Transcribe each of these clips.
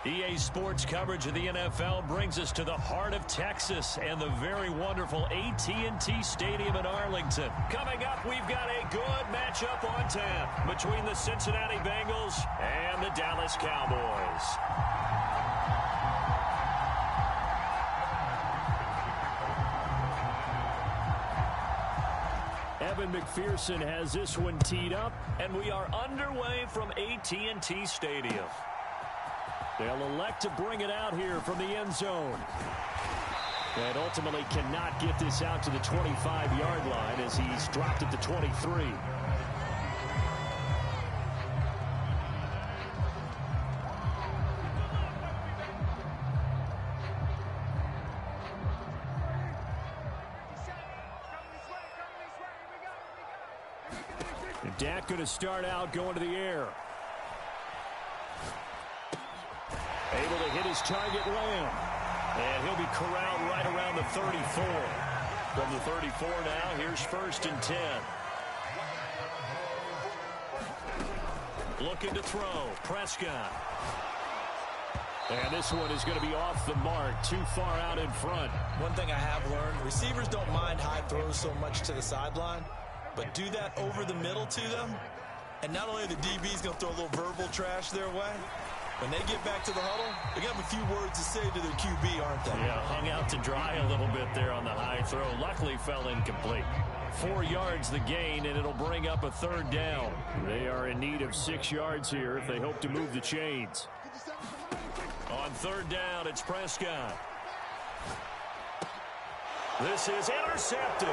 EA Sports coverage of the NFL brings us to the heart of Texas and the very wonderful AT&T Stadium in Arlington. Coming up, we've got a good matchup on tap between the Cincinnati Bengals and the Dallas Cowboys. Evan McPherson has this one teed up, and we are underway from AT&T Stadium. They'll elect to bring it out here from the end zone. And ultimately cannot get this out to the 25-yard line as he's dropped it to 23. And Dak going to start out going to the air. Able to hit his target, Lamb. And he'll be corralled right around the 34. From the 34 now, here's 1st and 10. Looking to throw, Prescott. And this one is going to be off the mark, too far out in front. One thing I have learned, receivers don't mind high throws so much to the sideline, but do that over the middle to them, and not only are the DBs going to throw a little verbal trash their way, when they get back to the huddle, they're going to have a few words to say to their QB, aren't they? Yeah, hung out to dry a little bit there on the high throw. Luckily fell incomplete. 4 yards the gain, and it'll bring up a 3rd down. They are in need of 6 yards here if they hope to move the chains. On 3rd down, it's Prescott. This is intercepted.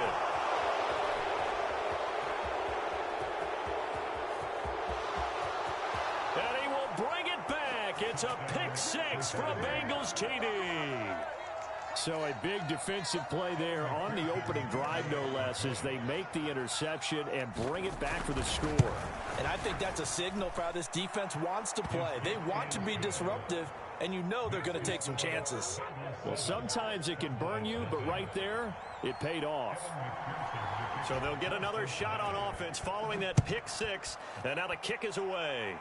And he will bring it back. It's a pick 6 for a Bengals TD. So a big defensive play there on the opening drive, no less, as they make the interception and bring it back for the score. And I think that's a signal for how this defense wants to play. They want to be disruptive, and you know they're going to take some chances. Well, sometimes it can burn you, but right there, it paid off. So they'll get another shot on offense following that pick 6, and now the kick is away.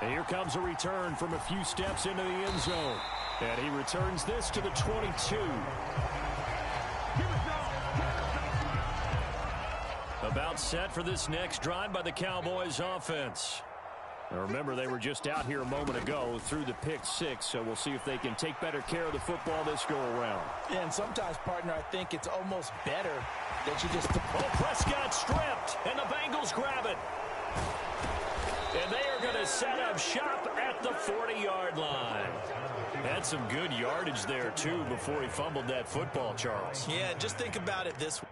And here comes a return from a few steps into the end zone. And he returns this to the 22. About set for this next drive by the Cowboys offense. Now remember, they were just out here a moment ago through the pick 6, so we'll see if they can take better care of the football this go-around. Yeah, and sometimes, partner, I think it's almost better that you just... Oh, Prescott stripped, and the Bengals grab it. And they are going to set up shop at the 40-yard line. Had some good yardage there, too, before he fumbled that football, Charles. Yeah, just think about it this way.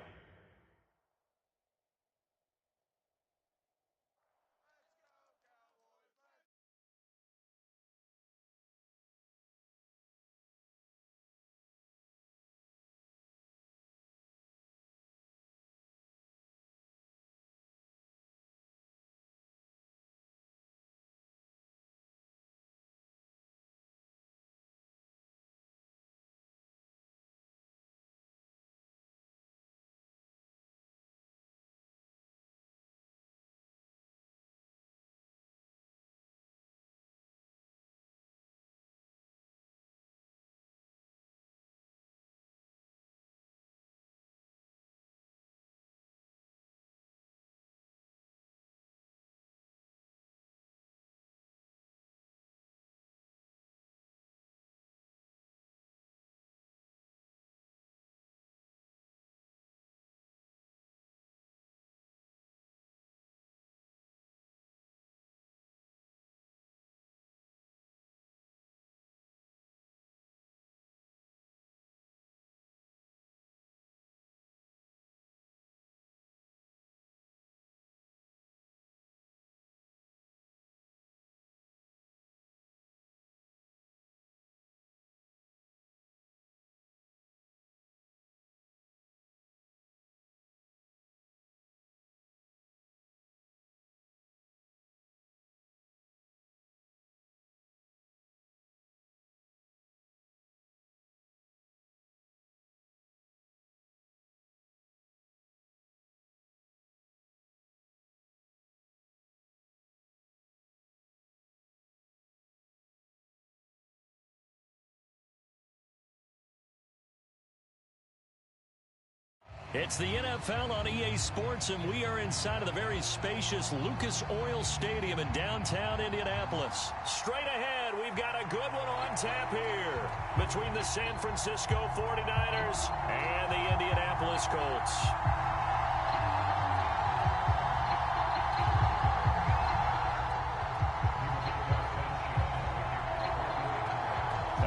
It's the NFL on EA Sports, and we are inside of the very spacious Lucas Oil Stadium in downtown Indianapolis. Straight ahead, we've got a good one on tap here between the San Francisco 49ers and the Indianapolis Colts.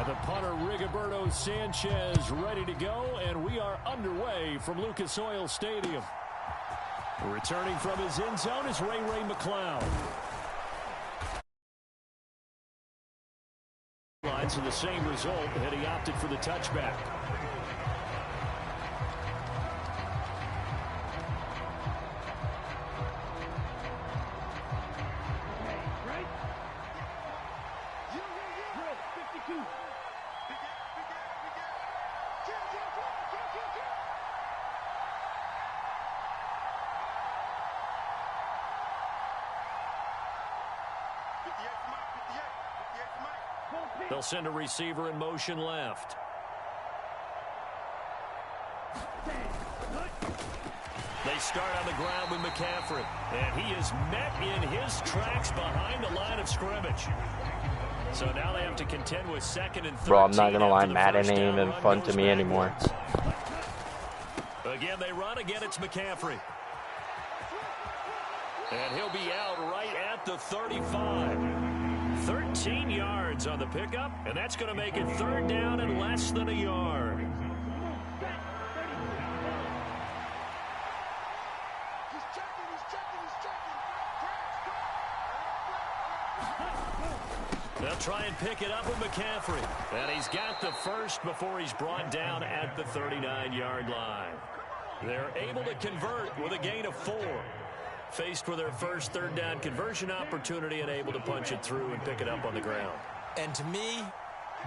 The punter, Rigoberto Sanchez, ready to go, and we are underway from Lucas Oil Stadium. Returning from his end zone is Ray McCloud. Lines in the same result, and he opted for the touchback. They'll send a receiver in motion left. They start on the ground with McCaffrey, and he is met in his tracks behind the line of scrimmage. So now they have to contend with second and 13. Bro, I'm not going to lie, Madden ain't even fun to me anymore. Again, they run. Again, it's McCaffrey. And he'll be out right at the 35. 13 yards on the pickup, and that's going to make it third down and less than a yard. They'll try and pick it up with McCaffrey. And he's got the first before he's brought down at the 39-yard line. They're able to convert with a gain of 4. Faced with their first third down conversion opportunity and able to punch it through and pick it up on the ground. And to me,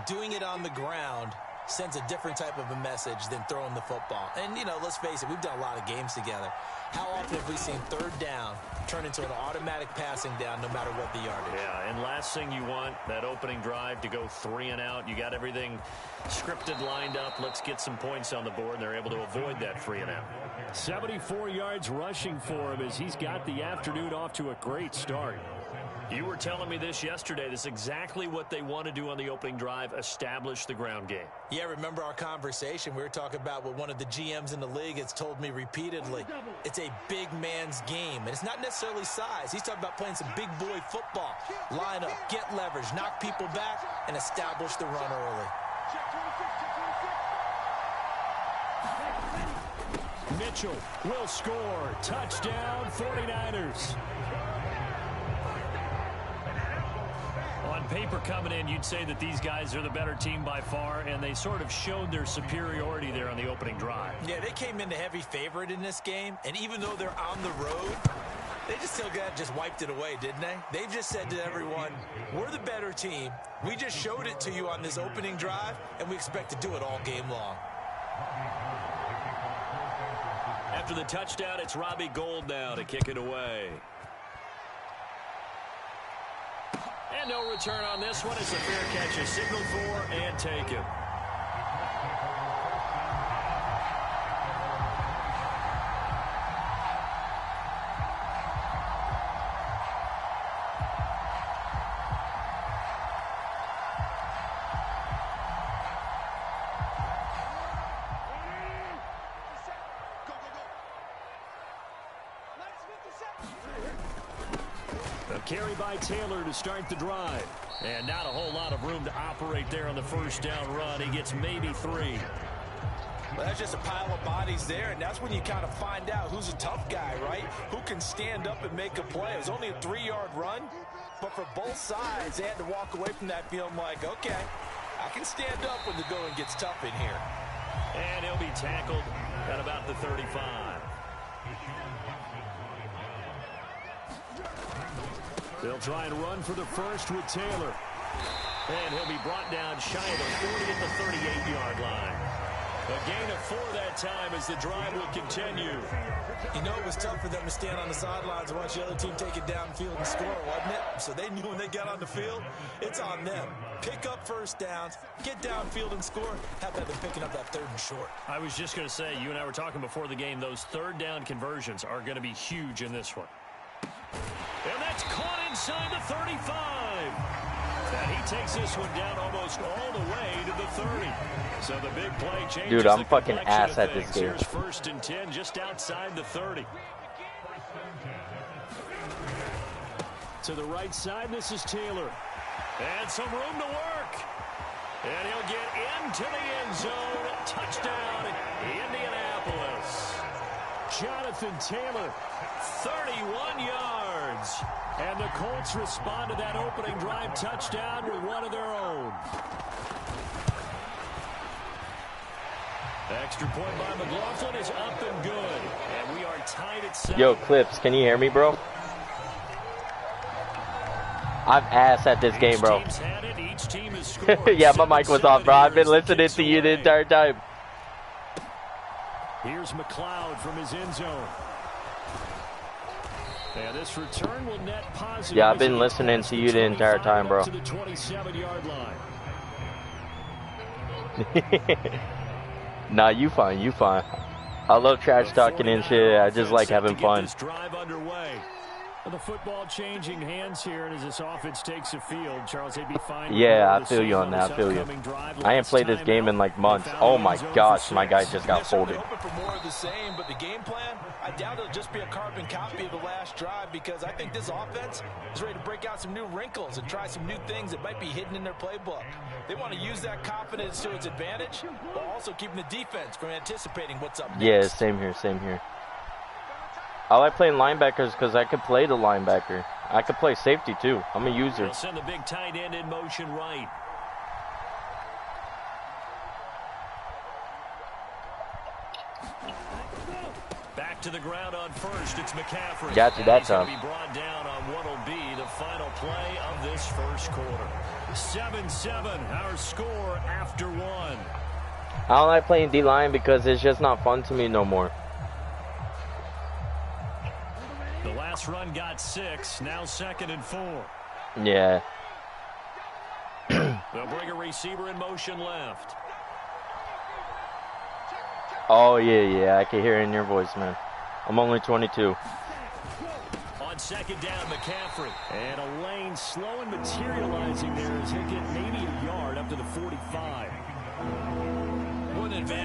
doing it on the ground sends a different type of a message than throwing the football. And, you know, let's face it, we've done a lot of games together. How often have we seen third down turn into an automatic passing down no matter what the yardage? Yeah, and last thing you want, that opening drive to go 3 and out. You got everything scripted, lined up. Let's get some points on the board, and they're able to avoid that 3 and out. 74 yards rushing for him as he's got the afternoon off to a great start. You were telling me this yesterday. This is exactly what they want to do on the opening drive, establish the ground game. Yeah, remember our conversation? We were talking about what one of the GMs in the league has told me repeatedly. It's a big man's game, and it's not necessarily size. He's talking about playing some big boy football. Line up, get leverage, knock people back, and establish the run early. Mitchell will score. Touchdown, 49ers. On paper coming in, you'd say that these guys are the better team by far, and they sort of showed their superiority there on the opening drive. Yeah, they came in the heavy favorite in this game, and even though they're on the road, they just still just wiped it away, didn't they? They've just said to everyone, we're the better team. We just showed it to you on this opening drive, and we expect to do it all game long. After the touchdown, it's Robbie Gould now to kick it away. And no return on this one. It's a fair catch, a signal for, and take it. Carry by Taylor to start the drive. And not a whole lot of room to operate there on the first down run. He gets maybe 3. Well, that's just a pile of bodies there, and that's when you kind of find out who's a tough guy, right? Who can stand up and make a play. It was only a 3-yard run, but for both sides, they had to walk away from that feeling like, okay, I can stand up when the going gets tough in here. And he'll be tackled at about the 35. They'll try and run for the first with Taylor. And he'll be brought down shy of the 40 at the 38-yard line. A gain of 4 that time as the drive will continue. You know, it was tough for them to stand on the sidelines and watch the other team take it downfield and score, wasn't it? So they knew when they got on the field, it's on them. Pick up first downs, get downfield and score. How about them picking up that 3rd and short? I was just going to say, you and I were talking before the game, those 3rd down conversions are going to be huge in this one. And that's caught inside the 35. And he takes this one down almost all the way to the 30. So the big play changes. Dude, I'm fucking ass at this game. Here's 1st and 10 just outside the 30. To the right side, this is Taylor. And some room to work. And he'll get into the end zone. Touchdown, Indianapolis. Jonathan Taylor, 31 yards. And the Colts respond to that opening drive touchdown with one of their own. Extra point by McLaughlin is up and good. And we are tied at 7. Yo, Clips, can you hear me, bro? I'm ass at this game, bro. Yeah, my mic was off, bro. I've been listening to you the entire time. Here's McLeod from his end zone. And this return will net positive. Yeah, I've been listening to you the entire time, bro. To the 27-yard line. Nah, you fine, you fine. I love trash talking and shit. I just like having fun. Drive underway. The football changing hands here, and as this offense takes a field, Charles, they'd be fine. Yeah, I feel you on that. I feel you. I ain't played this game in like months. Oh my gosh, my guy just got folded. Open for more of the same, but the game plan, I doubt it'll just be a carbon copy of the last drive, because I think this offense is ready to break out some new wrinkles and try some new things that might be hidden in their playbook. They want to use that confidence to its advantage, while also keeping the defense from anticipating what's up next. Yeah, same here, same here. I like playing linebackers because I could play the linebacker. I could play safety too. I'm a user. They'll send the big tight end in motion right. Back to the ground on first. It's McCaffrey. Got you that time. He's going to be brought down on what will be the final play of this first quarter. 7-7, our score after 1. I don't like playing D-line because it's just not fun to me no more. The last run got 6, now 2nd and 4. Yeah. They'll bring a receiver in motion left. Oh, yeah, I can hear it in your voice, man. I'm only 22. On 2nd down, McCaffrey. And a lane slow and materializing there as he'll get maybe a yard up to the 45.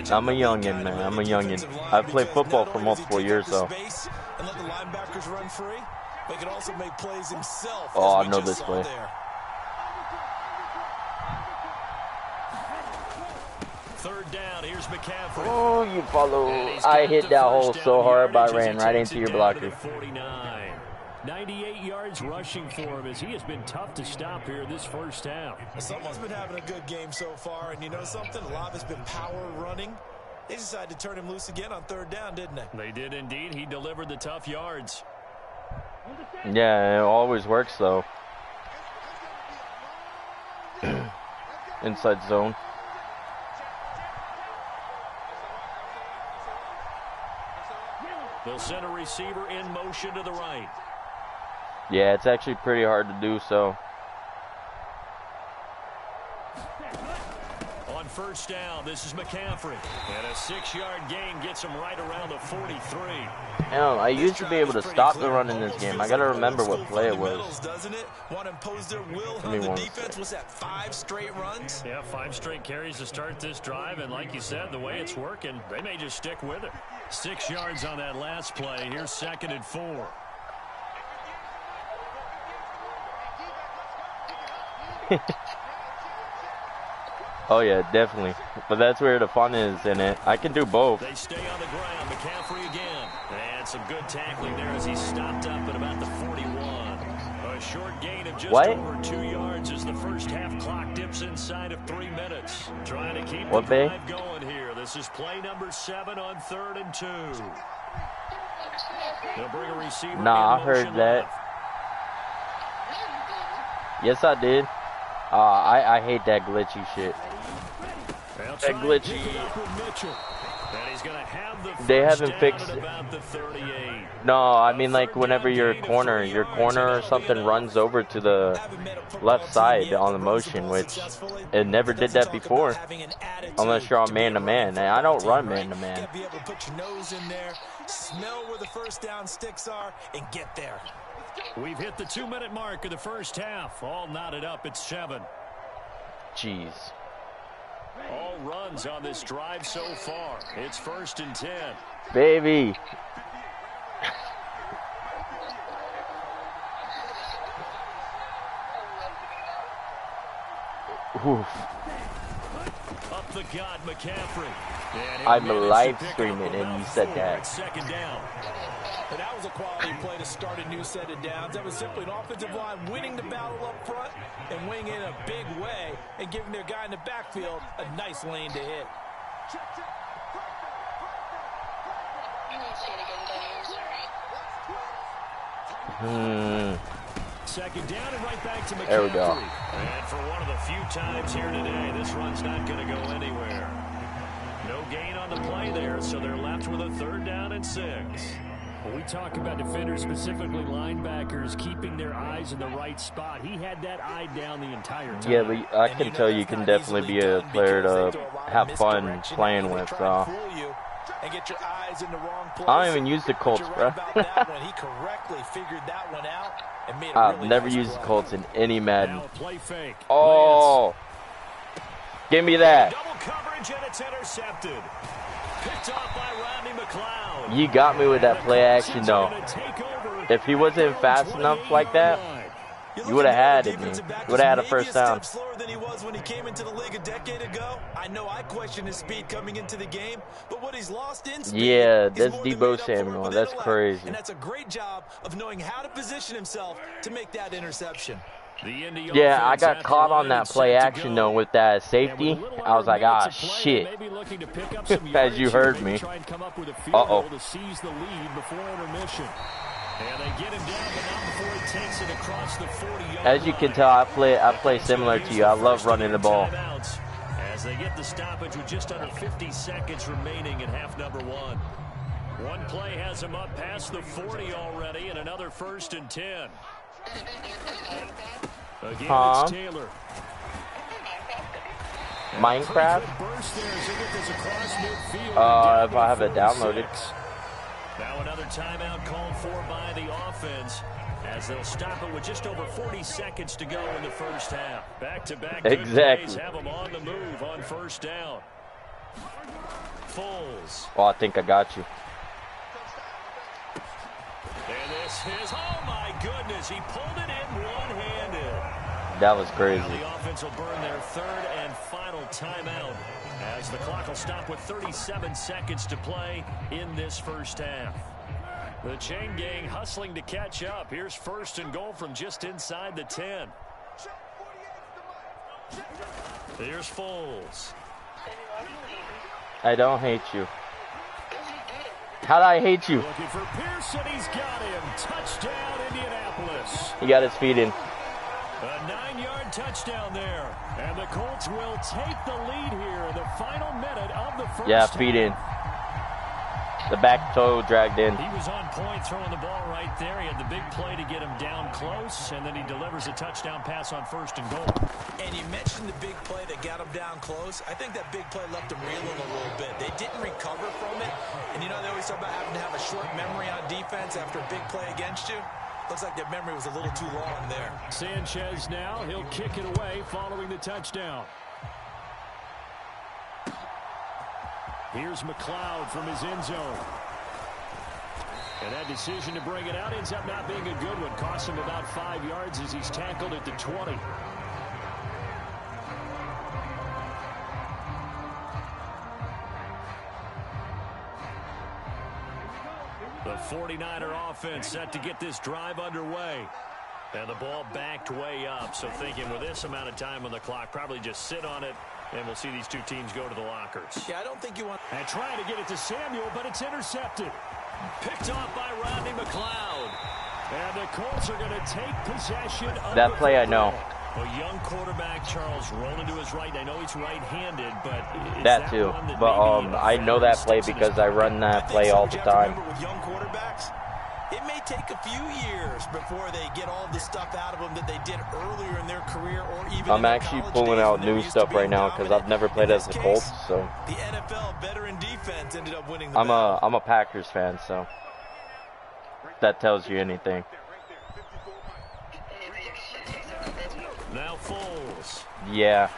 I'm a youngin', man. I'm a youngin'. I've played football for multiple years, though. And let the linebackers run free. They can also make plays himself. Oh, I know this play. Third down, here's McCaffrey. Oh, you follow. I hit that hole so hard, but I ran right into your blocker. 49. 98 yards rushing for him as he has been tough to stop here this first half. Someone's been having a good game so far, and you know something? A lot of it's been power running. They decided to turn him loose again on 3rd down, didn't they? They did indeed. He delivered the tough yards. Yeah, it always works, though. Inside zone. They'll send a receiver in motion to the right. Yeah, it's actually pretty hard to do so. On 1st down, this is McCaffrey. And a 6-yard gain gets him right around the 43. Hell, I used to be able to stop the run in this game. I gotta remember what play it was. Doesn't it? Want to impose their will on the defense? Was that 5 straight runs? Yeah, 5 straight carries to start this drive. And like you said, the way it's working, they may just stick with it. 6 yards on that last play. Here's 2nd and 4. Oh yeah, definitely. But that's where the fun is in it. I can do both. They stay on the ground. McCaffrey again. And some good tackling there as he stopped up at about the 41. A short gain of just over 2 yards as the first half clock dips inside of 3 minutes. Trying to keep the drive going here. This is play number 7 on 3rd and 2. They'll bring a receiver. Nah, I heard that. Yes, I did. I hate that glitchy shit. That glitchy. They haven't fixed it. No, I mean like whenever your corner or something runs over to the left side on the motion, which it never did that before. Unless you're on man-to-man. And I don't run man-to-man. Be able to put your nose in there, smell where the first down sticks are, and get there. We've hit the 2-minute mark of the first half. All knotted up at 7. Jeez. All runs on this drive so far. It's 1st and 10. Baby. Oof. Up the gut, McCaffrey. I'm live streaming and you said that. Second down. But that was a quality play to start a new set of downs. That was simply an offensive line winning the battle up front and winning in a big way and giving their guy in the backfield a nice lane to hit. Second down and right back to McCaffrey. There we go. And for one of the few times here today, this run's not going to go anywhere. No gain on the play there, so they're left with a 3rd down and 6. When we talk about defenders, specifically linebackers, keeping their eyes in the right spot, he had that eye down the entire time. Yeah, but I can tell you can definitely be a player to have fun playing with. And get your eyes in the wrong place. I don't even use the Colts, bro. He correctly figured that one out and made I've really never nice used the play. Colts in any Madden. Play fake. Oh, give me that. Double coverage and it's intercepted. Picked off by Rodney McLeod. You got me with that play action, though. If he wasn't fast enough like that, you would have had it, man. You would have had a first down. Slower than he was when he came into the league a decade ago. I know I questioned his speed coming into the game, but what he's lost in speed, Yeah, that's Debo Samuel. That's crazy. And that's a great job of knowing how to position himself to make that interception. Yeah, I got caught on that play action, though, with that safety. I was like, ah, shit. As you heard me. Uh-oh. And they get him down, but not before he takes it across the 40-yard As you can tell, I play similar to you. I love running the ball. As they get the stoppage with just under 50 seconds remaining in half number 1. One play has him up past the 40 already, and another 1st and 10. Again, it's Taylor. Minecraft? If I have it downloaded. Now another timeout called for by the offense as they'll stop it with just over 40 seconds to go in the first half. Back-to-back exactly. Have them on the move on 1st down. Foles. Oh, I think I got you. And this is, oh my goodness, he pulled it in one-handed. That was crazy. Now the offense will burn their 3rd and final timeout as the clock will stop with 37 seconds to play in this first half. The chain gang hustling to catch up. Here's 1st and goal from just inside the 10. Here's Foles. I don't hate you. How'd I hate you? Looking for Pearson, he's got him. Touchdown, Indianapolis. He got his feet in. A 9-yard touchdown there. And the Colts will take the lead here in the final minute of the first half. Feet in. The back toe dragged in. He was on point throwing the ball right there. He had the big play to get him down close, and then he delivers a touchdown pass on 1st and goal. And you mentioned the big play that got him down close. I think that big play left him reeling a little bit. They didn't recover from it. And you know, they always talk about having to have a short memory on defense after a big play against you. Looks like their memory was a little too long there. Sanchez now, he'll kick it away following the touchdown. Here's McLeod from his end zone. And that decision to bring it out ends up not being a good one. Costs him about 5 yards as he's tackled at the 20. The 49er offense set to get this drive underway. And the ball backed way up. So thinking with this amount of time on the clock, probably just sit on it, and we'll see these two teams go to the lockers. Yeah, I don't think you want... And trying to get it to Samuel, but it's intercepted. Picked off by Rodney McLeod. And the Colts are going to take possession. That play I know. A young quarterback, Charles, rolling to his right. I know he's right-handed, but that too. But I know that play because I run that play all the time. With young quarterbacks, it may take a few years before they get all the stuff out of them that they did earlier in their career, or even. I'm actually pulling out new stuff right now because I've never played as the Colts. So the NFL veteran defense ended up winning. I'm a Packers fan, so if that tells you anything. Now Foles. Yeah.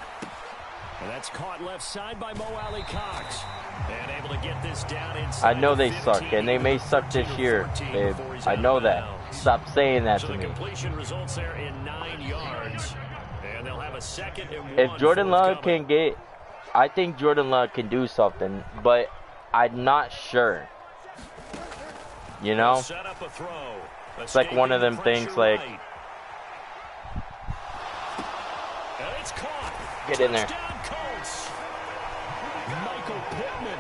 And that's caught left side by Mo Alley Cox. And able to get this down inside. I know they suck, and they may suck this year. I know that. Stop saying that to me. Completion results there in 9 yards. And they'll have a 2nd and 1. If Jordan Love can get, I think Jordan Love can do something, but I'm not sure. You know? Set up a throw. It's like one of them things like, get in there. Michael Pittman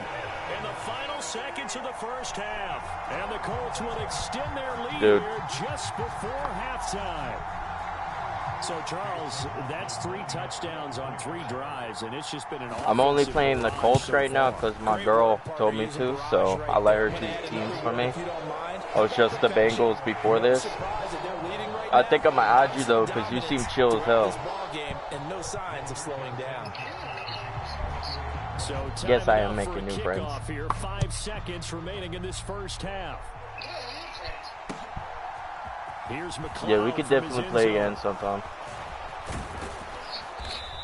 in the final seconds of the first half. And the Colts will extend their lead here just before halftime. So, Charles, that's 3 touchdowns on 3 drives, and it's just been an I'm only playing the Colts right now because my girl told me to, so I let her choose teams for me. I was just the Bengals before this. I think I'm going to add you, though, because you seem chill as hell. And no signs of slowing down. So yes, I am making new friends. Here, 5 seconds remaining in this first half. Here's yeah, we could definitely play again sometime.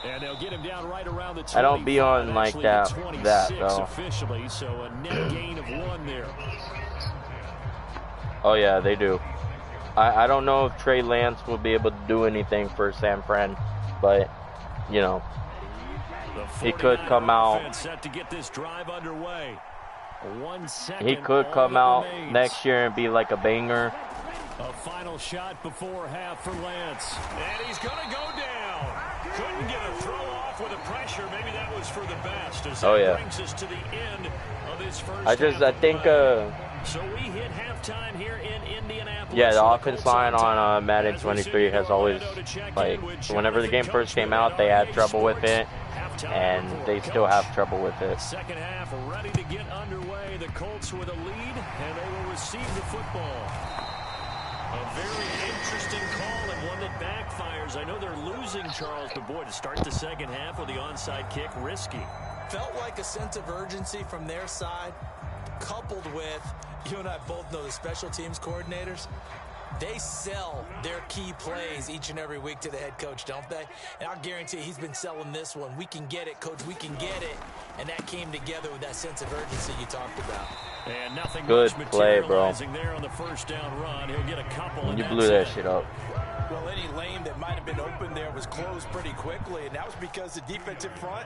And they'll get him down right around the I don't be on like that though. Officially, so a net gain of 1 there. Oh yeah, they do. I don't know if Trey Lance will be able to do anything for San Fran, but you know, he could come out. Set to get this drive underway. 1 second. He could come out next year and be like a banger. A final shot before half for Lance. And he's going to go down. Couldn't get a throw off with the pressure. Maybe that was for the best. As that brings us to the end of this first I think so we hit halftime here in Indianapolis. Yeah, the offense line on Madden 23 has always, like, whenever the game first came out, they had trouble with it, and they still have trouble with it. Second half ready to get underway. The Colts with a lead, and they will receive the football. A very interesting call and one that backfires. I know they're losing, Charles, but boy, to start the second half with the onside kick, risky. Felt like a sense of urgency from their side, coupled with, you and I both know the special teams coordinators, they sell their key plays each and every week to the head coach, don't they? And I'll guarantee he's been selling this one. We can get it, coach, we can get it. And that came together with that sense of urgency you talked about. And nothing good play, bro. There on the first down run. He'll get a couple. You blew that shit up. Well, any lane that might have been open there was closed pretty quickly, and that was because the defensive front,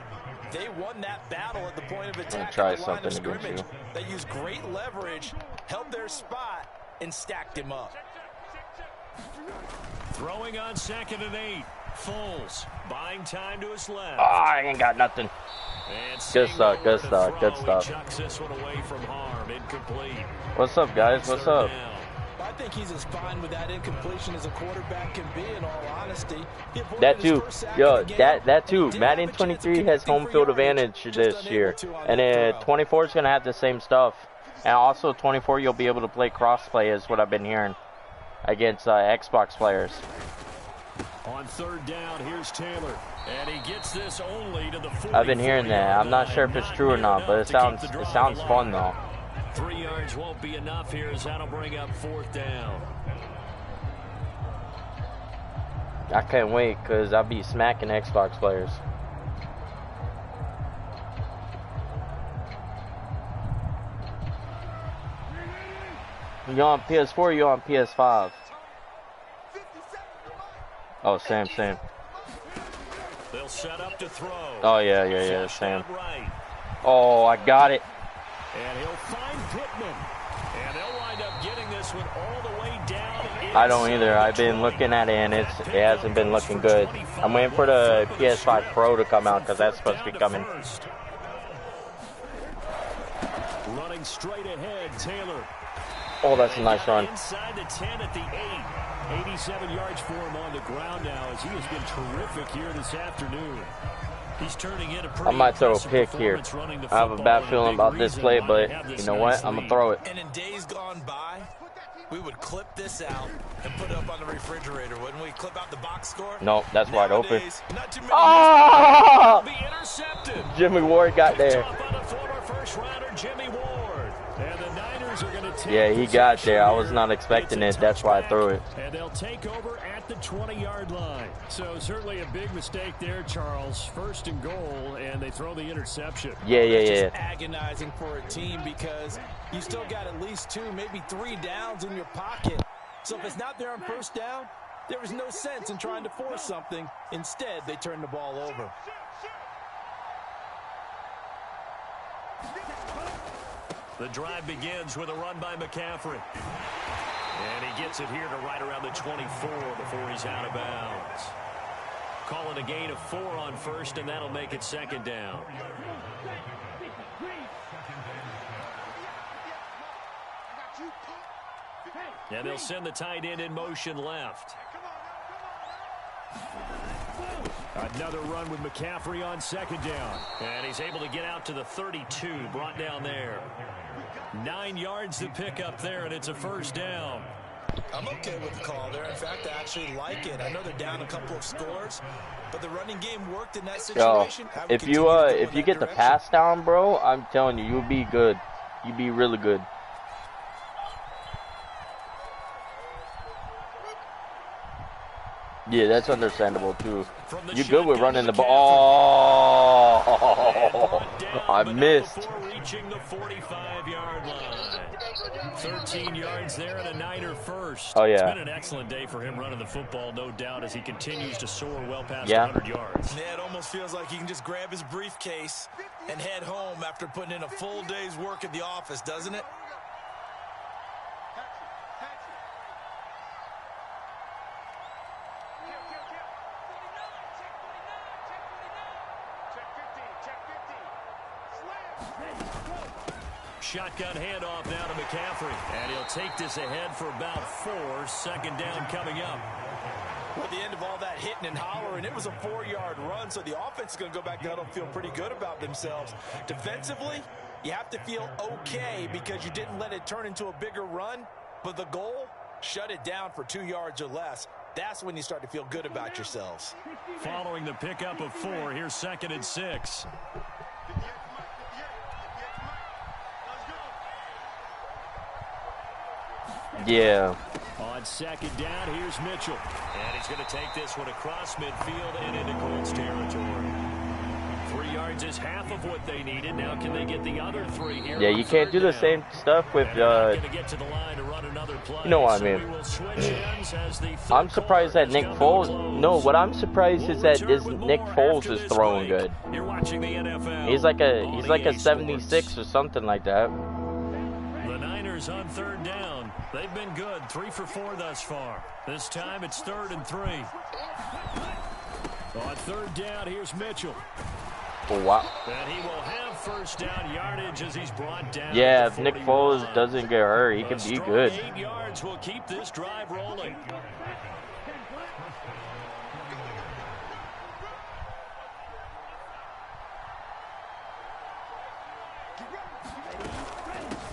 they won that battle at the point of attack. Try at the line of something against scrimmage. you. They used great leverage, held their spot, and stacked him up. Throwing on 2nd and 8. Foles buying time to his left. Oh, I ain't got nothing. Good stuff, good stuff, good stuff. Chucks this one away from harm. Incomplete. What's up, guys? What's up? I think he's as fine with that incompletion as a quarterback can be, in all honesty. That too. Yo, that too. Madden 23 has home field advantage this year. And 24 is going to have the same stuff. And also 24, you'll be able to play crossplay, is what I've been hearing, against Xbox players. On 3rd down, here's Taylor. And he gets this only to the 40. I've been hearing that. I'm not sure if it's true or not, but it sounds fun though. 3 yards won't be enough here, as that'll bring up 4th down. I can't wait, because I'll be smacking Xbox players. You on PS4 or you on PS5? Oh, Sam. They'll set up to throw. Oh, yeah, Sam. Oh, I got it. And he'll find Pittman. And they'll wind up getting this one all the way down. I don't either. I've been looking at it, and it hasn't been looking good. I'm waiting for the PS5 Pro to come out, because that's supposed to be coming. Running straight ahead, Taylor. Oh, that's a nice run. Inside the 10 at the 8. 87 yards for him on the ground now, as he has been terrific here this afternoon. He's turning in a pretty I might throw a pick here. I have a bad feeling about this play, but you know what? I'm going to throw it. And in days gone by, we would clip this out and put it up on the refrigerator, wouldn't we? Clip out the box score. Nope, that's wide open. Not too many Oh! Be intercepted. Jimmy Ward got there. Up on the former first rounder, Jimmy Ward. And the Niners are going to take Yeah, he got there. I was not expecting it. That's why I threw it. And they'll take over at the 20-yard line. So certainly a big mistake there, Charles. First and goal, and they throw the interception. Yeah. Just agonizing for a team because you still got at least 2, maybe 3 downs in your pocket. So if it's not there on first down, there is no sense in trying to force something. Instead, they turn the ball over. The drive begins with a run by McCaffrey. And he gets it here to right around the 24 before he's out of bounds. Calling a gain of 4 on first, and that'll make it second down. And they'll send the tight end in motion left. Another run with McCaffrey on second down. And he's able to get out to the 32, brought down there. 9 yards to pick up there, and it's a first down. I'm okay with the call there. In fact, I actually like it. I know they're down a couple of scores, but the running game worked in that situation. If you get the pass down, bro, I'm telling you, you'll be good. You'll be really good. Yeah, that's understandable too. You're good with running the ball. Oh, I missed. Reaching the 45-yard line. 13 yards there and a Niner first. Oh, yeah. It's been an excellent day for him running the football, no doubt, as he continues to soar well past 100 yards. Yeah, it almost feels like he can just grab his briefcase and head home after putting in a full day's work at the office, doesn't it? Shotgun handoff now to McCaffrey. And he'll take this ahead for about 4. Second down coming up. Well, at the end of all that hitting and hollering, it was a 4-yard run, so the offense is going to go back down and feel pretty good about themselves. Defensively, you have to feel okay because you didn't let it turn into a bigger run, but the goal, shut it down for 2 yards or less. That's when you start to feel good about yourselves. Following the pickup of 4, here's 2nd and 6. Yeah. On second down, here's Mitchell. And he's going to take this one across midfield and into Colts territory. 3 yards is half of what they needed. Now can they get the other 3 here? Yeah, you can't do the same stuff with, you know what I mean. I'm surprised that Nick Foles, no, what I'm surprised is that Nick Foles is throwing good. You're watching the NFL. He's like a 76 or something like that. The Niners on third down. They've been good, 3 for 4 thus far. This time it's 3rd and 3. On third down, here's Mitchell. Oh, wow. And he will have first down yardage as he's brought down. Yeah, if Nick Foles doesn't get hurt, he can be good. 8 yards will keep this drive rolling.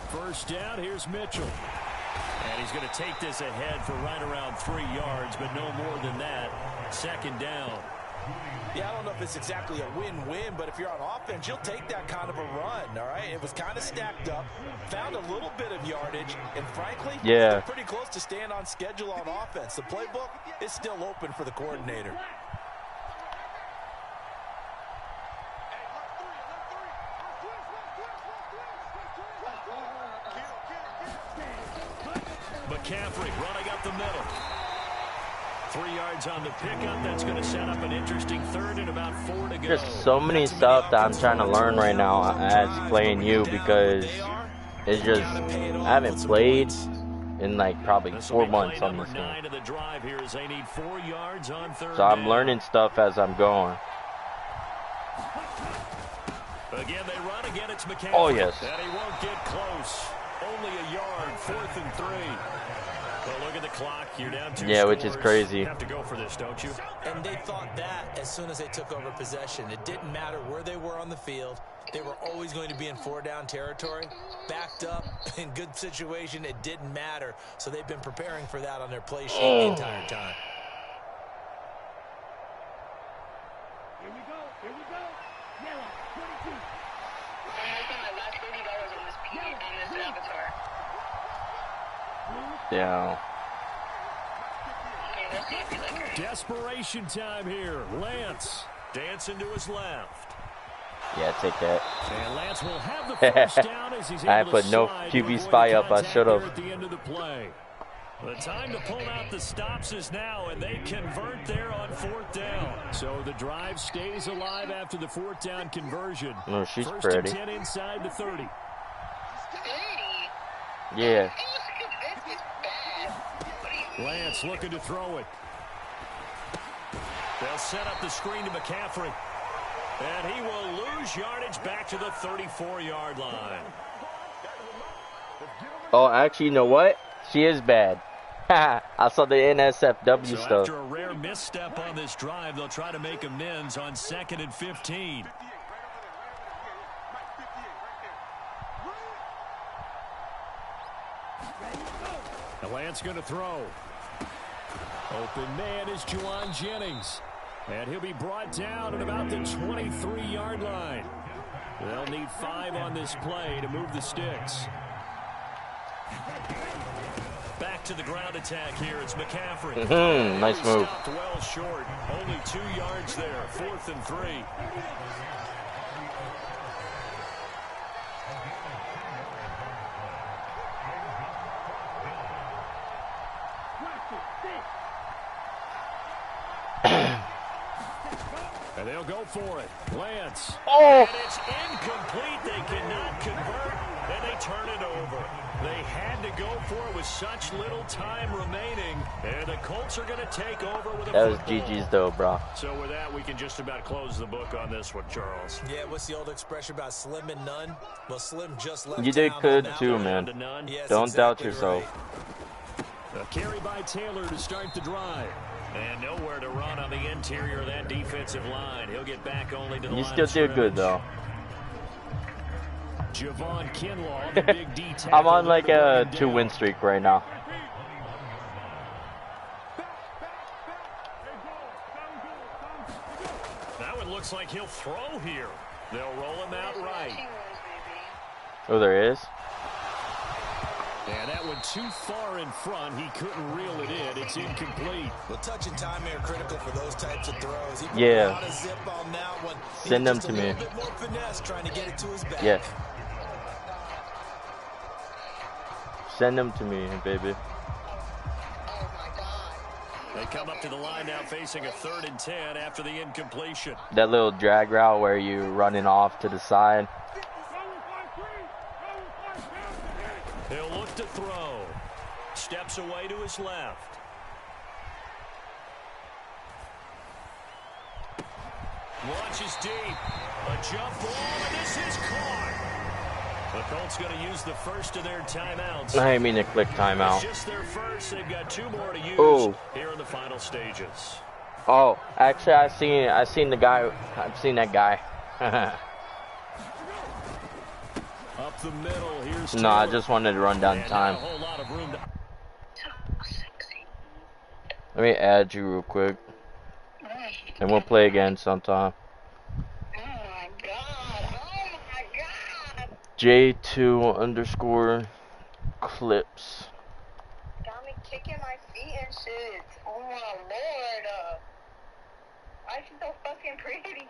First down, here's Mitchell. And he's going to take this ahead for right around 3 yards, but no more than that. Second down. Yeah, I don't know if it's exactly a win-win, but if you're on offense, you'll take that kind of a run, all right? It was kind of stacked up, found a little bit of yardage, and frankly, yeah, pretty close to staying on schedule on offense. The playbook is still open for the coordinator. McCaffrey running up the middle. 3 yards on the pickup. That's going to set up an interesting 3rd and about 4 to go. There's so many stuff that I'm trying to learn right now as playing you because it's just, I haven't played in like probably 4 months on this game. So I'm learning stuff as I'm going. Again, they run again. It's McCaffrey. Oh, yes. And he won't get close. Only a yard, 4th and 3. Well, look at the clock. You're down 2 Yeah, scores. which is crazy. You have to go for this, don't you? And they thought that as soon as they took over possession. It didn't matter where they were on the field. They were always going to be in 4-down territory. Backed up, in good situation, it didn't matter. So they've been preparing for that on their play sheet the entire time. Here we go. Here we go. Yellow, 22. I spent my last $30 on this avatar. Yeah. Okay, let's see if you like her. Desperation time here. Lance dancing to his left. Yeah, take that. And Lance will have the first down as he's able I to put no slide QB to avoid spy up. I contact should have. there at the end of the play. The time to pull out the stops is now, and they convert there on 4th down. So the drive stays alive after the 4th down conversion. No, she's First pretty. and 10 inside the 30. 30? Yeah. This is bad. What do you Lance looking to throw it. They'll set up the screen to McCaffrey. And he will lose yardage back to the 34-yard line. Oh, actually, you know what? She is bad. I saw the NSFW So stuff. after a rare misstep on this drive, they'll try to make amends on 2nd and 15. The Lance going to throw. Open man is Juwan Jennings. And he'll be brought down at about the 23-yard line. They'll need 5 on this play to move the sticks. Back to the ground attack here. It's McCaffrey. Nice move. Stopped well short. Only 2 yards there. 4th and 3. And they'll go for it. Lance. Oh! And it's incomplete. They cannot convert, and they turn it over. They had to go for it with such little time remaining, and the Colts are going to take over with a That was football. GG's though, bro. So with that, we can just about close the book on this one, Charles. Yeah, what's the old expression about slim and none? Well, Slim just left You did town on good that too, one. man. To none. Yes, Don't doubt exactly yourself. right. A carry by Taylor to start the drive. And nowhere to run on the interior of that defensive line. He'll get back only to the You line still of did good scrimmage. though. Javon Kinlaw, the big D tackle. I'm on like a bringing 2-win down. streak right now. Now it looks like he'll throw here. They'll roll him out right. Oh, there is. And that one too far in front. He couldn't reel it in. It's incomplete. Well, touch and time are critical for those types of throws. He put Yeah. a lot of zip on that one. He Send them just to a me. little bit more finesse trying to get it to his back. Yeah. Send them to me, baby. They come up to the line now facing a 3rd and 10 after the incompletion. That little drag route where you running off to the side. He'll look to throw. Steps away to his left. Launches deep. A jump ball, and this is caught. The Colts going to use the first of their timeouts. I didn't mean to click It's timeout. just their first. They've got 2 more to use Ooh. here in the final stages. Oh, actually, I seen the guy. I've seen that guy. Up the middle, here's No, I Taylor. just wanted to run down And not time. a whole lot of room to... Let me add you real quick, and we'll play again sometime. Oh my god. Oh my god. J2_clips. Got me kicking my feet and shit. Oh my lord. Why is she so fucking pretty?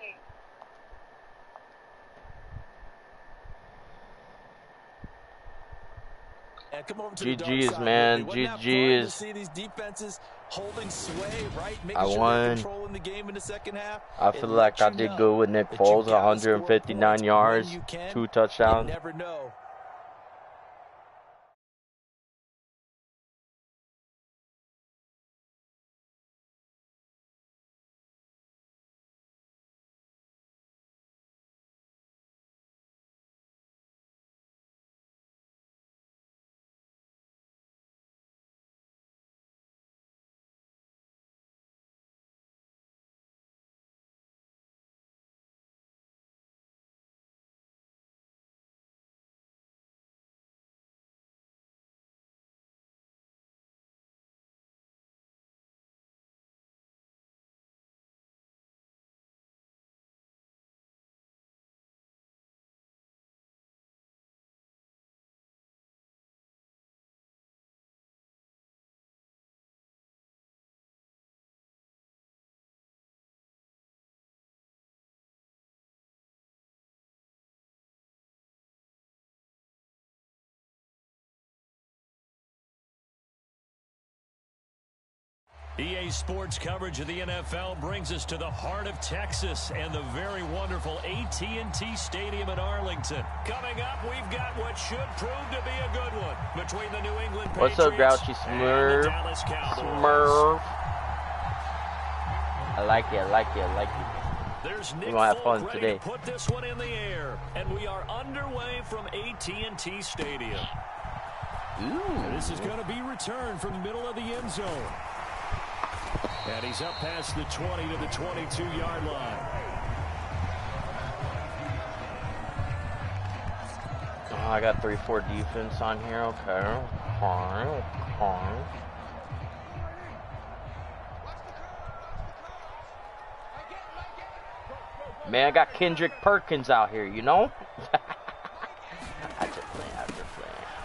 And come over to the dark GG's, side, man. Whitney. Wasn't that fun GG's. to see these defenses holding sway, right? Making I sure they're won. controlling the game in the second half. I It feel lets like I you did know good with Nick that you Foles, gotta score 159 points when yards, you can. 2 touchdowns. You never know EA Sports coverage of the NFL brings us to the heart of Texas and the very wonderful AT&T Stadium in Arlington. Coming up, we've got what should prove to be a good one between the New England Patriots. What's up, Grouchy Smurf? Smurf. I like it. I like it. I like it. There's Nick We're gonna have fun Folk ready today. to put this one in the air, and we are underway from AT&T Stadium. Ooh. This is going to be returned from the middle of the end zone. And he's up past the 20 to the 22-yard line. Oh, I got 3-4 defense on here. Okay. Okay. Man, I got Kendrick Perkins out here, you know? I just play.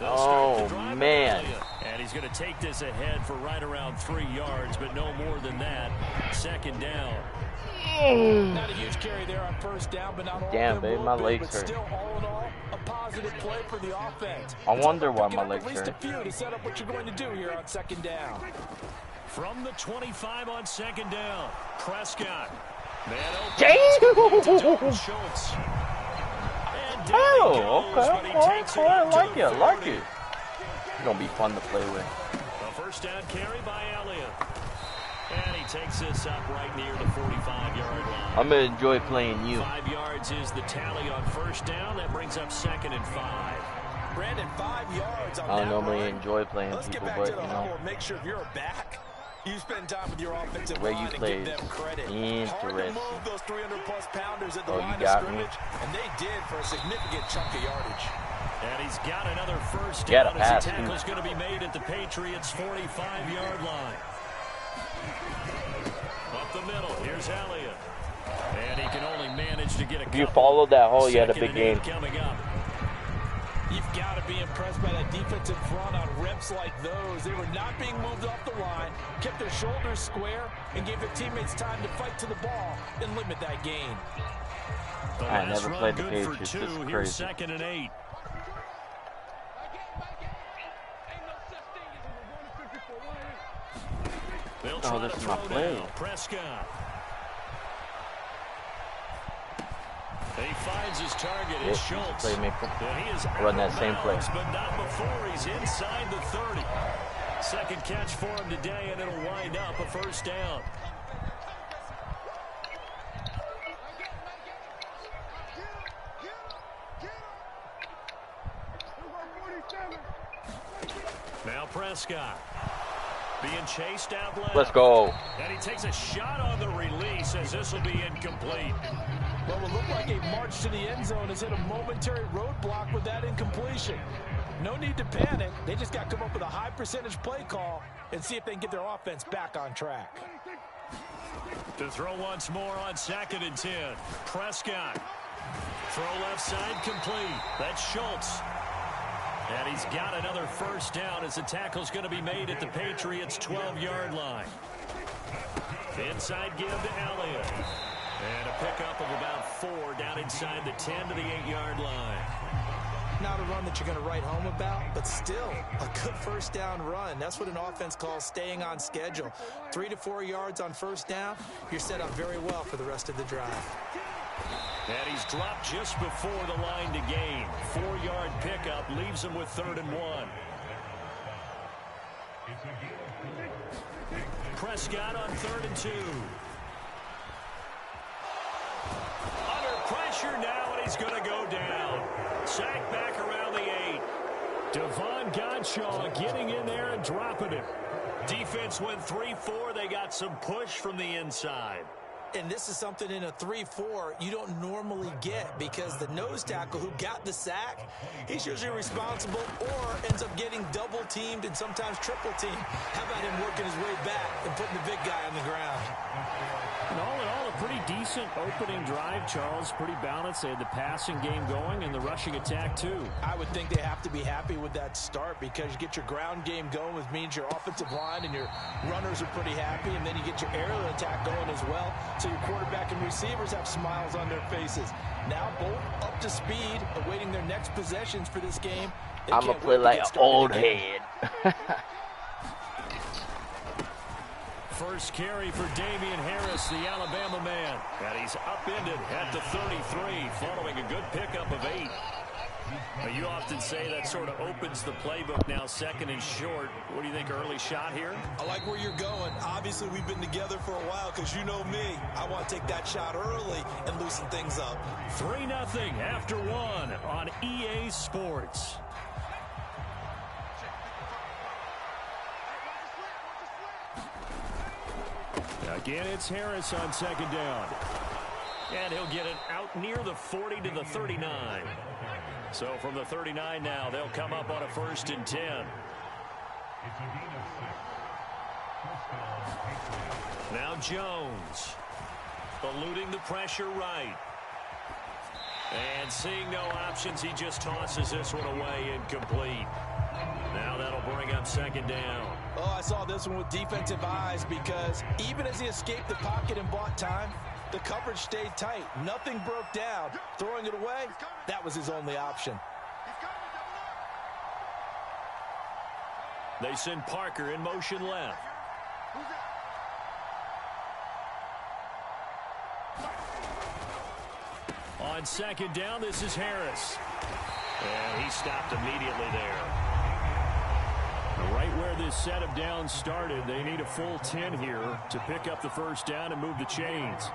Oh, man. And he's going to take this ahead for right around 3 yards, but no more than that. Second down. Not a huge carry there on first down, but not all damn, of baby, them my will legs but hurt. still, all in all, a positive play for the offense. I wonder why It's my all about legs picking up hurt. at least a few to set up what you're going to do here on second down. From the 25 on second down, Prescott. Man Damn! Schultz. Oh, okay. I like it. I like it. It's going to be fun to play with. A first down carry by Elliott. And he takes this up right near the 45-yard line. I'm going to enjoy playing you. 5 yards is the tally on first down. That brings up 2nd and 5. Brandon, 5 yards on I that don't normally run. enjoy playing Let's people, get back but, to the you huddle know. and make sure if you're a back, you spend time with your offensive Where line you and play give them credit. Hard to interesting. move those 300-plus pounders at the Oh, you line of got me. scrimmage, and they did for a significant chunk of yardage. And he's got another first Got down a as pass, the tackle's going to be made at the Patriots' 45-yard line. Up the middle, here's Elliott. And he can only manage to get a If you couple. followed that hole, you had a 2nd big and game. 8 coming up. You've got to be impressed by that defensive front on reps like those. They were not being moved off the line, kept their shoulders square, and gave their teammates time to fight to the ball and limit that gain. The I last never run played the good for Patriots. 2. This is Here's crazy. 2nd and 8. They'll try this to is my throw play. now. Prescott. He finds his target. Yeah, It's he's a Schultz. playmaker. And he is Run that out of same play. bounds, but not before he's inside the 30. Second catch for him today, and it'll wind up a first down. Now Prescott being chased out left. Let's go. And he takes a shot on the release as this will be incomplete. What will look like a march to the end zone has hit a momentary roadblock with that incompletion. No need to panic. They just got to come up with a high percentage play call and see if they can get their offense back on track. To throw once more on 2nd and 10. Prescott. Throw left side complete. That's Schultz. And he's got another first down as the tackle's going to be made at the Patriots' 12-yard line. Inside give to Elliott. And a pickup of about 4 down inside the 10 to the 8-yard line. Not a run that you're going to write home about, but still a good first down run. That's what an offense calls staying on schedule. 3 to 4 yards on first down, you're set up very well for the rest of the drive. And he's dropped just before the line to gain. 4-yard pickup leaves him with 3rd and 1. Prescott on 3rd and 2. Under pressure now, and he's going to go down. Sacked back around the 8. Devon Godshaw getting in there and dropping it. Defense went 3-4. They got some push from the inside. And this is something in a 3-4 you don't normally get because the nose tackle who got the sack, he's usually responsible or ends up getting double teamed and sometimes triple teamed. How about him working his way back and putting the big guy on the ground? And all in all, a pretty decent opening drive, Charles. Pretty balanced. They had the passing game going and the rushing attack, too. I would think they have to be happy with that start because you get your ground game going, which means your offensive line and your runners are pretty happy, and then you get your aerial attack going as well. So your quarterback and receivers have smiles on their faces. Now both up to speed, awaiting their next possessions for this game. I'm going to play like an old head. first carry for Damian Harris, the Alabama man. And he's upended at the 33 following a good pickup of 8. Well, you often say that sort of opens the playbook now, second and short. What do you think, early shot here? I like where you're going. Obviously, we've been together for a while because you know me. I want to take that shot early and loosen things up. 3-0 after 1 on EA Sports. Again, it's Harris on second down. And he'll get it out near the 40 to the 39. So from the 39 now, they'll come up on a 1st and 10. Now Jones, eluding the pressure right. And seeing no options, he just tosses this one away incomplete. Now that'll bring up 2nd down. Oh, I saw this one with defensive eyes because even as he escaped the pocket and bought time, the coverage stayed tight. Nothing broke down. Throwing it away, that was his only option. They send Parker in motion left. On 2nd down, this is Harris. And he stopped immediately there. Right where this set of downs started, they need a full 10 here to pick up the 1st down and move the chains.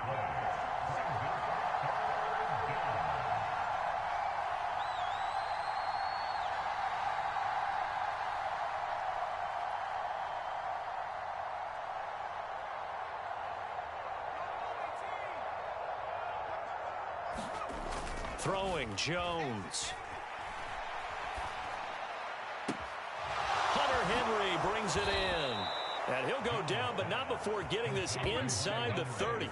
Throwing, Jones. Henry brings it in. And he'll go down, but not before getting this inside the 30.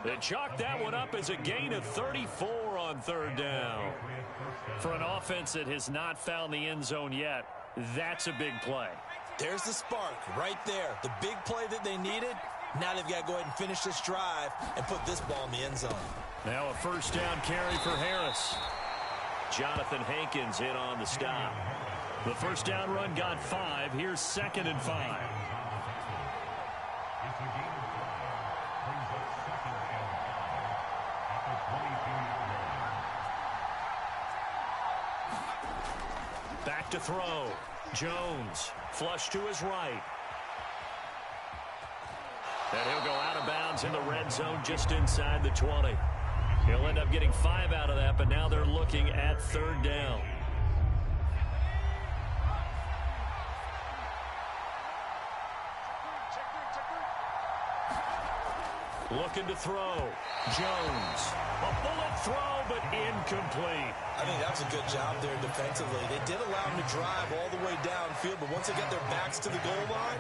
They chalk that one up as a gain of 34 on 3rd down. For an offense that has not found the end zone yet, that's a big play. There's the spark right there. The big play that they needed. Now they've got to go ahead and finish this drive and put this ball in the end zone. Now a 1st down carry for Harris. Jonathan Hankins in on the stop. The 1st down run got 5. Here's 2nd and 5. Back to throw. Jones, flush to his right. And he'll go out of bounds in the red zone just inside the 20. He'll end up getting 5 out of that, but now they're looking at 3rd down. Looking to throw. Jones. A bullet throw, but incomplete. I think that was a good job there defensively. They did allow him to drive all the way downfield, but once they got their backs to the goal line,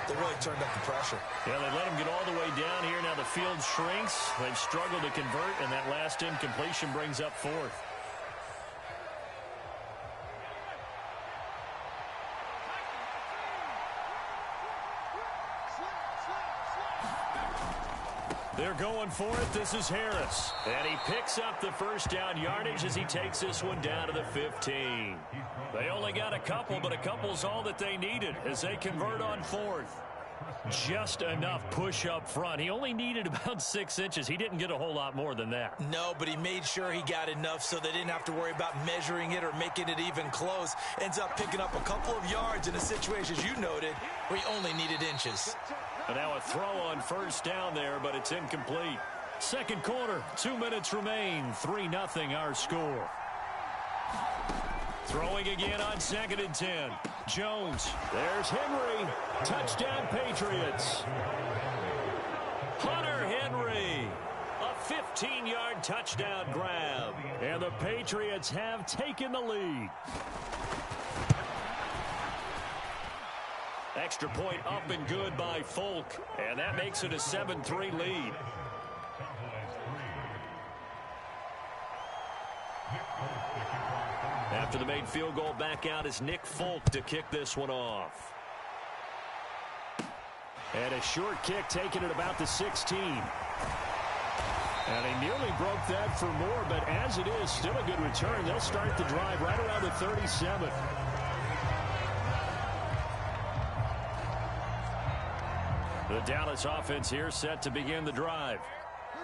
they really turned up the pressure. Yeah, they let him get all the way down here. Now the field shrinks. They've struggled to convert, and that last incompletion brings up 4th. They're going for it. This is Harris. And he picks up the 1st down yardage as he takes this one down to the 15. They only got a couple, but a couple's all that they needed as they convert on 4th. Just enough push up front. He only needed about 6 inches. He didn't get a whole lot more than that. No, but he made sure he got enough so they didn't have to worry about measuring it or making it even close. Ends up picking up a couple of yards in a situation, as you noted, where he only needed inches. And now a throw on 1st down there, but it's incomplete. 2nd quarter, 2 minutes remain. 3-0 our score. Throwing again on 2nd and 10. Jones. There's Henry. Touchdown, Patriots. Hunter Henry. A 15-yard touchdown grab. And the Patriots have taken the lead. Extra point up and good by Folk. And that makes it a 7-3 lead. After the made field goal, back out is Nick Folk to kick this one off. And a short kick taken at about the 16. And he nearly broke that for more, but as it is, still a good return. They'll start the drive right around the 37. The Dallas offense here set to begin the drive.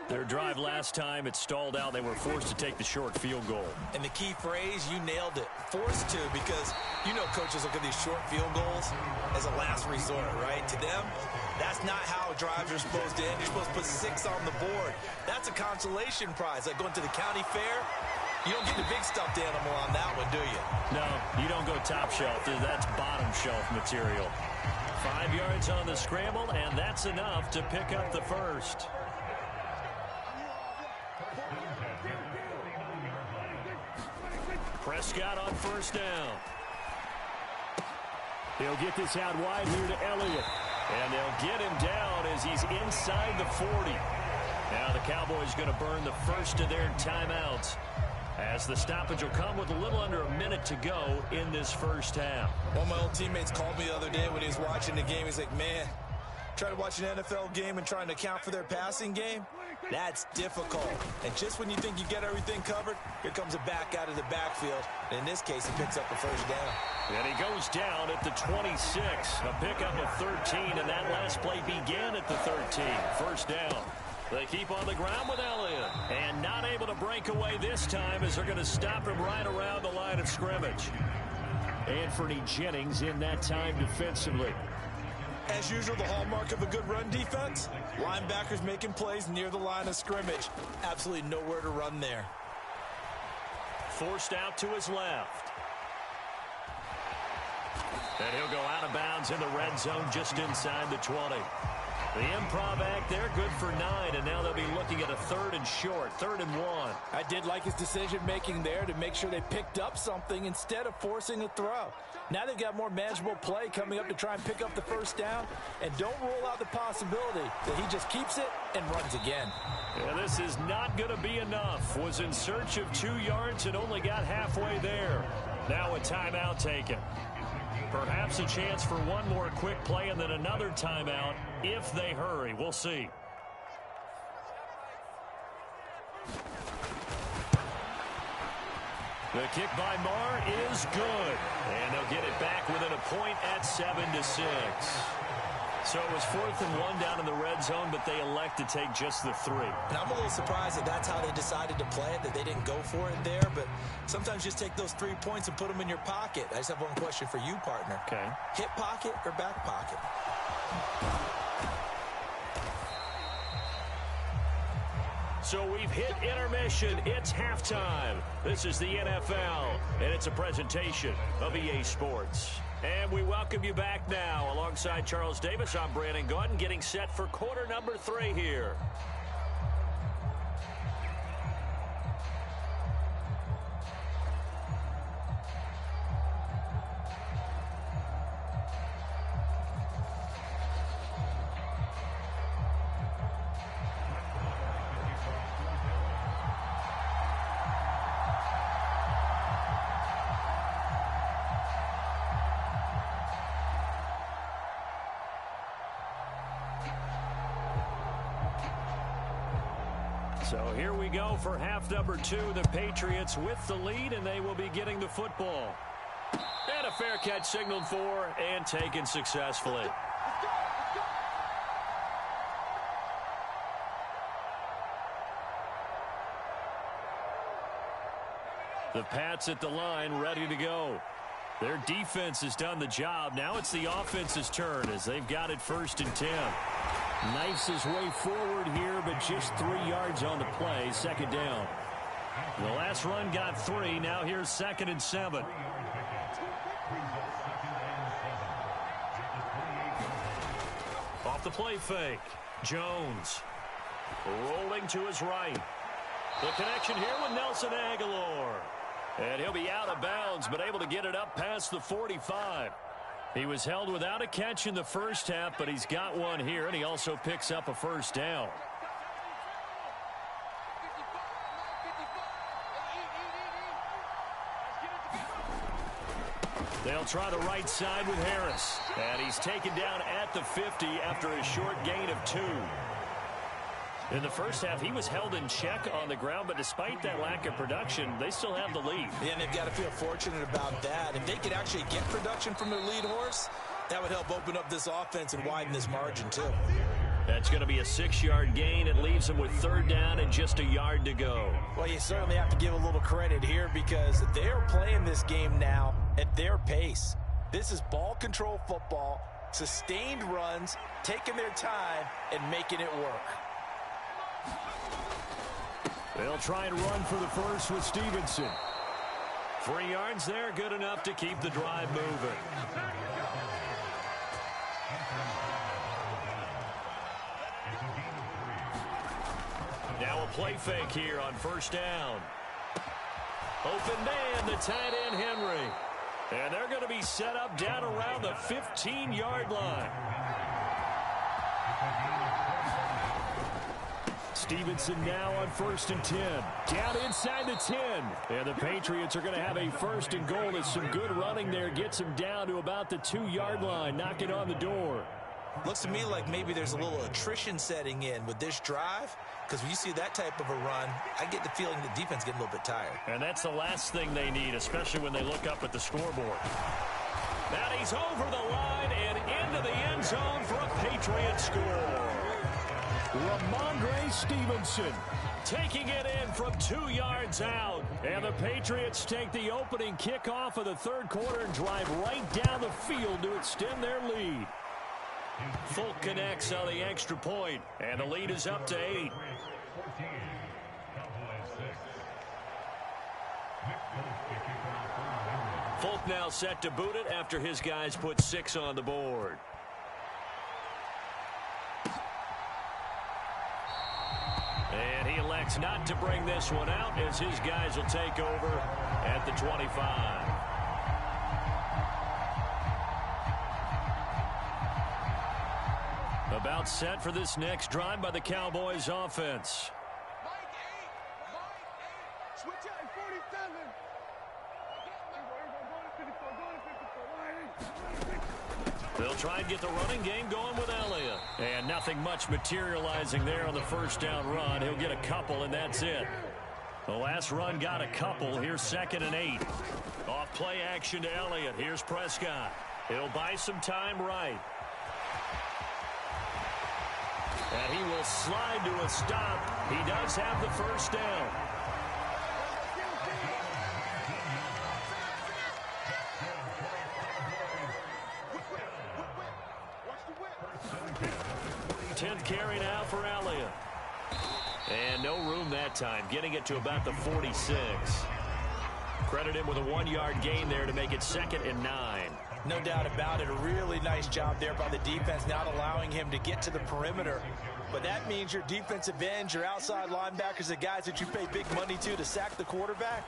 Their drive last time, it stalled out. They were forced to take the short field goal. And the key phrase, you nailed it. Forced to, because you know coaches look at these short field goals as a last resort, right? To them, that's not how drives are supposed to end. You're supposed to put 6 on the board. That's a consolation prize, like going to the county fair. You don't get the big stuffed animal on that one, do you? No, you don't go top shelf. That's bottom shelf material. 5 yards on the scramble, and that's enough to pick up the first. Prescott on first down. He'll get this out wide here to Elliott. And they'll get him down as he's inside the 40. Now the Cowboys going to burn the first of their timeouts, as the stoppage will come with a little under a minute to go in this first half. One of my old teammates called me the other day when he was watching the game. He's like, man, trying to watch an NFL game and trying to account for their passing game, that's difficult. And just when you think you get everything covered, here comes a back out of the backfield. And in this case, he picks up the first down. And he goes down at the 26. A pickup of 13, and that last play began at the 13. First down. They keep on the ground with Elliott. And not able to break away this time, as they're going to stop him right around the line of scrimmage. Anthony Jennings in that time defensively. As usual, the hallmark of a good run defense, linebackers making plays near the line of scrimmage. Absolutely nowhere to run there. Forced out to his left. And he'll go out of bounds in the red zone just inside the 20. The improv act there, good for 9, and now they'll be looking at a 3rd and short, 3rd and 1. I did like his decision-making there to make sure they picked up something instead of forcing a throw. Now they've got more manageable play coming up to try and pick up the first down, and don't rule out the possibility that he just keeps it and runs again. Yeah, this is not going to be enough. Was in search of 2 yards and only got halfway there. Now a timeout taken. Perhaps a chance for one more quick play and then another timeout if they hurry. We'll see. The kick by Marr is good. And they'll get it back within a point at 7-6. So it was 4th and 1 down in the red zone, but they elect to take just the 3. And I'm a little surprised that that's how they decided to play it, that they didn't go for it there. But sometimes just take those 3 points and put them in your pocket. I just have one question for you, partner. Okay. Hip pocket or back pocket? So we've hit intermission. It's halftime. This is the NFL, and it's a presentation of EA Sports. And we welcome you back now. Alongside Charles Davis, I'm Brandon Gaudin, getting set for quarter number 3 here. So here we go for half number 2. The Patriots with the lead, and they will be getting the football. And a fair catch signaled for and taken successfully. The Pats at the line, ready to go. Their defense has done the job. Now it's the offense's turn as they've got it 1st and 10. Knifes his way forward here, but just 3 yards on the play. 2nd down. The last run got 3. Now here's 2nd and 7. Off the play fake. Jones rolling to his right. The connection here with Nelson Aguilar. And he'll be out of bounds, but able to get it up past the 45. He was held without a catch in the first half, but he's got one here, and he also picks up a 1st down. They'll try the right side with Harris. And he's taken down at the 50 after a short gain of 2. In the first half, he was held in check on the ground, but despite that lack of production, they still have the lead. Yeah, and they've got to feel fortunate about that. If they could actually get production from their lead horse, That would help open up this offense and widen this margin, too. That's going to be a 6-yard gain. It leaves them with 3rd down and just a yard to go. Well, you certainly have to give a little credit here because they're playing this game now at their pace. This is ball control football, sustained runs, taking their time, and making it work. They'll try and run for the first with Stevenson. 3 yards there, good enough to keep the drive moving. Now a play fake here on 1st down. Open man, the tight end Henry. And they're going to be set up down around the 15-yard line. Stevenson now on 1st and 10. Down inside the 10. And the Patriots are going to have a 1st and goal. There's some good running there. Gets them down to about the 2-yard line. Knocking on the door. Looks to me like maybe there's a little attrition setting in with this drive. Because when you see that type of a run, I get the feeling the defense getting a little bit tired. And that's the last thing they need, especially when they look up at the scoreboard. Now he's over the line and into the end zone for a Patriot score. Ramondre Stevenson taking it in from 2 yards out. And the Patriots take the opening kickoff of the 3rd quarter and drive right down the field to extend their lead. Folk connects on the extra point, and the lead is up to 8. Folk now set to boot it after his guys put 6 on the board. And he elects not to bring this one out as his guys will take over at the 25. About set for this next drive by the Cowboys offense. Mike 8. Switch out 47. They'll try and get the running game going with Elliott. And nothing much materializing there on the 1st down run. He'll get a couple, and that's it. The last run got a couple. Here's 2nd and 8. Off play action to Elliott. Here's Prescott. He'll buy some time right. And he will slide to a stop. He does have the 1st down. Tenth carry now for Elliott. And no room that time, getting it to about the 46. Credit him with a 1-yard gain there to make it 2nd and 9. No doubt about it. A really nice job there by the defense, not allowing him to get to the perimeter. But that means your defensive ends, your outside linebackers, the guys that you pay big money to sack the quarterback,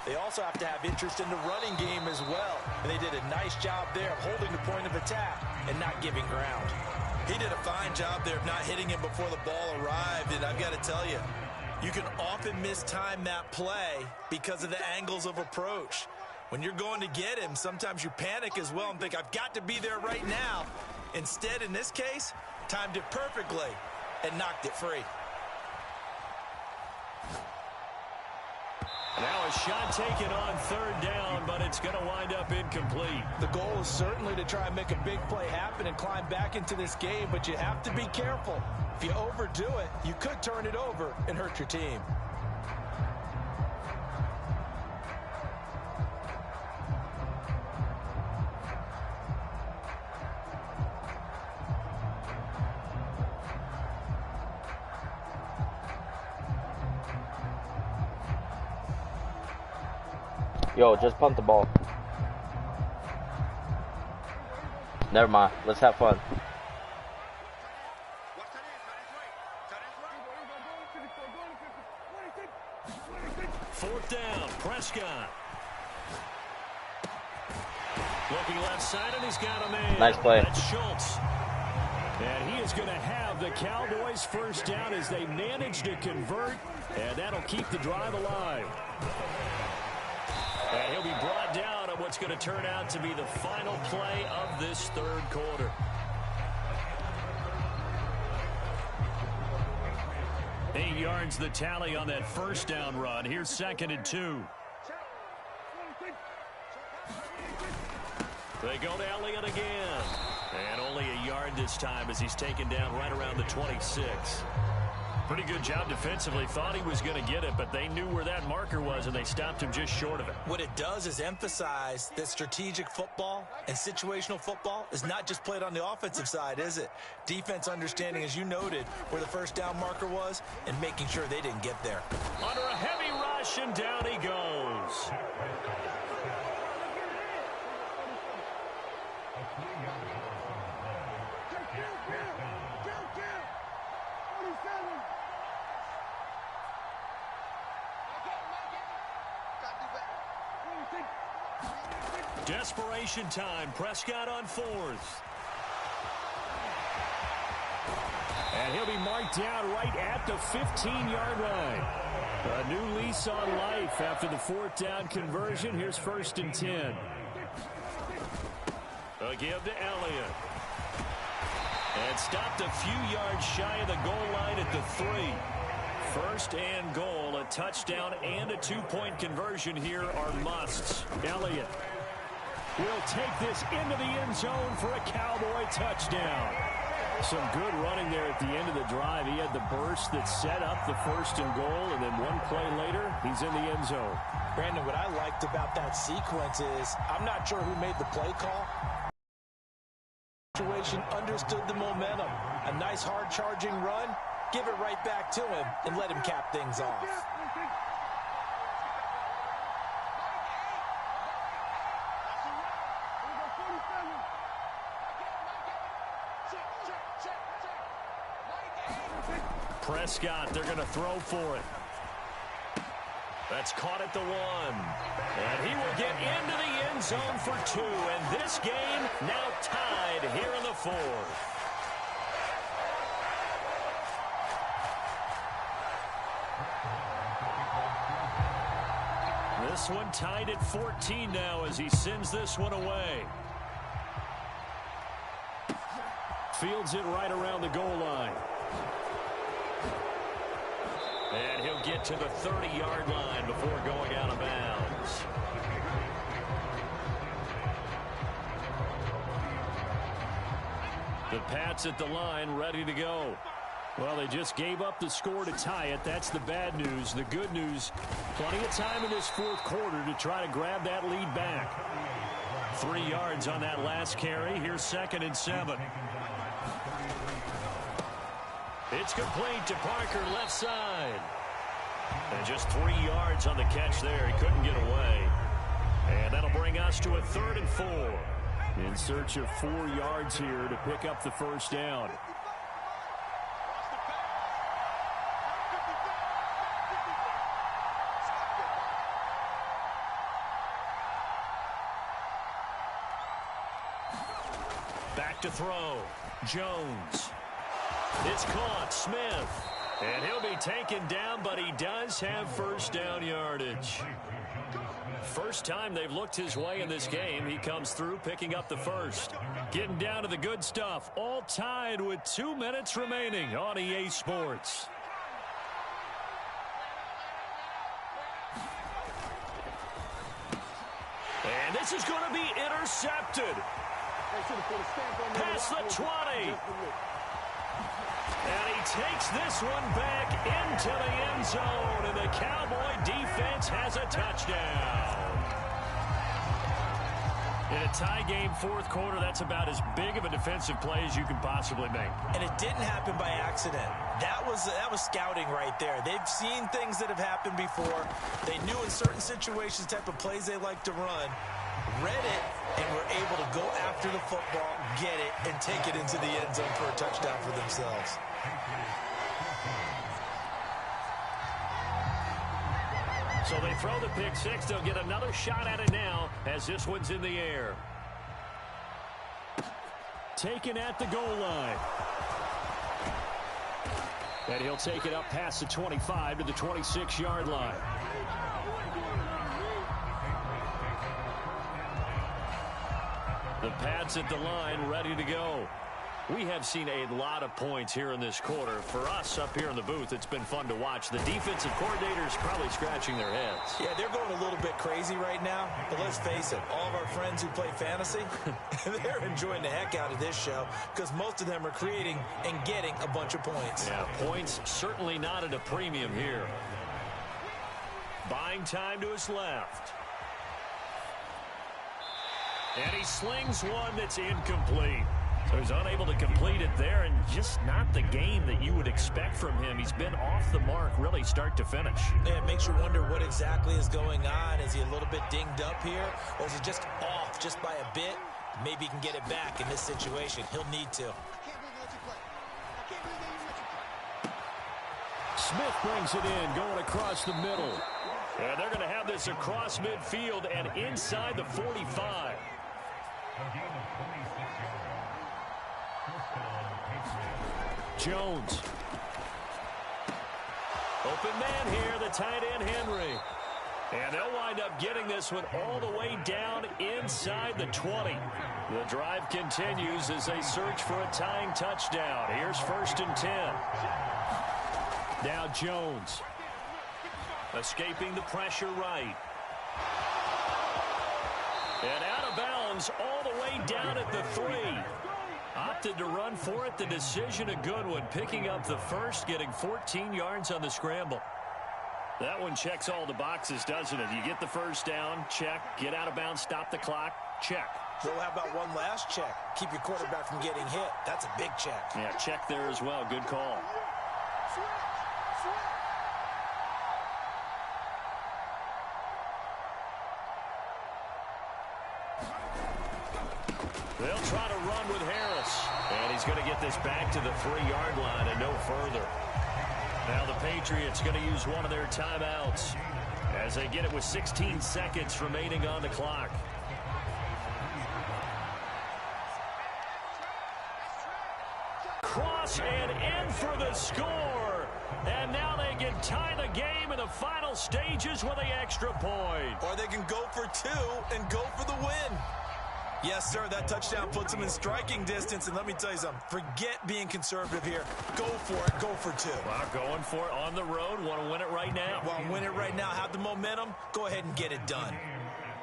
they also have to have interest in the running game as well. And they did a nice job there of holding the point of attack and not giving ground. He did a fine job there of not hitting him before the ball arrived. And I've got to tell you, you can often mistime that play because of the angles of approach. When you're going to get him, sometimes you panic as well and think, I've got to be there right now. Instead, in this case, timed it perfectly and knocked it free. Now a shot taken on 3rd down, but it's going to wind up incomplete. The goal is certainly to try and make a big play happen and climb back into this game, but you have to be careful. If you overdo it, you could turn it over and hurt your team. Yo, just punt the ball. Never mind. Let's have fun. 4th down, Prescott. Looking left side, and he's got a man. Nice play. That's Schultz. And he is going to have the Cowboys' 1st down as they manage to convert, and that'll keep the drive alive. And he'll be brought down on what's going to turn out to be the final play of this 3rd quarter. Eight yards the tally on that 1st down run. Here's 2nd and 2. They go to Elliott again. And only a yard this time as he's taken down right around the 26. Pretty good job defensively. Thought he was going to get it, but they knew where that marker was, and they stopped him just short of it. What it does is emphasize that strategic football and situational football is not just played on the offensive side, is it? Defense understanding, as you noted, where the first down marker was and making sure they didn't get there. Under a heavy rush, and down he goes. Desperation time. Prescott on 4th. And he'll be marked down right at the 15-yard line. A new lease on life after the 4th down conversion. Here's 1st and 10. A give to Elliott. And stopped a few yards shy of the goal line at the 3. 1st and goal. A touchdown and a 2-point conversion here are musts. Elliott will take this into the end zone for a Cowboy touchdown. Some good running there at the end of the drive. He had the burst that set up the 1st and goal, and then one play later, he's in the end zone. Brandon, what I liked about that sequence is I'm not sure who made the play call. Situation understood the momentum. A nice hard charging run. Give it right back to him and let him cap things off. Prescott, they're going to throw for it. That's caught at the 1. And he will get into the end zone for 2. And this game now tied here in the 4th. This one tied at 14 now as he sends this one away. Fields it right around the goal line. And he'll get to the 30-yard line before going out of bounds. The Pats at the line, ready to go. Well, they just gave up the score to tie it. That's the bad news. The good news, plenty of time in this 4th quarter to try to grab that lead back. 3 yards on that last carry. Here's 2nd and 7. It's complete to Parker, left side. And just 3 yards on the catch there. He couldn't get away. And that'll bring us to a 3rd and 4. In search of 4 yards here to pick up the 1st down. Back to throw. Jones. It's caught. Smith. And he'll be taken down, but he does have 1st down yardage. First time they've looked his way in this game. He comes through picking up the 1st. Getting down to the good stuff. All tied with 2 minutes remaining on EA Sports. And this is going to be intercepted. Past the 20. And he takes this one back into the end zone, and the Cowboy defense has a touchdown. In a tie game 4th quarter, that's about as big of a defensive play as you can possibly make. And it didn't happen by accident. That was scouting right there. They've seen things that have happened before. They knew in certain situations the type of plays they like to run, read it, and were able to go after the football, get it, and take it into the end zone for a touchdown for themselves. So they throw the pick 6. They'll get another shot at it now as this one's in the air. Taken at the goal line. And he'll take it up past the 25 to the 26-yard line. The Pats at the line, ready to go. We have seen a lot of points here in this quarter. For us up here in the booth, it's been fun to watch. The defensive coordinators probably scratching their heads. Yeah, they're going a little bit crazy right now. But let's face it, all of our friends who play fantasy, they're enjoying the heck out of this show because most of them are creating and getting a bunch of points. Yeah, points certainly not at a premium here. Buying time to his left. And he slings one that's incomplete. So he's unable to complete it there, and just not the game that you would expect from him. He's been off the mark really start to finish. Yeah, it makes you wonder what exactly is going on. Is he a little bit dinged up here, or is he just off just by a bit? Maybe he can get it back in this situation. He'll need to. Smith brings it in, going across the middle. And they're going to have this across midfield and inside the 45. Jones. Open man here, the tight end Henry. And they'll wind up getting this one all the way down inside the 20. The drive continues as they search for a tying touchdown. Here's 1st and 10. Now Jones. Escaping the pressure right. And out of bounds all the way down at the 3. Opted to run for it. The decision a good one. Picking up the first, getting 14 yards on the scramble. That one checks all the boxes, doesn't it? You get the first down, check. Get out of bounds, stop the clock, check. So how about one last check? Keep your quarterback from getting hit. That's a big check. Yeah, check there as well. Good call. They'll try to run with Harris. And he's going to get this back to the 3-yard line and no further. Now the Patriots going to use one of their timeouts as they get it with 16 seconds remaining on the clock. Cross and in for the score. And now they can tie the game in the final stages with the extra point. Or they can go for 2 and go for the win. Yes, sir, that touchdown puts them in striking distance. And let me tell you something, forget being conservative here. Go for it, go for 2. Well, going for it on the road. Want to win it right now. Want to win it right now, have the momentum, go ahead and get it done.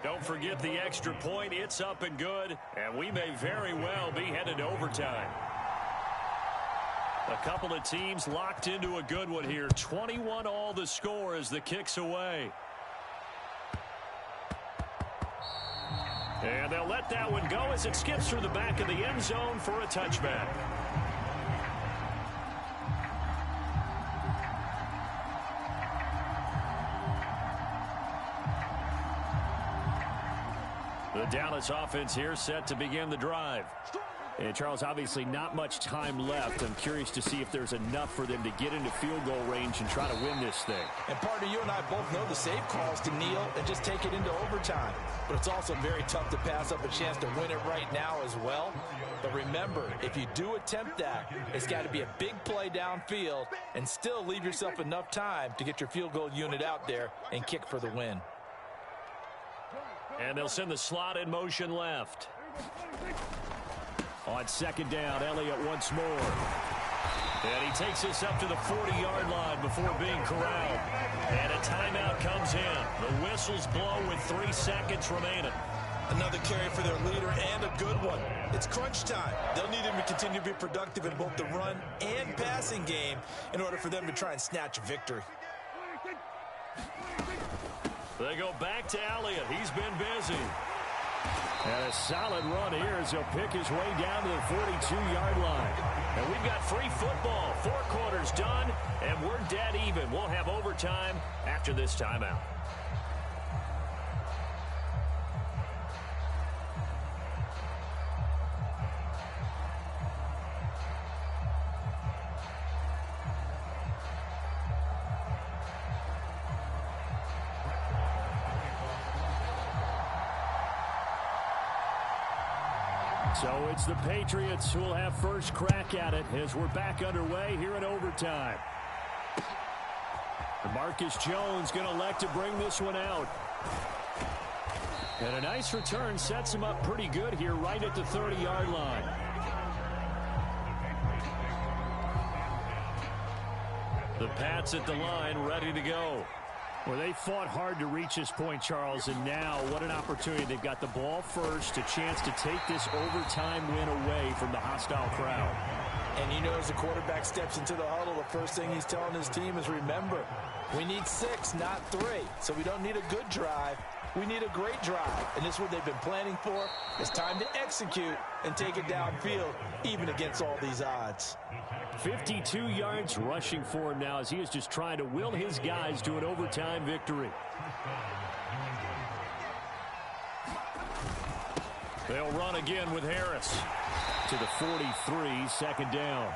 Don't forget the extra point. It's up and good. And we may very well be headed to overtime. A couple of teams locked into a good one here. 21 all the score as the kick's away. And they'll let that one go as it skips through the back of the end zone for a touchback. The Dallas offense here set to begin the drive. And Charles, obviously not much time left. I'm curious to see if there's enough for them to get into field goal range and try to win this thing. And partner, you and I both know the safe calls to kneel and just take it into overtime. But it's also very tough to pass up a chance to win it right now as well. But remember, if you do attempt that, it's got to be a big play downfield and still leave yourself enough time to get your field goal unit out there and kick for the win. And they'll send the slot in motion left. On 2nd down, Elliott once more. And he takes this up to the 40-yard line before being corralled. And a timeout comes in. The whistles blow with 3 seconds remaining. Another carry for their leader and a good one. It's crunch time. They'll need him to continue to be productive in both the run and passing game in order for them to try and snatch a victory. They go back to Elliott. He's been busy. And a solid run here as he'll pick his way down to the 42-yard line. And we've got free football. 4 quarters done, and we're dead even. We'll have overtime after this timeout. So it's the Patriots who will have first crack at it as we're back underway here in overtime. Marcus Jones going to elect to bring this one out. And a nice return sets him up pretty good here right at the 30-yard line. The Pats at the line, ready to go. Well, they fought hard to reach this point, Charles, and now what an opportunity. They've got the ball first, a chance to take this overtime win away from the hostile crowd. And you know, as the quarterback steps into the huddle, the first thing he's telling his team is, remember, we need 6, not 3. So we don't need a good drive. We need a great drive. And this is what they've been planning for. It's time to execute and take it downfield, even against all these odds. 52 yards rushing for him now as he is just trying to will his guys to an overtime victory. They'll run again with Harris. To the 43, second down.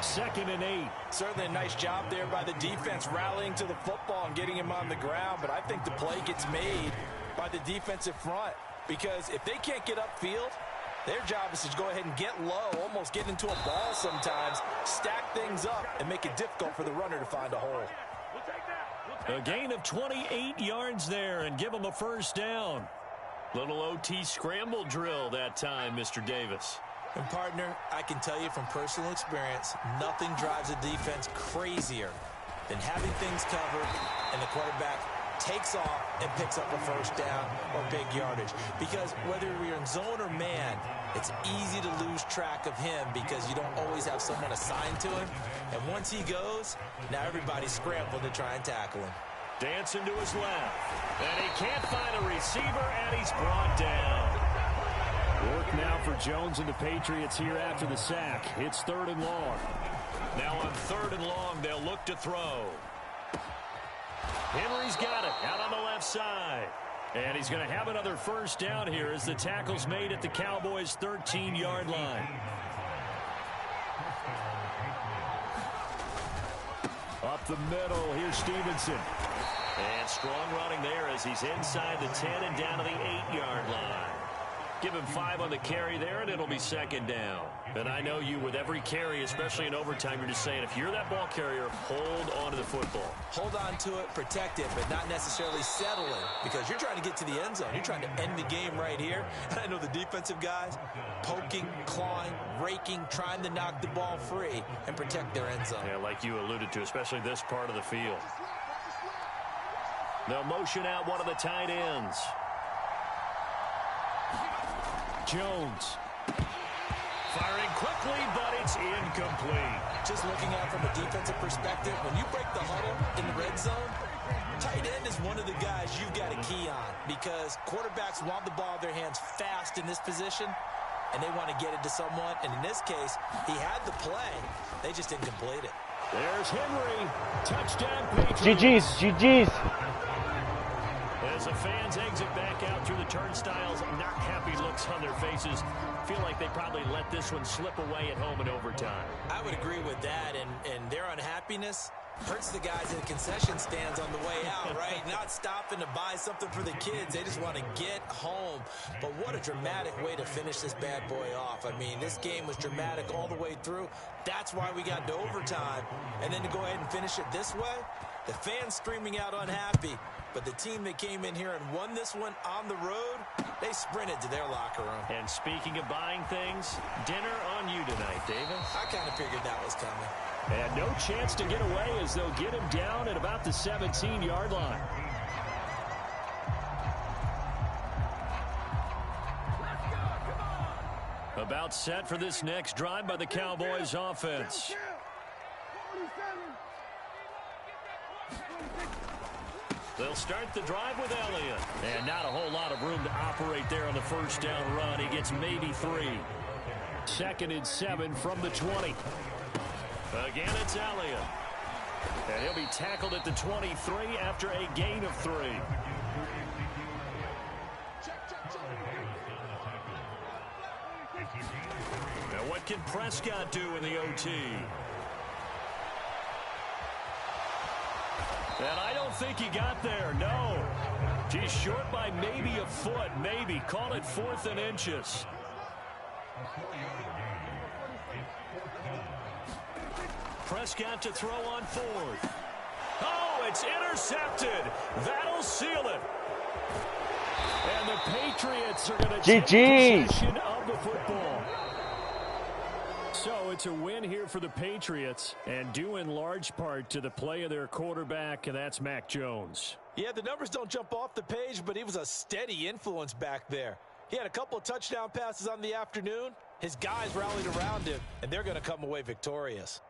2nd and 8. Certainly a nice job there by the defense rallying to the football and getting him on the ground. But I think the play gets made by the defensive front, because if they can't get upfield, their job is to go ahead and get low, almost get into a ball sometimes, stack things up, and make it difficult for the runner to find a hole. A gain of 28 yards there and give them a first down. Little OT scramble drill that time, Mr. Davis. And, partner, I can tell you from personal experience, nothing drives a defense crazier than having things covered and the quarterback takes off and picks up a first down or big yardage. Because whether you're in zone or man, it's easy to lose track of him because you don't always have someone assigned to him. And once he goes, now everybody's scrambling to try and tackle him. Dancing to his left. And he can't find a receiver, and he's brought down. Work now for Jones and the Patriots here after the sack. It's 3rd and long. Now on 3rd and long, they'll look to throw. Henry's got it out on the left side. And he's going to have another first down here as the tackle's made at the Cowboys' 13-yard line. Up the middle, here's Stevenson. And strong running there as he's inside the 10 and down to the 8-yard line. Give him 5 on the carry there, and it'll be 2nd down. And I know you, with every carry, especially in overtime, you're just saying, if you're that ball carrier, hold on to the football. Hold on to it, protect it, but not necessarily settle it, because you're trying to get to the end zone. You're trying to end the game right here. And I know the defensive guys poking, clawing, raking, trying to knock the ball free and protect their end zone. Yeah, like you alluded to, especially this part of the field. They'll motion out one of the tight ends. Jones. Firing quickly, but it's incomplete. Just looking at it from a defensive perspective, when you break the huddle in the red zone, tight end is one of the guys you've got a key on, because quarterbacks want the ball in their hands fast in this position, and they want to get it to someone. And in this case, he had the play. They just didn't complete it. There's Henry. Touchdown, Patriots. GG's, GG's. As the fans exit back out through the turnstiles, not happy looks on their faces. Feel like they probably let this one slip away at home in overtime. I would agree with that, and their unhappiness hurts the guys in the concession stands on the way out, right? Not stopping to buy something for the kids. They just want to get home. But what a dramatic way to finish this bad boy off. I mean, this game was dramatic all the way through. That's why we got to overtime. And then to go ahead and finish it this way, the fans screaming out unhappy. But the team that came in here and won this one on the road, they sprinted to their locker room. And speaking of buying things, dinner on you tonight, Davis. I kind of figured that was coming. And no chance to get away as they'll get him down at about the 17-yard line. About set for this next drive by the Cowboys offense. They'll start the drive with Elliott. And not a whole lot of room to operate there on the first down run. He gets maybe 3. 2nd and 7 from the 20. Again, it's Elliott. And he'll be tackled at the 23 after a gain of 3. Now, what can Prescott do in the OT? And I don't think he got there, no. He's short by maybe a foot, maybe. Call it 4th and inches. Prescott to throw on 4th. Oh, it's intercepted. That'll seal it. And the Patriots are going to take possession of the football. So it's a win here for the Patriots, and due in large part to the play of their quarterback, and that's Mac Jones. Yeah, the numbers don't jump off the page, but he was a steady influence back there. He had a couple of touchdown passes on the afternoon. His guys rallied around him, and they're going to come away victorious.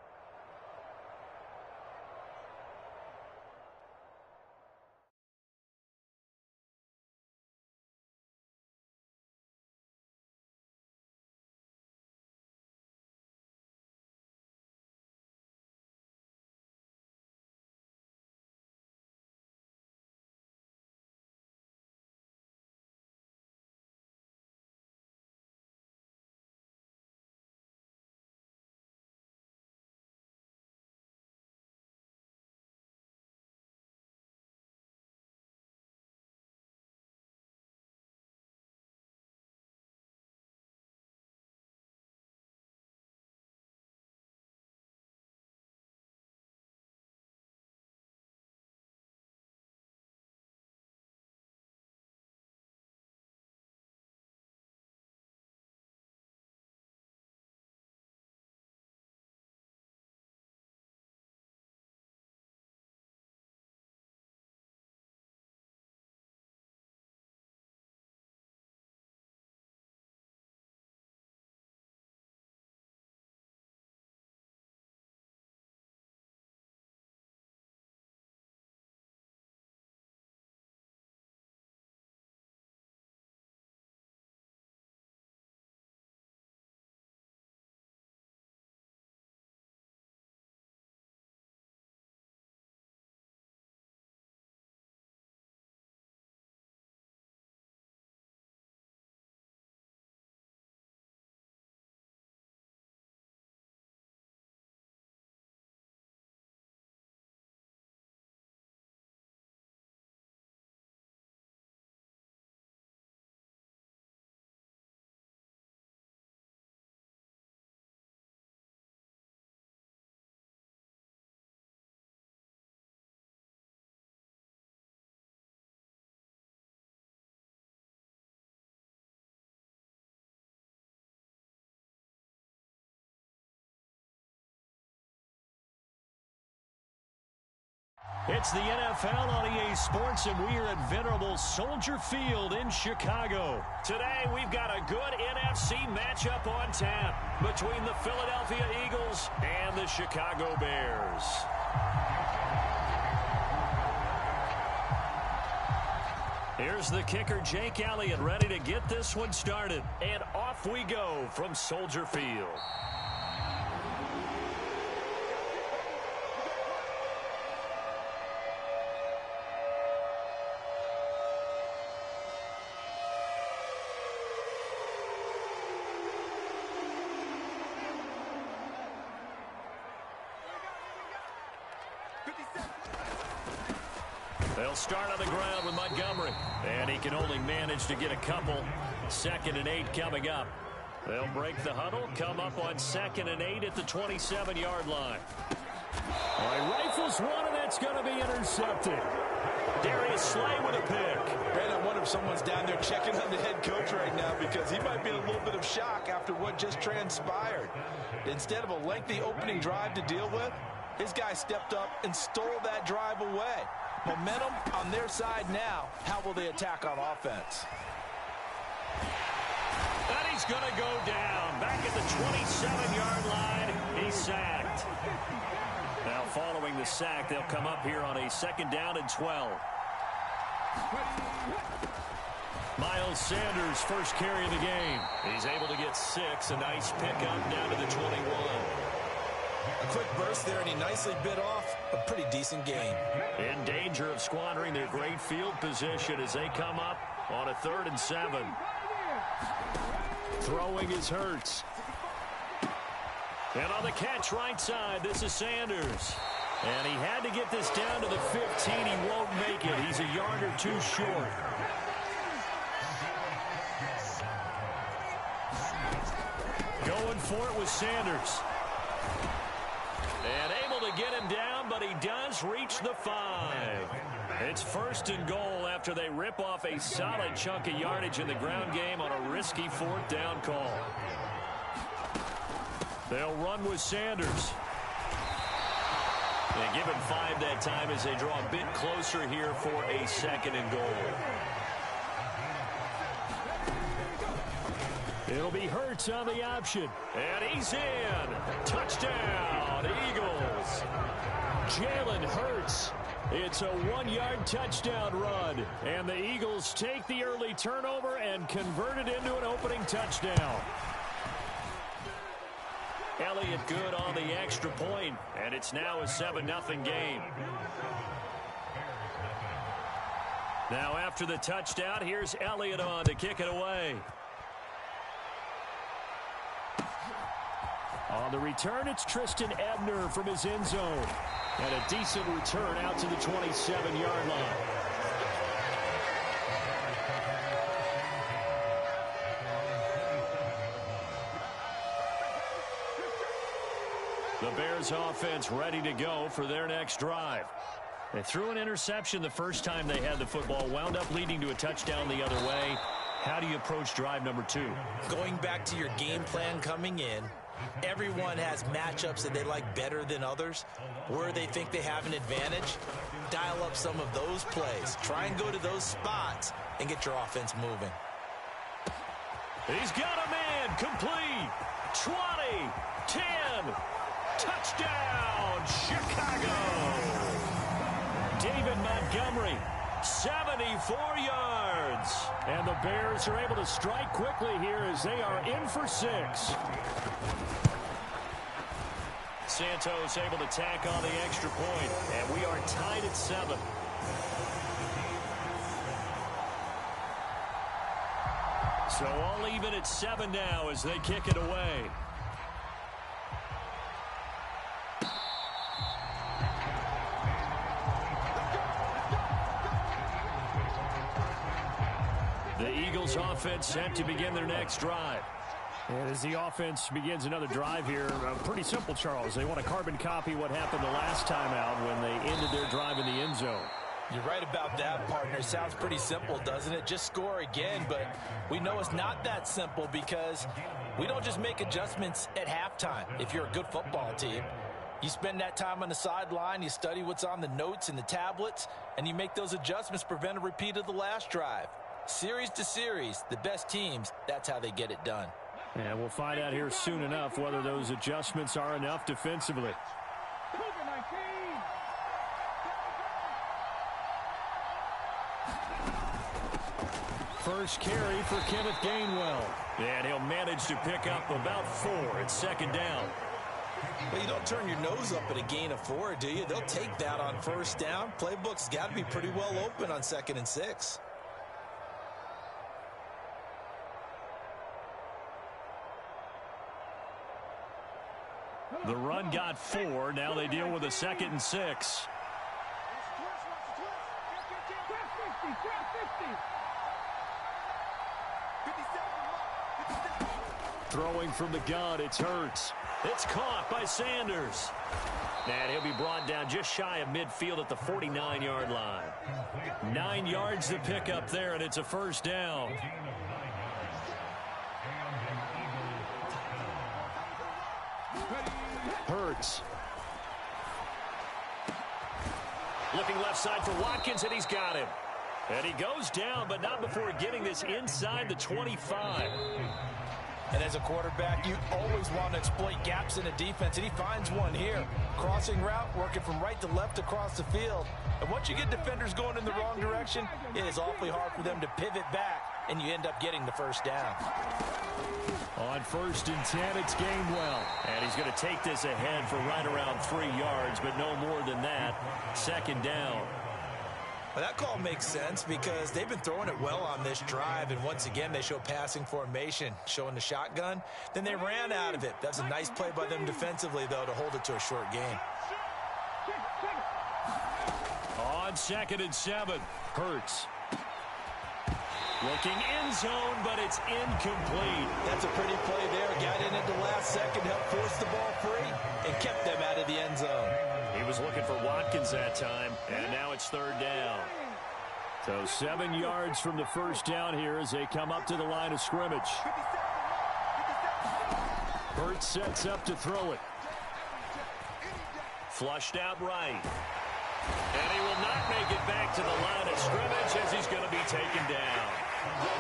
It's the NFL on EA Sports, and we are at venerable Soldier Field in Chicago. Today, we've got a good NFC matchup on tap between the Philadelphia Eagles and the Chicago Bears. Here's the kicker, Jake Elliott, ready to get this one started. And off we go from Soldier Field. They'll start on the ground with Montgomery. And he can only manage to get a couple. 2nd and 8 coming up. They'll break the huddle, come up on 2nd and 8 at the 27-yard line. All right, rifles one, and that's going to be intercepted. Darius Slay with a pick. Man, I wonder if someone's down there checking on the head coach right now, because he might be in a little bit of shock after what just transpired. Instead of a lengthy opening drive to deal with, his guy stepped up and stole that drive away. Momentum on their side now. How will they attack on offense? And he's going to go down. Back at the 27-yard line. He's sacked. Now following the sack, they'll come up here on a 2nd down and 12. Miles Sanders, first carry of the game. He's able to get 6. A nice pickup down to the 21. A quick burst there, and he nicely bit off a pretty decent gain. In danger of squandering their great field position as they come up on a 3rd and 7. Throwing is Hurts. And on the catch right side, this is Sanders. And he had to get this down to the 15. He won't make it. He's a yard or 2 short. Going for it with Sanders. And able to get him down, but he does reach the 5. It's 1st and goal after they rip off a solid chunk of yardage in the ground game on a risky 4th down call. They'll run with Sanders. They give him 5 that time as they draw a bit closer here for a 2nd and goal. It'll be Hurts on the option. And he's in. Touchdown, Eagles. Jalen Hurts. It's a 1-yard touchdown run. And the Eagles take the early turnover and convert it into an opening touchdown. Elliott good on the extra point, and it's now a 7-0 game. Now after the touchdown, here's Elliott on to kick it away. On the return, it's Tristan Ebner from his end zone. And a decent return out to the 27-yard line. The Bears offense ready to go for their next drive. They threw an interception the first time they had the football, wound up leading to a touchdown the other way. How do you approach drive number 2? Going back to your game plan coming in, everyone has matchups that they like better than others. Where they think they have an advantage, dial up some of those plays. Try and go to those spots and get your offense moving. He's got a man complete. 20, 10, touchdown, Chicago. David Montgomery, 74 yards. And the Bears are able to strike quickly here as they are in for 6. Santos able to tack on the extra point, and we are tied at 7. So all even at 7 now as they kick it away. The Eagles offense set to begin their next drive. And as the offense begins another drive here, pretty simple, Charles. They want to carbon copy what happened the last time out when they ended their drive in the end zone. You're right about that, partner. Sounds pretty simple, doesn't it? Just score again, but we know it's not that simple because we don't just make adjustments at halftime. If you're a good football team, you spend that time on the sideline, you study what's on the notes and the tablets, and you make those adjustments to prevent a repeat of the last drive. Series to series, the best teams, that's how they get it done. And we'll find out here soon enough whether those adjustments are enough defensively. First carry for Kenneth Gainwell. And he'll manage to pick up about 4 at 2nd down. Well, you don't turn your nose up at a gain of 4, do you? They'll take that on 1st down. Playbook's got to be pretty well open on 2nd and 6. The run got 4. Now they deal with a 2nd and 6. Throwing from the gun, it's Hurts. It's caught by Sanders. And he'll be brought down just shy of midfield at the 49-yard line. 9 yards to pick up there, and it's a 1st down. Hurts. Looking left side for Watkins, and he's got him. And he goes down, but not before getting this inside the 25. And as a quarterback, you always want to exploit gaps in a defense, and he finds one here. Crossing route, working from right to left across the field. And once you get defenders going in the wrong direction, it is awfully hard for them to pivot back, and you end up getting the 1st down. On 1st and 10, it's Gainwell. And he's going to take this ahead for right around 3 yards, but no more than that. 2nd down. Well, that call makes sense because they've been throwing it well on this drive, and once again they show passing formation, showing the shotgun. Then they ran out of it. That's a nice play by them defensively, though, to hold it to a short game. On 2nd and 7, Hurts. Looking end zone, but it's incomplete. That's a pretty play there. Got in at the last second, helped force the ball free, and kept them out of the end zone. He was looking for Watkins that time, and now it's 3rd down. So 7 yards from the 1st down here as they come up to the line of scrimmage. Burt sets up to throw it. Flushed out right. And he will not make it back to the line of scrimmage as he's going to be taken down.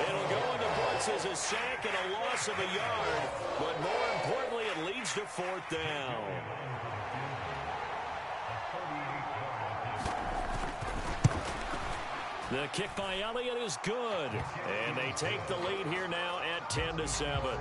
It'll go in the books as a sack and a loss of a yard, but more importantly, it leads to 4th down. The kick by Elliott is good, and they take the lead here now at 10-7.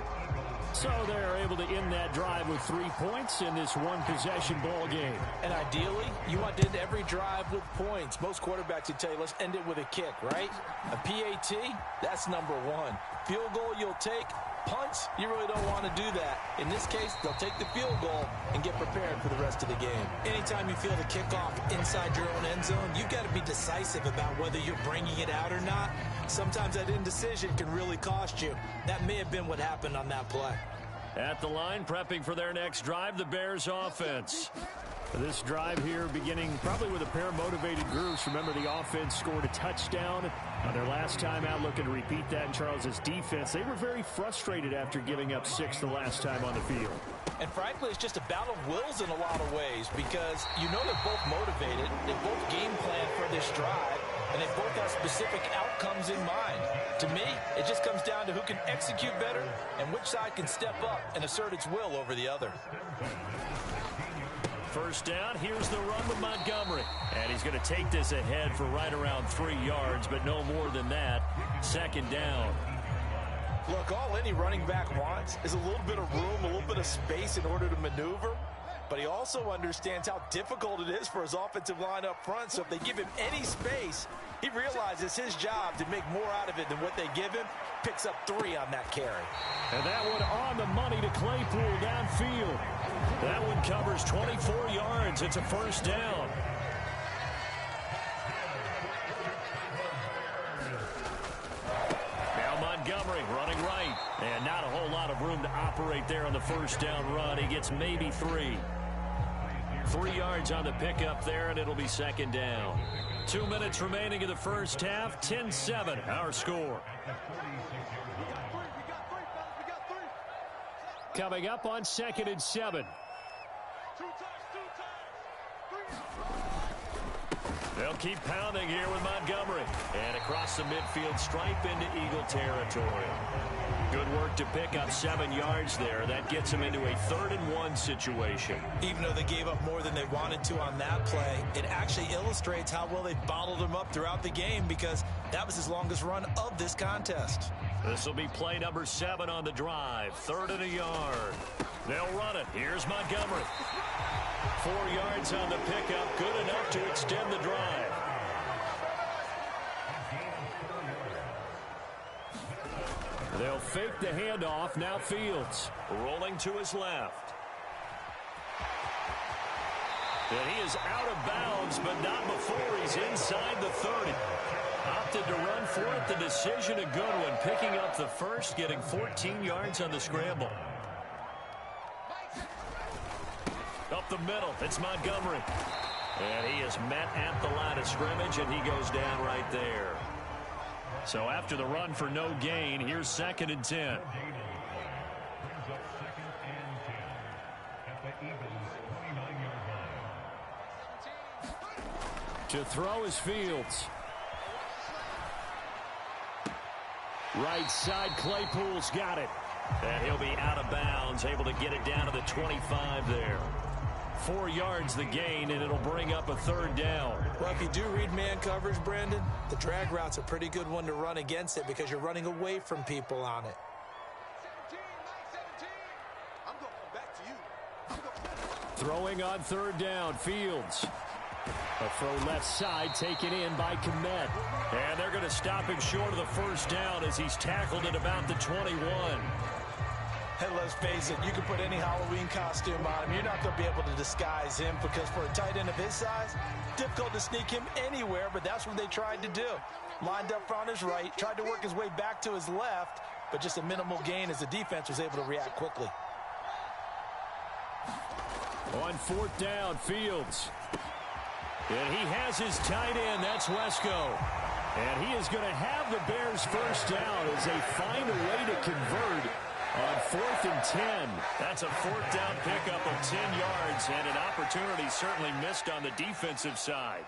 So they're able to end that drive with 3 points in this one-possession ball game. And ideally, you want to end every drive with points. Most quarterbacks would tell you, let's end it with a kick, right? A PAT, that's number 1. Field goal you'll take. Punts, you really don't want to do that. In this case, they'll take the field goal and get prepared for the rest of the game. Anytime you feel the kickoff inside your own end zone, you've got to be decisive about whether you're bringing it out or not. Sometimes that indecision can really cost you. That may have been what happened on that play. At the line, prepping for their next drive, the Bears offense. This drive here beginning probably with a pair of motivated groups. Remember, the offense scored a touchdown on their last time out, looking to repeat that in Charles's defense. They were very frustrated after giving up 6 the last time on the field. And frankly, it's just a battle of wills in a lot of ways because you know they're both motivated. They both game plan for this drive, and they both have specific outcomes in mind. To me, it just comes down to who can execute better and which side can step up and assert its will over the other. First down, here's the run with Montgomery. And he's going to take this ahead for right around 3 yards, but no more than that. 2nd down. Look, all any running back wants is a little bit of room, a little bit of space in order to maneuver. But he also understands how difficult it is for his offensive line up front. So if they give him any space, he realizes his job to make more out of it than what they give him. Picks up 3 on that carry. And that one on the money to Claypool downfield. That one covers 24 yards. It's a 1st down. Now Montgomery running right. And not a whole lot of room to operate there on the 1st down run. He gets maybe 3. 3 yards on the pickup there, and it'll be 2nd down. 2 minutes remaining in the first half. 10-7, our score. Coming up on 2nd and 7. They'll keep pounding here with Montgomery. And across the midfield stripe into Eagle territory. Good work to pick up 7 yards there. That gets them into a 3rd and 1 situation. Even though they gave up more than they wanted to on that play, it actually illustrates how well they bottled them up throughout the game because that was his longest run of this contest. This will be play number 7 on the drive. 3rd and a yard. They'll run it. Here's Montgomery. 4 yards on the pickup. Good enough to extend the drive. They'll fake the handoff. Now Fields. Rolling to his left. And he is out of bounds, but not before he's inside the 30. Opted to run for it. The decision a good one. Picking up the first, getting 14 yards on the scramble. Up the middle, it's Montgomery. And he is met at the line of scrimmage, and he goes down right there. So after the run for no gain, here's 2nd and 10. To throw is Fields. Right side, Claypool's got it. And he'll be out of bounds, able to get it down to the 25 there. 4 yards the gain, and it'll bring up a 3rd down. Well, if you do read man coverage, Brandon, the drag route's a pretty good one to run against it because you're running away from people on it. Throwing on 3rd down, Fields. A throw left side taken in by Komet. And they're going to stop him short of the 1st down as he's tackled at about the 21. Hey, let's face it, you can put any Halloween costume on him. You're not going to be able to disguise him because for a tight end of his size, difficult to sneak him anywhere, but that's what they tried to do. Lined up on his right, tried to work his way back to his left, but just a minimal gain as the defense was able to react quickly. On 4th down, Fields. And he has his tight end, that's Wesco. And he is going to have the Bears 1st down as they find a way to convert On 4th and 10. That's a 4th down pickup of 10 yards and an opportunity certainly missed on the defensive side.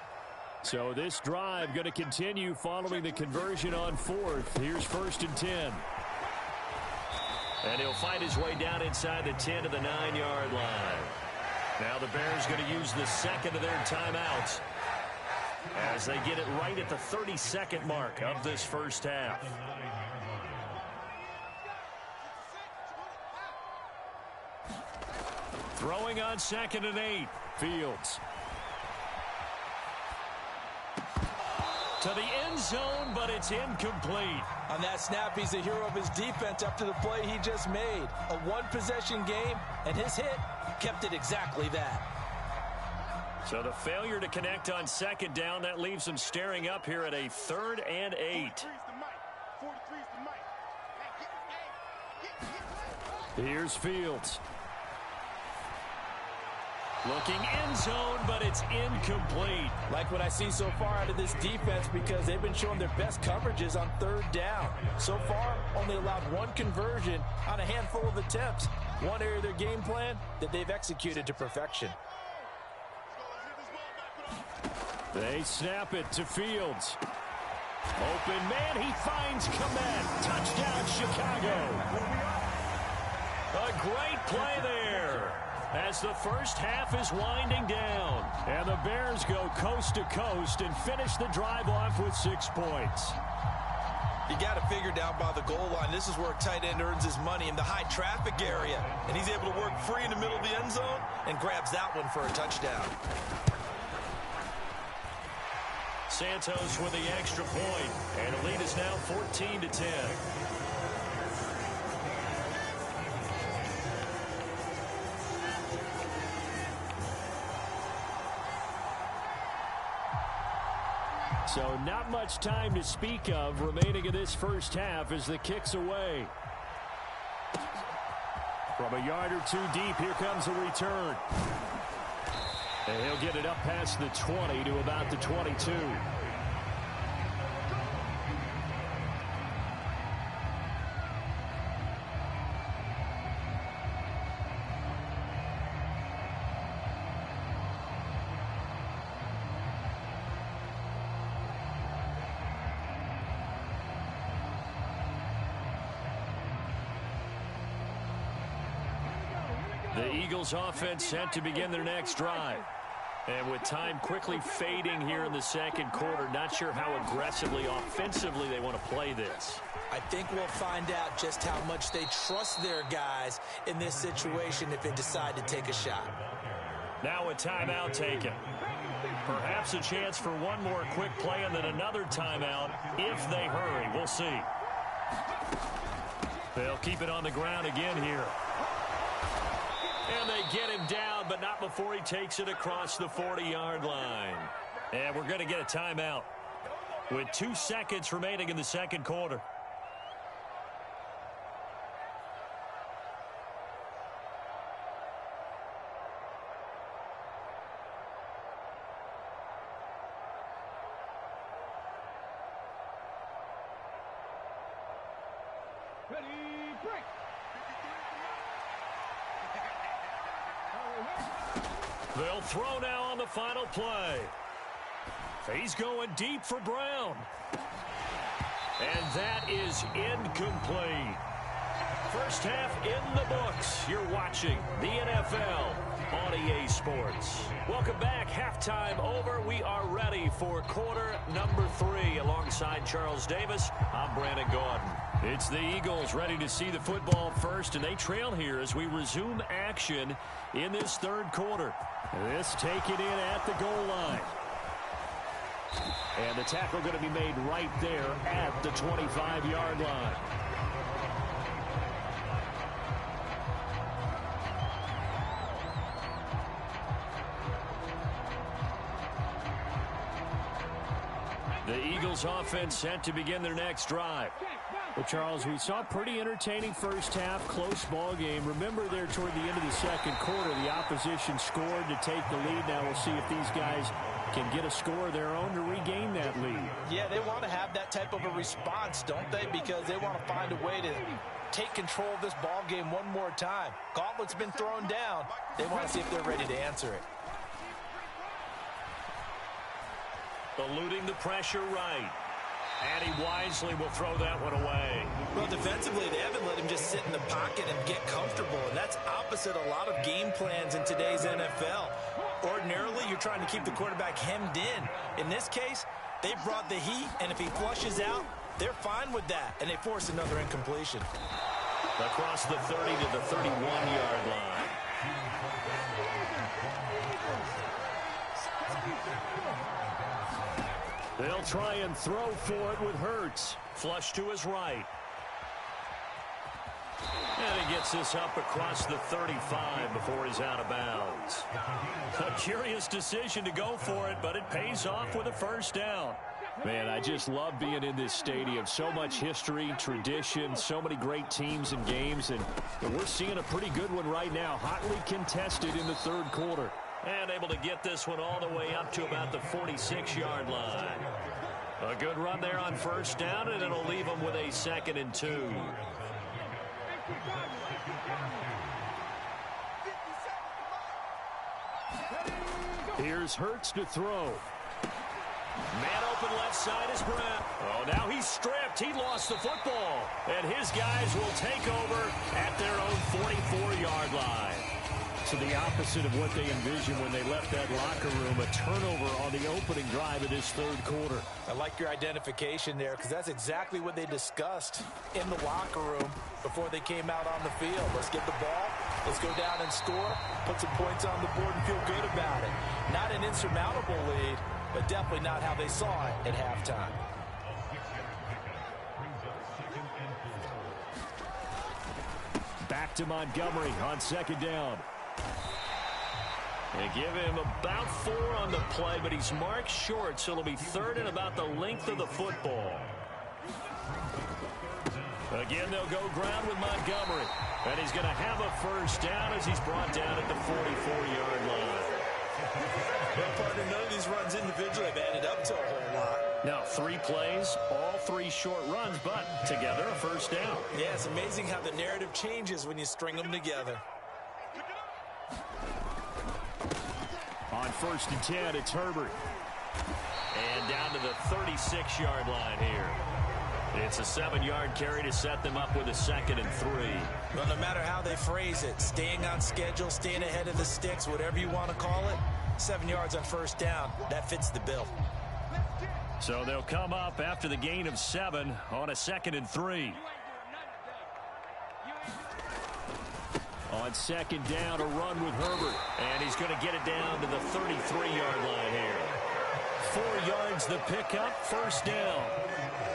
So this drive going to continue following the conversion on 4th. Here's 1st and 10. And he'll find his way down inside the 10 to the 9-yard line. Now the Bears going to use the second of their timeouts as they get it right at the 32nd mark of this first half. Throwing on 2nd and 8. Fields. To the end zone, but it's incomplete. On that snap, he's the hero of his defense after the play he just made. A one-possession game, and his hit kept it exactly that. So the failure to connect on 2nd down, that leaves him staring up here at a 3rd and 8. Here's Fields. Looking end zone, but it's incomplete. Like what I see so far out of this defense because they've been showing their best coverages on 3rd down. So far, only allowed one conversion on a handful of attempts. One area of their game plan that they've executed to perfection. They snap it to Fields. Open man, he finds Komet. Touchdown, Chicago. A great play there as the first half is winding down. And the Bears go coast to coast and finish the drive off with 6 points. You got to figure down by the goal line. This is where a tight end earns his money in the high traffic area. And he's able to work free in the middle of the end zone and grabs that one for a touchdown. Santos with the extra point, and the lead is now 14-10. So not much time to speak of remaining in this first half as the kick's away. From a yard or 2 deep, here comes a return. And he'll get it up past the 20 to about the 22. The Eagles offense set to begin their next drive. And with time quickly fading here in the second quarter, not sure how aggressively, offensively they want to play this. I think we'll find out just how much they trust their guys in this situation if they decide to take a shot. Now a timeout taken. Perhaps a chance for one more quick play and then another timeout if they hurry. We'll see. They'll keep it on the ground again here. And they get him down, but not before he takes it across the 40-yard line. And we're going to get a timeout with 2 seconds remaining in the second quarter. Ready, break. They'll throw now on the final play. He's going deep for Brown. And that is incomplete. First half in the books. You're watching the NFL on EA Sports. Welcome back. Halftime over. We are ready for quarter number 3. Alongside Charles Davis, I'm Brandon Gordon. It's the Eagles ready to see the football first, and they trail here as we resume action in this third quarter. This taken in at the goal line. And the tackle going to be made right there at the 25-yard line. The Eagles offense set to begin their next drive. Well, Charles, we saw a pretty entertaining first half, close ball game. Remember there toward the end of the second quarter, the opposition scored to take the lead. Now we'll see if these guys can get a score of their own to regain that lead. Yeah, they want to have that type of a response, don't they? Because they want to find a way to take control of this ball game one more time. Gauntlet's been thrown down. They want to see if they're ready to answer it. Eluding the pressure right. And he wisely will throw that one away. Well, defensively, they haven't let him just sit in the pocket and get comfortable, and that's opposite a lot of game plans in today's NFL. Ordinarily, you're trying to keep the quarterback hemmed in. In this case, they brought the heat, and if he flushes out, they're fine with that, and they force another incompletion. Across the 30 to the 31-yard line. They'll try and throw for it with Hurts. Flush to his right. And he gets this up across the 35 before he's out of bounds. A curious decision to go for it, but it pays off with a first down. Man, I just love being in this stadium. So much history, tradition, so many great teams and games, and we're seeing a pretty good one right now, hotly contested in the third quarter. And able to get this one all the way up to about the 46-yard line. A good run there on first down, and it'll leave them with a 2nd and 2. Here's Hurts to throw. Man open left side is Brown. Oh, now he's stripped. He lost the football. And his guys will take over at their own 44-yard line. So the opposite of what they envisioned when they left that locker room, a turnover on the opening drive of this third quarter. I like your identification there because that's exactly what they discussed in the locker room before they came out on the field. Let's get the ball. Let's go down and score, put some points on the board and feel good about it. Not an insurmountable lead, but definitely not how they saw it at halftime. Back to Montgomery on second down. They give him about 4 on the play, but he's marked short, so it'll be 3rd and about the length of the football. Again, they'll go ground with Montgomery. And he's going to have a first down as he's brought down at the 44-yard line. Well, partner, none of these runs individually have added up to a whole lot. Now, 3 plays, all 3 short runs, but together a first down. Yeah, it's amazing how the narrative changes when you string them together. On 1st and 10, it's Herbert. And down to the 36-yard line here. It's a 7-yard carry to set them up with a 2nd and 3. Well, no matter how they phrase it, staying on schedule, staying ahead of the sticks, whatever you want to call it, 7 yards on first down, that fits the bill. So they'll come up after the gain of 7 on a 2nd and 3. On 2nd down, a run with Herbert. And he's going to get it down to the 33-yard line here. 4 yards the pickup, first down.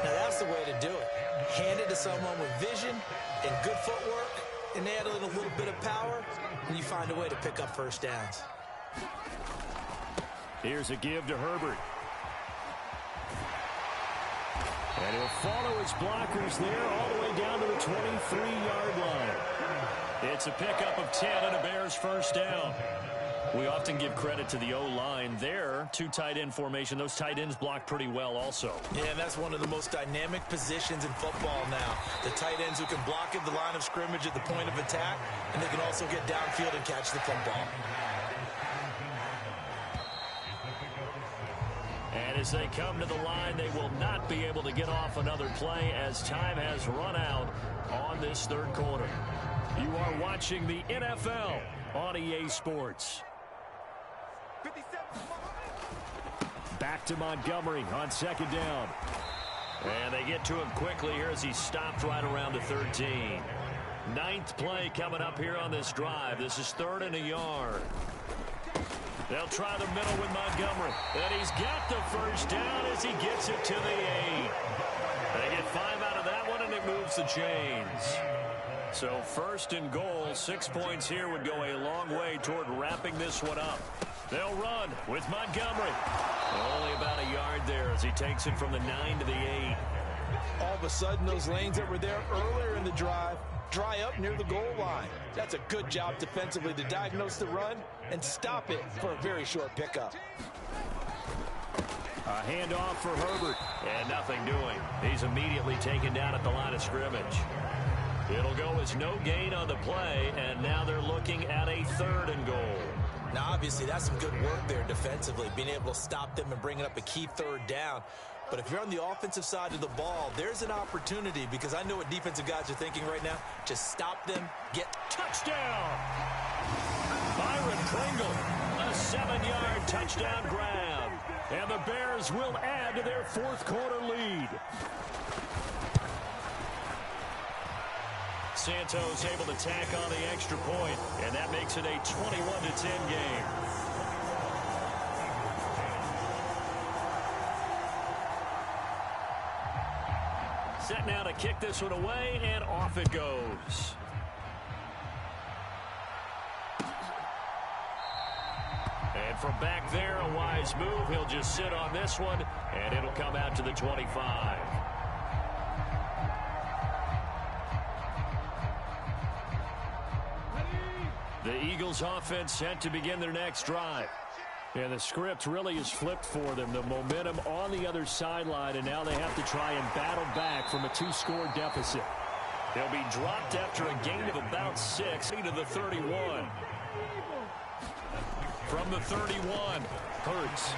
Now that's the way to do it. Hand it to someone with vision and good footwork, and add a little bit of power, and you find a way to pick up first downs. Here's a give to Herbert. And he'll follow his blockers there all the way down to the 23-yard line. It's a pickup of 10 and a Bears first down. We often give credit to the O-line there. 2 tight end formation. Those tight ends block pretty well also. Yeah, and that's one of the most dynamic positions in football now. The tight ends who can block at the line of scrimmage at the point of attack, and they can also get downfield and catch the football. And as they come to the line, they will not be able to get off another play as time has run out on this third quarter. You are watching the NFL on EA Sports. Back to Montgomery on 2nd down. And they get to him quickly here as he stopped right around the 13. 9th play coming up here on this drive. This is 3rd and a yard. They'll try the middle with Montgomery. And he's got the first down as he gets it to the 8. They get 5 out of that one, and it moves the chains. So 1st and goal, 6 points here would go a long way toward wrapping this one up. They'll run with Montgomery. Only about a yard there as he takes it from the 9 to the 8. All of a sudden, those lanes that were there earlier in the drive dry up near the goal line. That's a good job defensively to diagnose the run and stop it for a very short pickup. A handoff for Herbert. And nothing doing. He's immediately taken down at the line of scrimmage. It'll go as no gain on the play, and now they're looking at a 3rd and goal. Now, obviously, that's some good work there defensively, being able to stop them and bringing up a key 3rd down. But if you're on the offensive side of the ball, there's an opportunity, because I know what defensive guys are thinking right now. Just stop them, get touchdown. Byron Pringle, a 7-yard touchdown grab. And the Bears will add to their 4th quarter lead. Santos able to tack on the extra point, and that makes it a 21-10 game. Set now to kick this one away, and off it goes. And from back there, a wise move. He'll just sit on this one, and it'll come out to the 25. The Eagles offense set to begin their next drive. And the script really is flipped for them. The momentum on the other sideline, and now they have to try and battle back from a 2-score deficit. They'll be dropped after a gain of about 6 to the 31. From the 31, Hurts.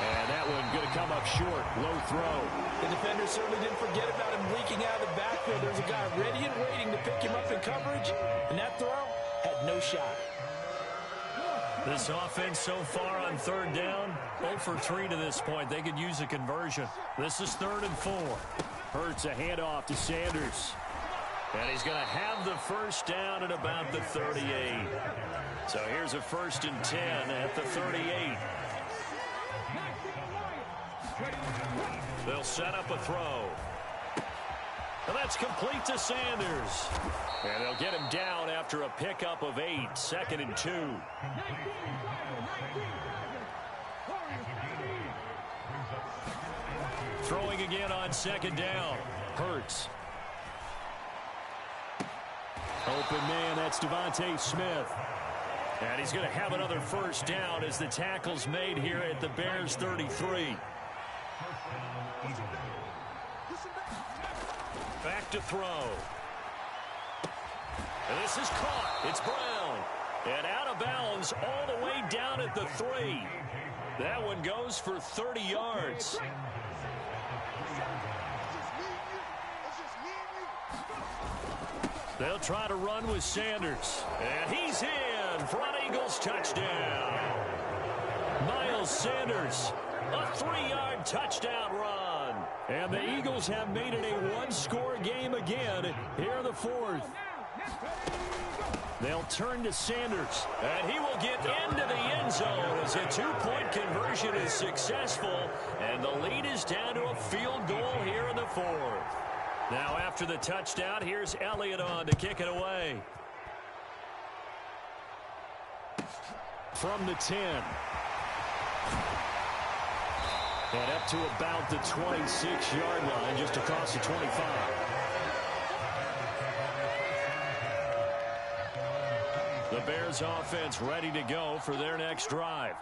And that one going to come up short. Low throw. The defender certainly didn't forget about him leaking out of the backfield. There's a guy ready and waiting to pick him up in coverage. And that throw had no shot. This offense so far on 3rd down, 0 for 3 to this point. They could use a conversion. This is 3rd and 4. Hurts a handoff to Sanders. And he's going to have the first down at about the 38. So here's a 1st and 10 at the 38. They'll set up a throw. And that's complete to Sanders. And they'll get him down after a pickup of 8. 2nd and 2. Throwing again on 2nd down. Hurts. Open man, that's Devontae Smith. And he's going to have another first down as the tackle's made here at the Bears 33. Back to throw. And this is caught. It's Brown. And out of bounds all the way down at the 3. That one goes for 30 yards. They'll try to run with Sanders. And he's in. Front Eagles touchdown. Miles Sanders, a 3-yard touchdown run. And the Eagles have made it a 1-score game again here in the 4th. They'll turn to Sanders. And he will get into the end zone as a 2-point conversion is successful. And the lead is down to a field goal here in the 4th. Now after the touchdown, here's Elliott on to kick it away. From the 10. And up to about the 26-yard line, just across the 25. The Bears offense ready to go for their next drive.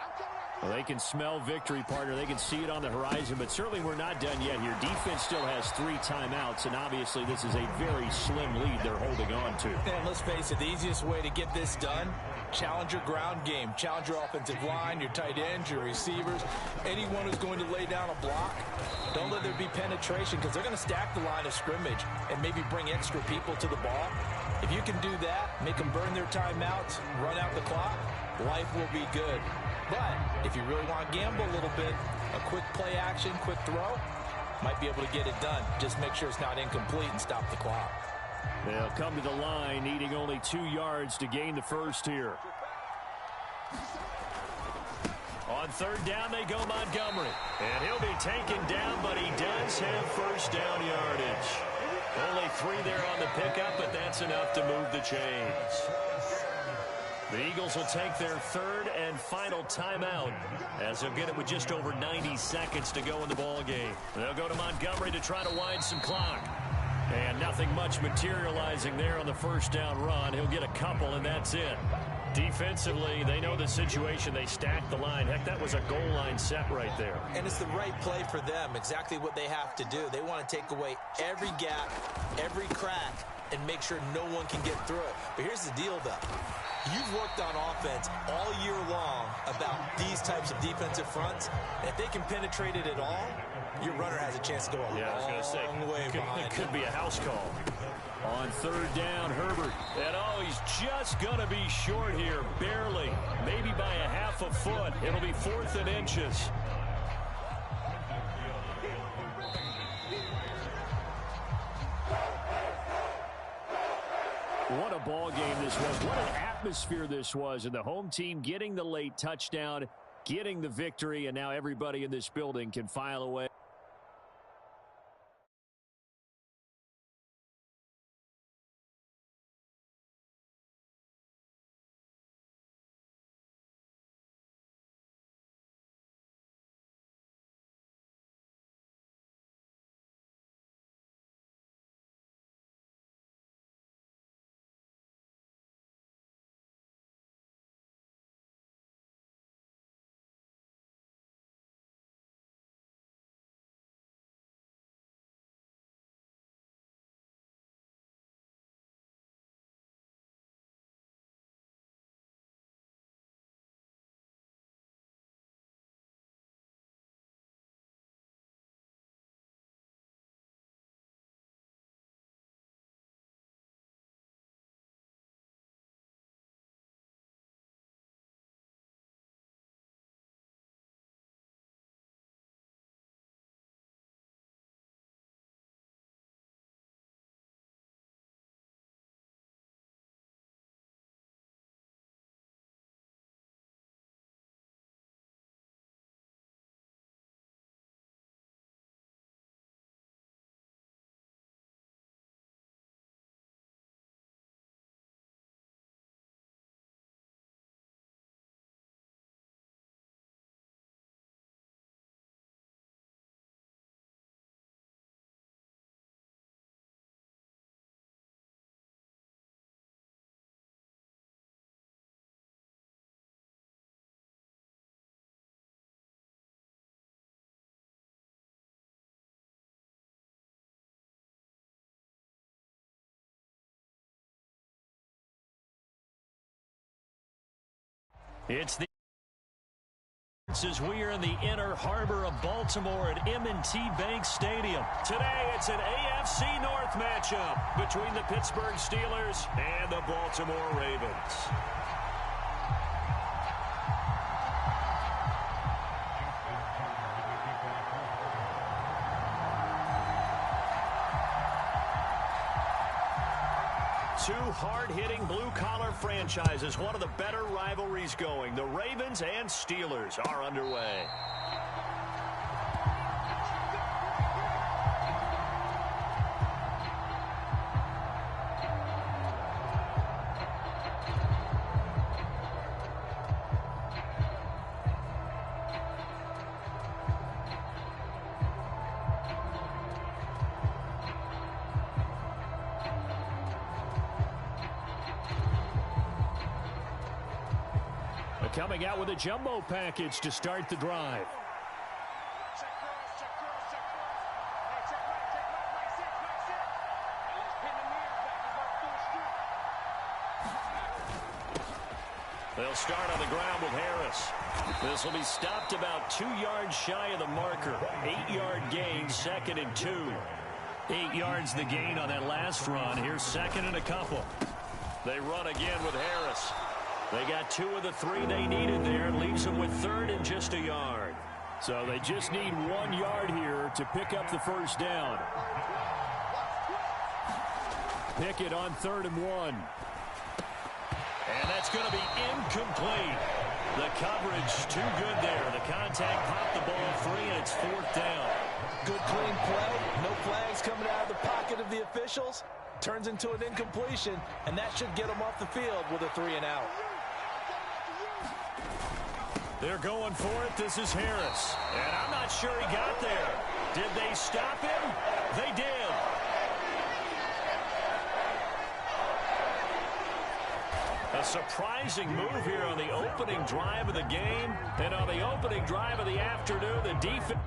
Well, they can smell victory, partner. They can see it on the horizon, but certainly we're not done yet here. Defense still has 3 timeouts, and obviously this is a very slim lead they're holding on to. And let's face it, the easiest way to get this done, challenge your ground game. Challenge your offensive line, your tight ends, your receivers, anyone who's going to lay down a block. Don't let there be penetration because they're going to stack the line of scrimmage and maybe bring extra people to the ball. If you can do that, make them burn their timeouts, run out the clock, life will be good. But if you really want to gamble a little bit, a quick play action, quick throw, might be able to get it done. Just make sure it's not incomplete and stop the clock. They'll come to the line, needing only 2 yards to gain the first here. On 3rd down, they go Montgomery. And he'll be taken down, but he does have first down yardage. Only 3 there on the pickup, but that's enough to move the chains. The Eagles will take their 3rd and final timeout as they'll get it with just over 90 seconds to go in the ball game. They'll go to Montgomery to try to wind some clock. And nothing much materializing there on the first down run. He'll get a couple, and that's it. Defensively, they know the situation. They stack the line. Heck, that was a goal line set right there. And it's the right play for them, exactly what they have to do. They want to take away every gap, every crack, and make sure no one can get through it. But here's the deal, though. You've worked on offense all year long about these types of defensive fronts. If they can penetrate it at all, your runner has a chance to go a long way behind. It could be a house call. On third down, Herbert. And he's just going to be short here, barely. Maybe by a half a foot. It'll be 4th and inches. What a ball game this was. What an atmosphere this was. And the home team getting the late touchdown, getting the victory, and now everybody in this building can file away. It's the as we are in the inner harbor of Baltimore at M&T Bank Stadium. Today, it's an AFC North matchup between the Pittsburgh Steelers and the Baltimore Ravens. Two hard-hitting blue-collar franchises, one of the better rivalries going. The Ravens and Steelers are underway. Coming out with a jumbo package to start the drive. They'll start on the ground with Harris. This will be stopped about 2 yards shy of the marker. 8-yard gain, 2nd and 2. 8 yards the gain on that last run. Here's 2nd and a couple. They run again with Harris. They got 2 of the 3 they needed there. Leaves them with 3rd and just a yard. So they just need 1 yard here to pick up the first down. Pickett on 3rd and 1. And that's going to be incomplete. The coverage too good there. The contact popped the ball free, and it's 4th down. Good clean play. No flags coming out of the pocket of the officials. Turns into an incompletion, and that should get them off the field with a 3 and out. They're going for it. This is Harris. And I'm not sure he got there. Did they stop him? They did. A surprising move here on the opening drive of the game. And on the opening drive of the afternoon, the defense...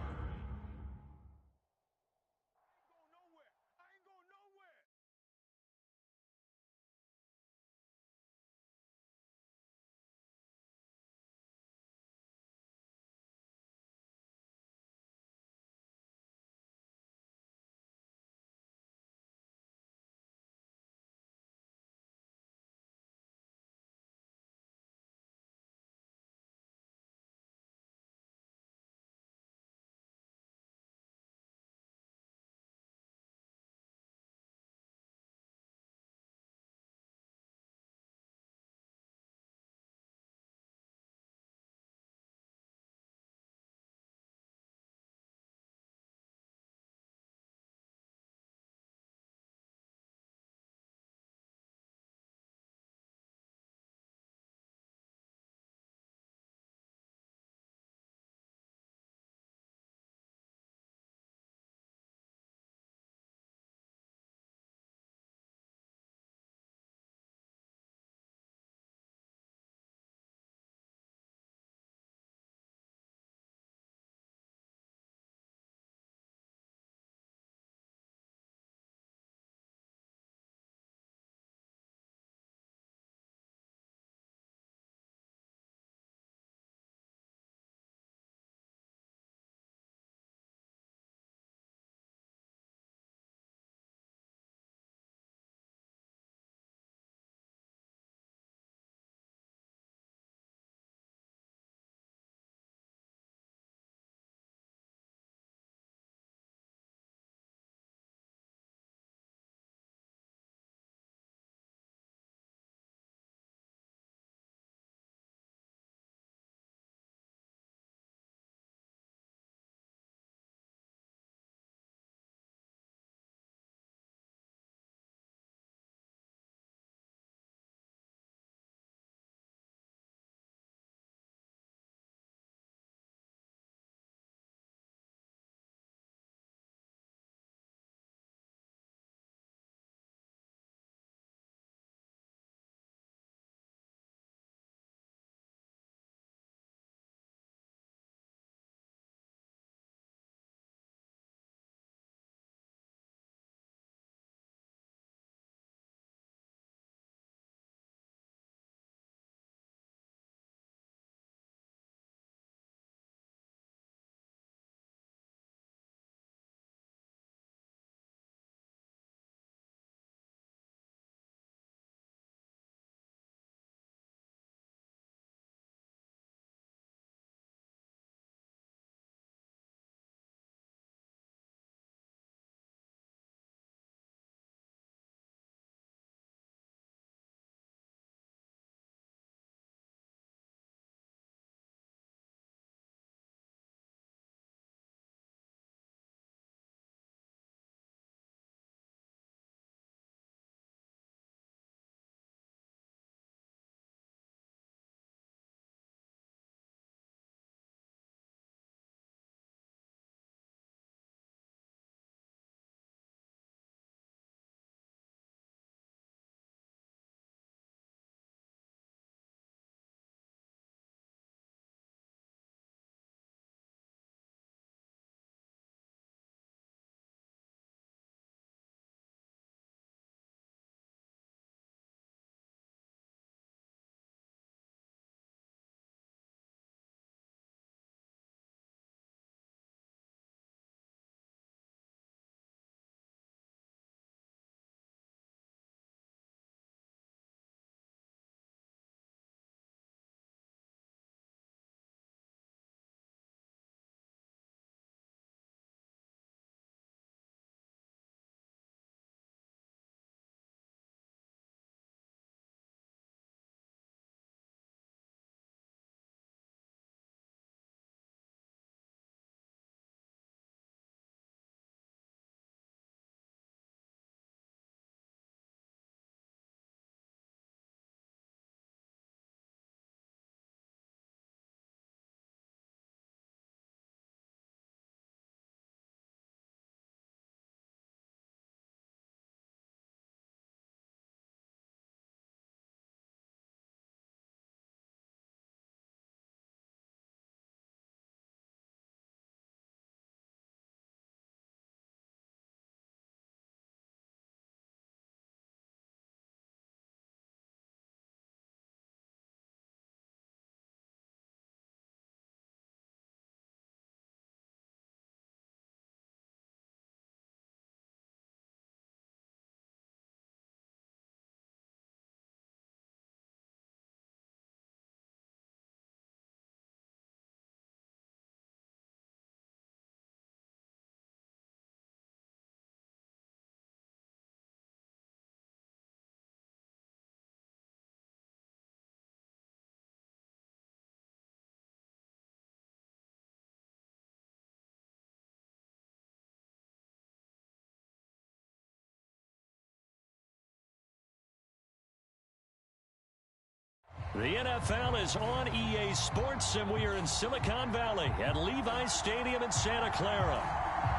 The NFL is on EA Sports, and we are in Silicon Valley at Levi's Stadium in Santa Clara.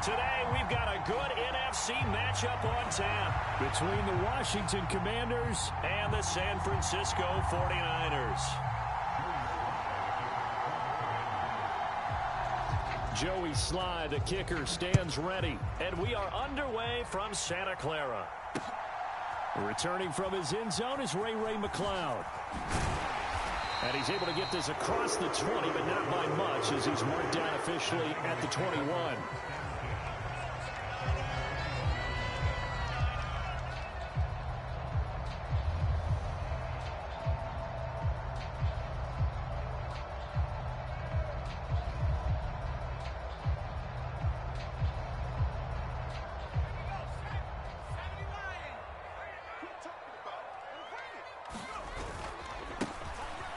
Today, we've got a good NFC matchup on tap between the Washington Commanders and the San Francisco 49ers. Joey Sly, the kicker, stands ready, and we are underway from Santa Clara. Returning from his end zone is Ray McLeod. And he's able to get this across the 20, but not by much, as he's marked down officially at the 21.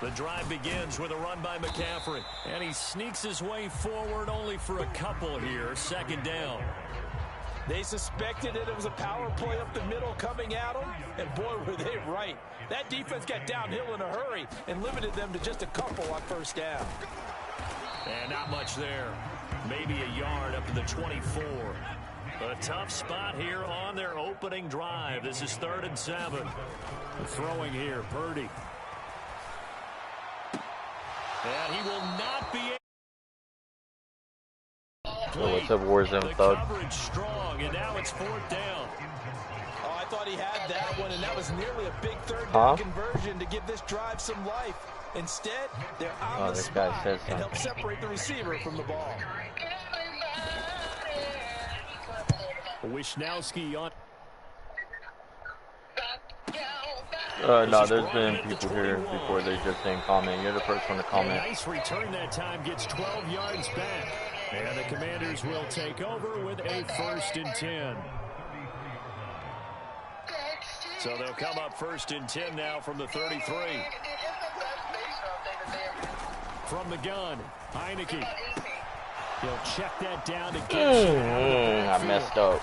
The drive begins with a run by McCaffrey, and he sneaks his way forward only for a couple here. Second down. They suspected it was a power play up the middle coming at them, and boy, were they right. That defense got downhill in a hurry and limited them to just a couple on first down. And not much there. Maybe a yard up to the 24. A tough spot here on their opening drive. This is 3rd and 7. The throwing here, Purdy. And he will not be able. What's up, Warzone Thug? Coverage strong, and now it's 4th down. Oh, I thought he had that one, and that was nearly a big 3rd down conversion to give this drive some life. Instead, they're on the spot and help separate the receiver from the ball. Wisnowski on. No, there's been people here before. They just didn't comment. You're the first one to comment. Nice return that time, gets 12 yards back. And the Commanders will take over with a 1st and 10. So they'll come up 1st and 10 now from the 33. From the gun, Heineke. He'll check that down to get I messed up.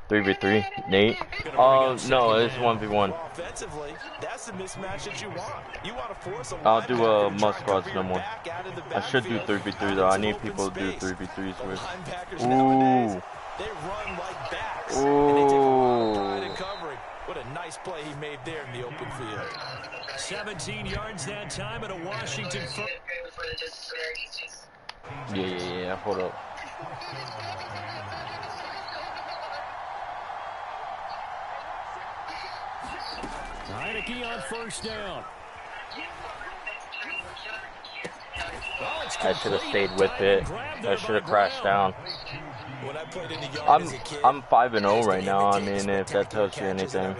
3v3, Nate. Oh no, it's 1v1. Offensively, that's the mismatch that you want. You want to force a I'll do a must squads no more. I should do 3v3 though. I need people to do 3v3s with. Ooh. They run like backs. Ooh. And they take a long time in covering. What a nice play he made there in the open field. 17 yards that time at a Washington. Yeah. Hold up. Heineke on 1st down. I should have stayed with it. I should have crashed down. I'm 5-0 right now. I mean, if that tells you anything.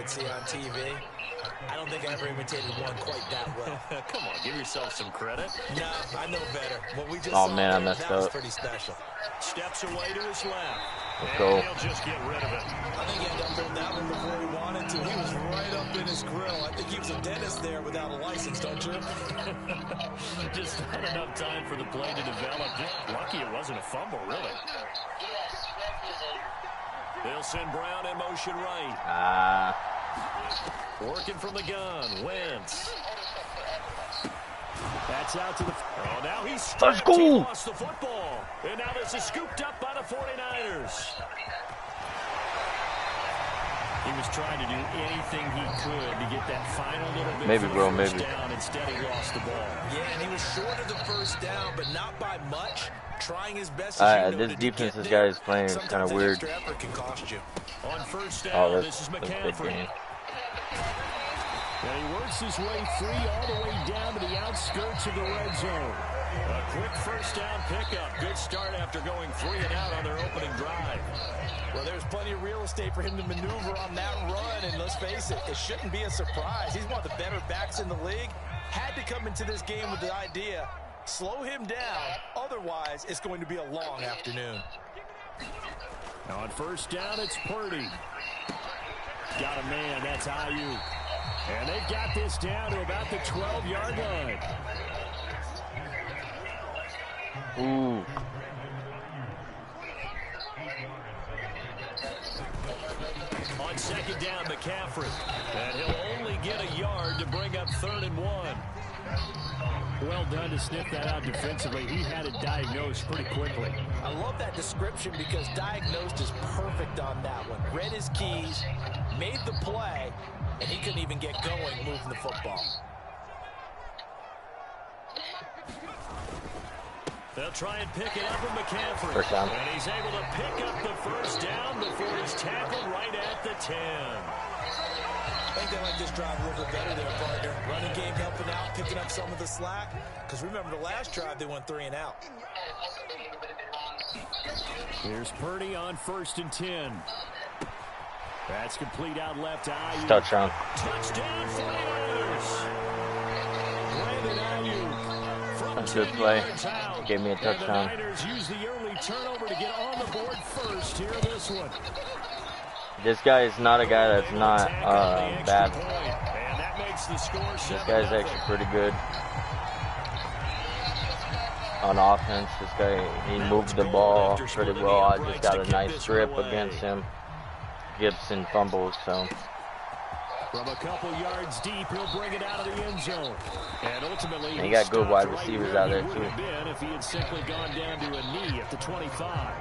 I don't think I ever imitated one quite that well. Come on, give yourself some credit. No, I know better. What we just oh man, I messed up. Pretty special. Steps away to his left. Let's go. He'll just get rid of it. I think he ended up on that one before he wanted to. He was right up in his grill. I think he was a dentist there without a license, don't you? Just not enough time for the play to develop. Lucky it wasn't a fumble, really. They'll send Brown in motion right. Working from the gun, Wentz. That's out to the. Oh, now he's stripped. He lost the football. And now this is scooped up by the 49ers. He was trying to do anything he could to get that final little bit first down. Instead, he lost the ball. Yeah, and he was short of the first down, but not by much. Trying his best. This defense this guy is playing is kind of weird. Can cost you. On first down, this is that's McCaffrey. And he works his way free all the way down to the outskirts of the red zone. A quick first down pickup. Good start after going 3 and out on their opening drive. Well, there's plenty of real estate for him to maneuver on that run, and let's face it, it shouldn't be a surprise. He's one of the better backs in the league. Had to come into this game with the idea, slow him down, otherwise it's going to be a long afternoon. Now on first down, it's Purdy. Got a man, that's Ayuk. And they've got this down to about the 12-yard line. Ooh. On second down, McCaffrey. And he'll only get a on 3rd and 1. Well done to sniff that out defensively. He had it diagnosed pretty quickly. I love that description because diagnosed is perfect on that one. Read his keys, made the play, and he couldn't even get going moving the football. They'll try and pick it up with McCaffrey. First down. And he's able to pick up the first down before he's tackled right at the 10. I think they like this drive a little bit better there, partner. Running game helping out, picking up some of the slack. Because remember, the last drive, they went 3 and out. Here's Purdy on 1st and 10. That's complete out left to Ayuk. Touchdown. Touchdown, 49ers. Brandon Ayuk. That's a good play. Gave me a touchdown. And the Niners use the early turnover to get on the board first here in this one. This guy is not a guy that's not bad. And that makes the score This guy's actually pretty good on offense. This guy, he moved the ball pretty well. I just got a nice grip against him. Gibson fumbles, so. From a couple yards deep, he'll bring it out of the end zone. And ultimately, he got good wide receivers out there too. If he had simply gone down to a knee at the 25.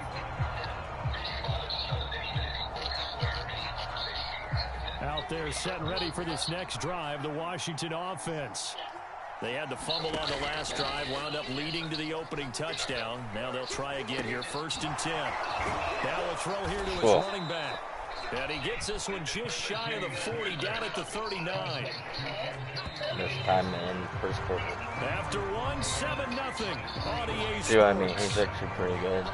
Out there set and ready for this next drive, the Washington offense. They had the fumble on the last drive, wound up leading to the opening touchdown. Now they'll try again here, 1st and 10. Now a throw here to his running back. And he gets this one just shy of the 40, down at the 39. This time in first quarter. After 1, 7-0. RDA See what I mean? He's actually pretty good.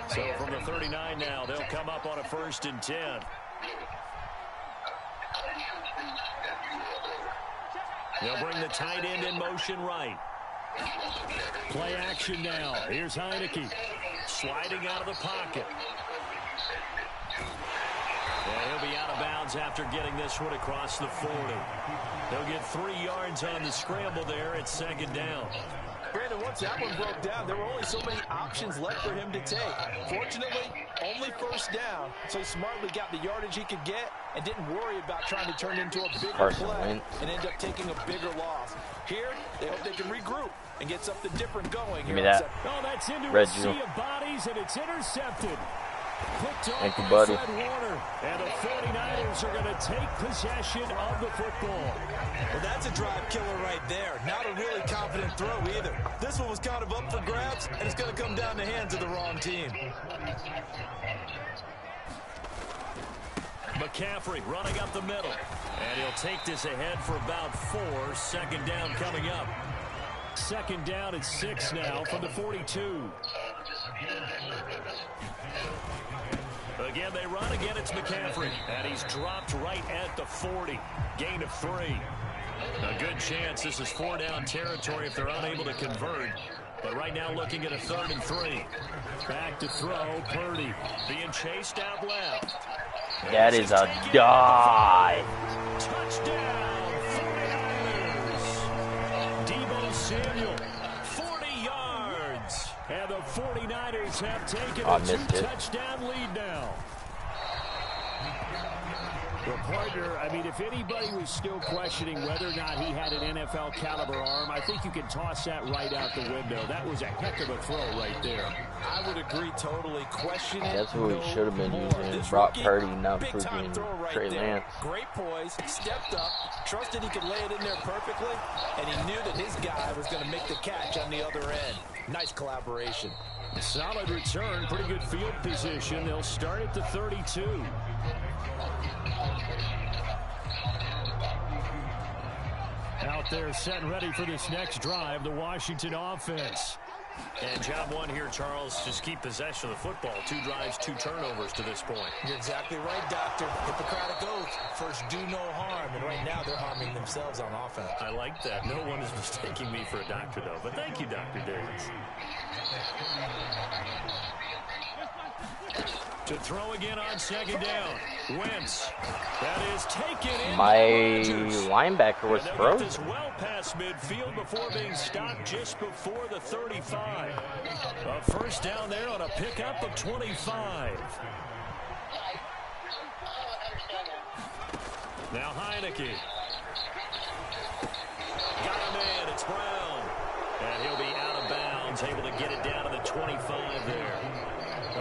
So from the 39 now, they'll come up on a 1st and 10. They'll bring the tight end in motion right. Play action now. Here's Heineke. Sliding out of the pocket. And he'll be out of bounds after getting this one across the 40. They'll get 3 yards on the scramble there at 2nd down. Brandon, once that one broke down, there were only so many options left for him to take. Fortunately, only 1st down, so he smartly got the yardage he could get and didn't worry about trying to turn into a bigger play and end up taking a bigger loss. Here, they hope they can regroup and get something different going. Give me that. Oh, that's into Red a sea of bodies, and it's intercepted. Thank you, buddy. And the 49ers are going to take possession of the football. Well, that's a drive killer right there. Not a really confident throw either. This one was kind of up for grabs, and it's going to come down the hands of the wrong team. McCaffrey running up the middle. And he'll take this ahead for about 4. 2nd down coming up. 2nd down at 6 now from the 42. Again, they run. Again, it's McCaffrey. And he's dropped right at the 40. Gain of 3. A good chance this is 4-down territory if they're unable to convert. But right now looking at a 3rd and 3. Back to throw, Purdy. Being chased out left. That is a dive. Touchdown, 49ers. Deebo Samuel, 40 yards. And the 49ers have taken I a missed it. 2-touchdown lead now. Well, partner, I mean, if anybody was still questioning whether or not he had an NFL caliber arm, I think you can toss that right out the window. That was a heck of a throw right there. I would agree totally. Question it. That's who he should have been using. Brock Purdy, not freaking Trey Lance. Great poise, stepped up, trusted he could lay it in there perfectly, and he knew that his guy was going to make the catch on the other end. Nice collaboration. Solid return, pretty good field position. They'll start at the 32. Out there set and ready for this next drive, the Washington offense. And job one here, Charles, just keep possession of the football. 2 drives, 2 turnovers to this point. You're exactly right, Doctor. Hippocratic oath. First, do no harm. And right now, they're harming themselves on offense. I like that. No one is mistaking me for a doctor, though. But thank you, Dr. Davis. To throw again on 2nd down. Wentz. That is taken in. My linebacker was frozen. This well past midfield before being stopped just before the 35. A 1st down there on a pickup of 25. Now Heineke. Got him in. It's Brown. And he'll be out of bounds, able to get it down to the 25 there.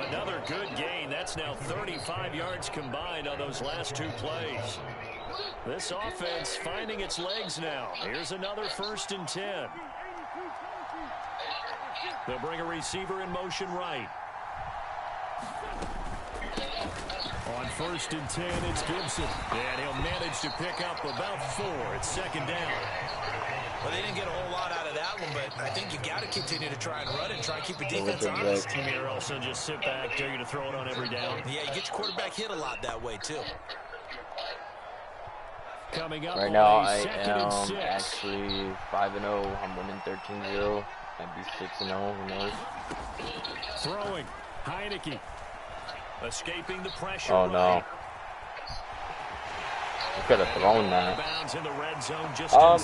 Another good gain. That's now 35 yards combined on those last 2 plays. This offense finding its legs now. Here's another 1st and 10. They'll bring a receiver in motion right. On 1st and 10, it's Gibson. And he'll manage to pick up about 4. It's 2nd down. Well, they didn't get a whole lot out of that one, but I think you got to continue to try and run it and try and keep your defense honest. Or also just sit back, dare you to throw it on every down. Yeah, you get your quarterback hit a lot that way, too. Coming up right now, I am actually 5-0. I'm winning 13-0. I'd be 6-0. Who knows? Throwing. Heineke. Escaping the pressure. Oh, no. You could have thrown that.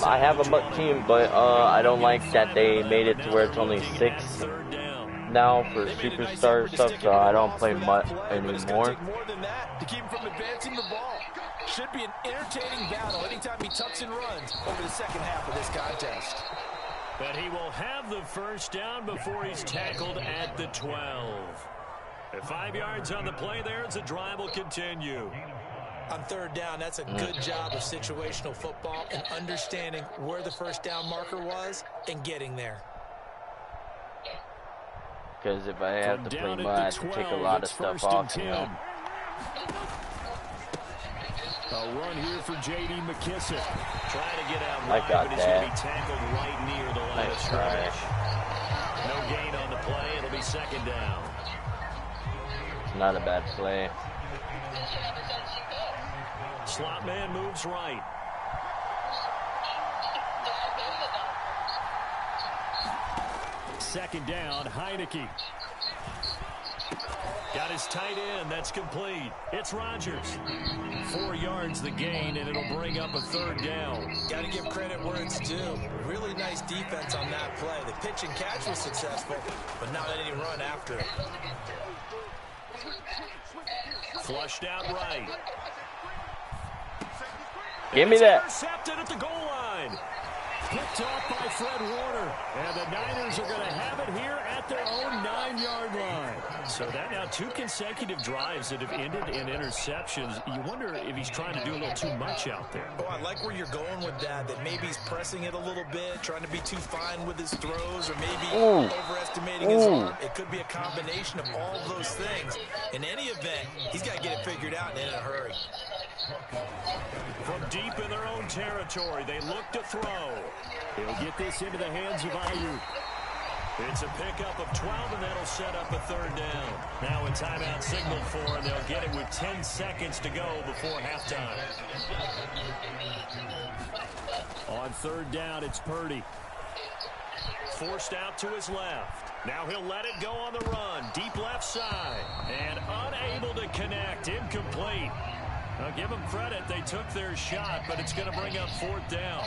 I have a MUT team, but I don't like that they made it to where it's only 6 now for superstar stuff, so I don't play MUT anymore. More than that to keep him from advancing the ball. Should be an entertaining battle anytime he tucks and runs over the second half of this contest. But he will have the 1st down before he's tackled at the 12. At 5 yards on the play there, as the drive will continue. On 3rd down, that's a good job of situational football and understanding where the 1st down marker was and getting there. Because if I have to play MUT, I have to take a lot of stuff off, you know. A run here for J.D. McKissick. Trying to get out wide, but he's going to be tackled right near the line of scrimmage. No gain on the play. It'll be 2nd down. Not a bad play. Slot man moves right. Second down, Heineke. Got his tight end. That's complete. It's Rodgers. 4 yards the gain, and it'll bring up a 3rd down. Got to give credit where it's due. Really nice defense on that play. The pitch and catch was successful, but not any run after it. Flushed out right. Give me that. Intercepted at the goal line. Picked off by Fred Warner. And the Niners are going to have it here at their own 9-yard line. So that now 2 consecutive drives that have ended in interceptions. You wonder if he's trying to do a little too much out there. Oh, I like where you're going with that maybe he's pressing it a little bit, trying to be too fine with his throws, or maybe overestimating his arm. It could be a combination of all of those things. In any event, he's got to get it figured out and in a hurry. From deep in their own territory, they look to throw. He'll get this into the hands of Ayuk. It's a pickup of 12, and that'll set up a 3rd down. Now a timeout signal for, and they'll get it with 10 seconds to go before halftime. On 3rd down, it's Purdy. Forced out to his left. Now he'll let it go on the run. Deep left side. And unable to connect. Incomplete. Now give them credit. They took their shot, but it's going to bring up 4th down.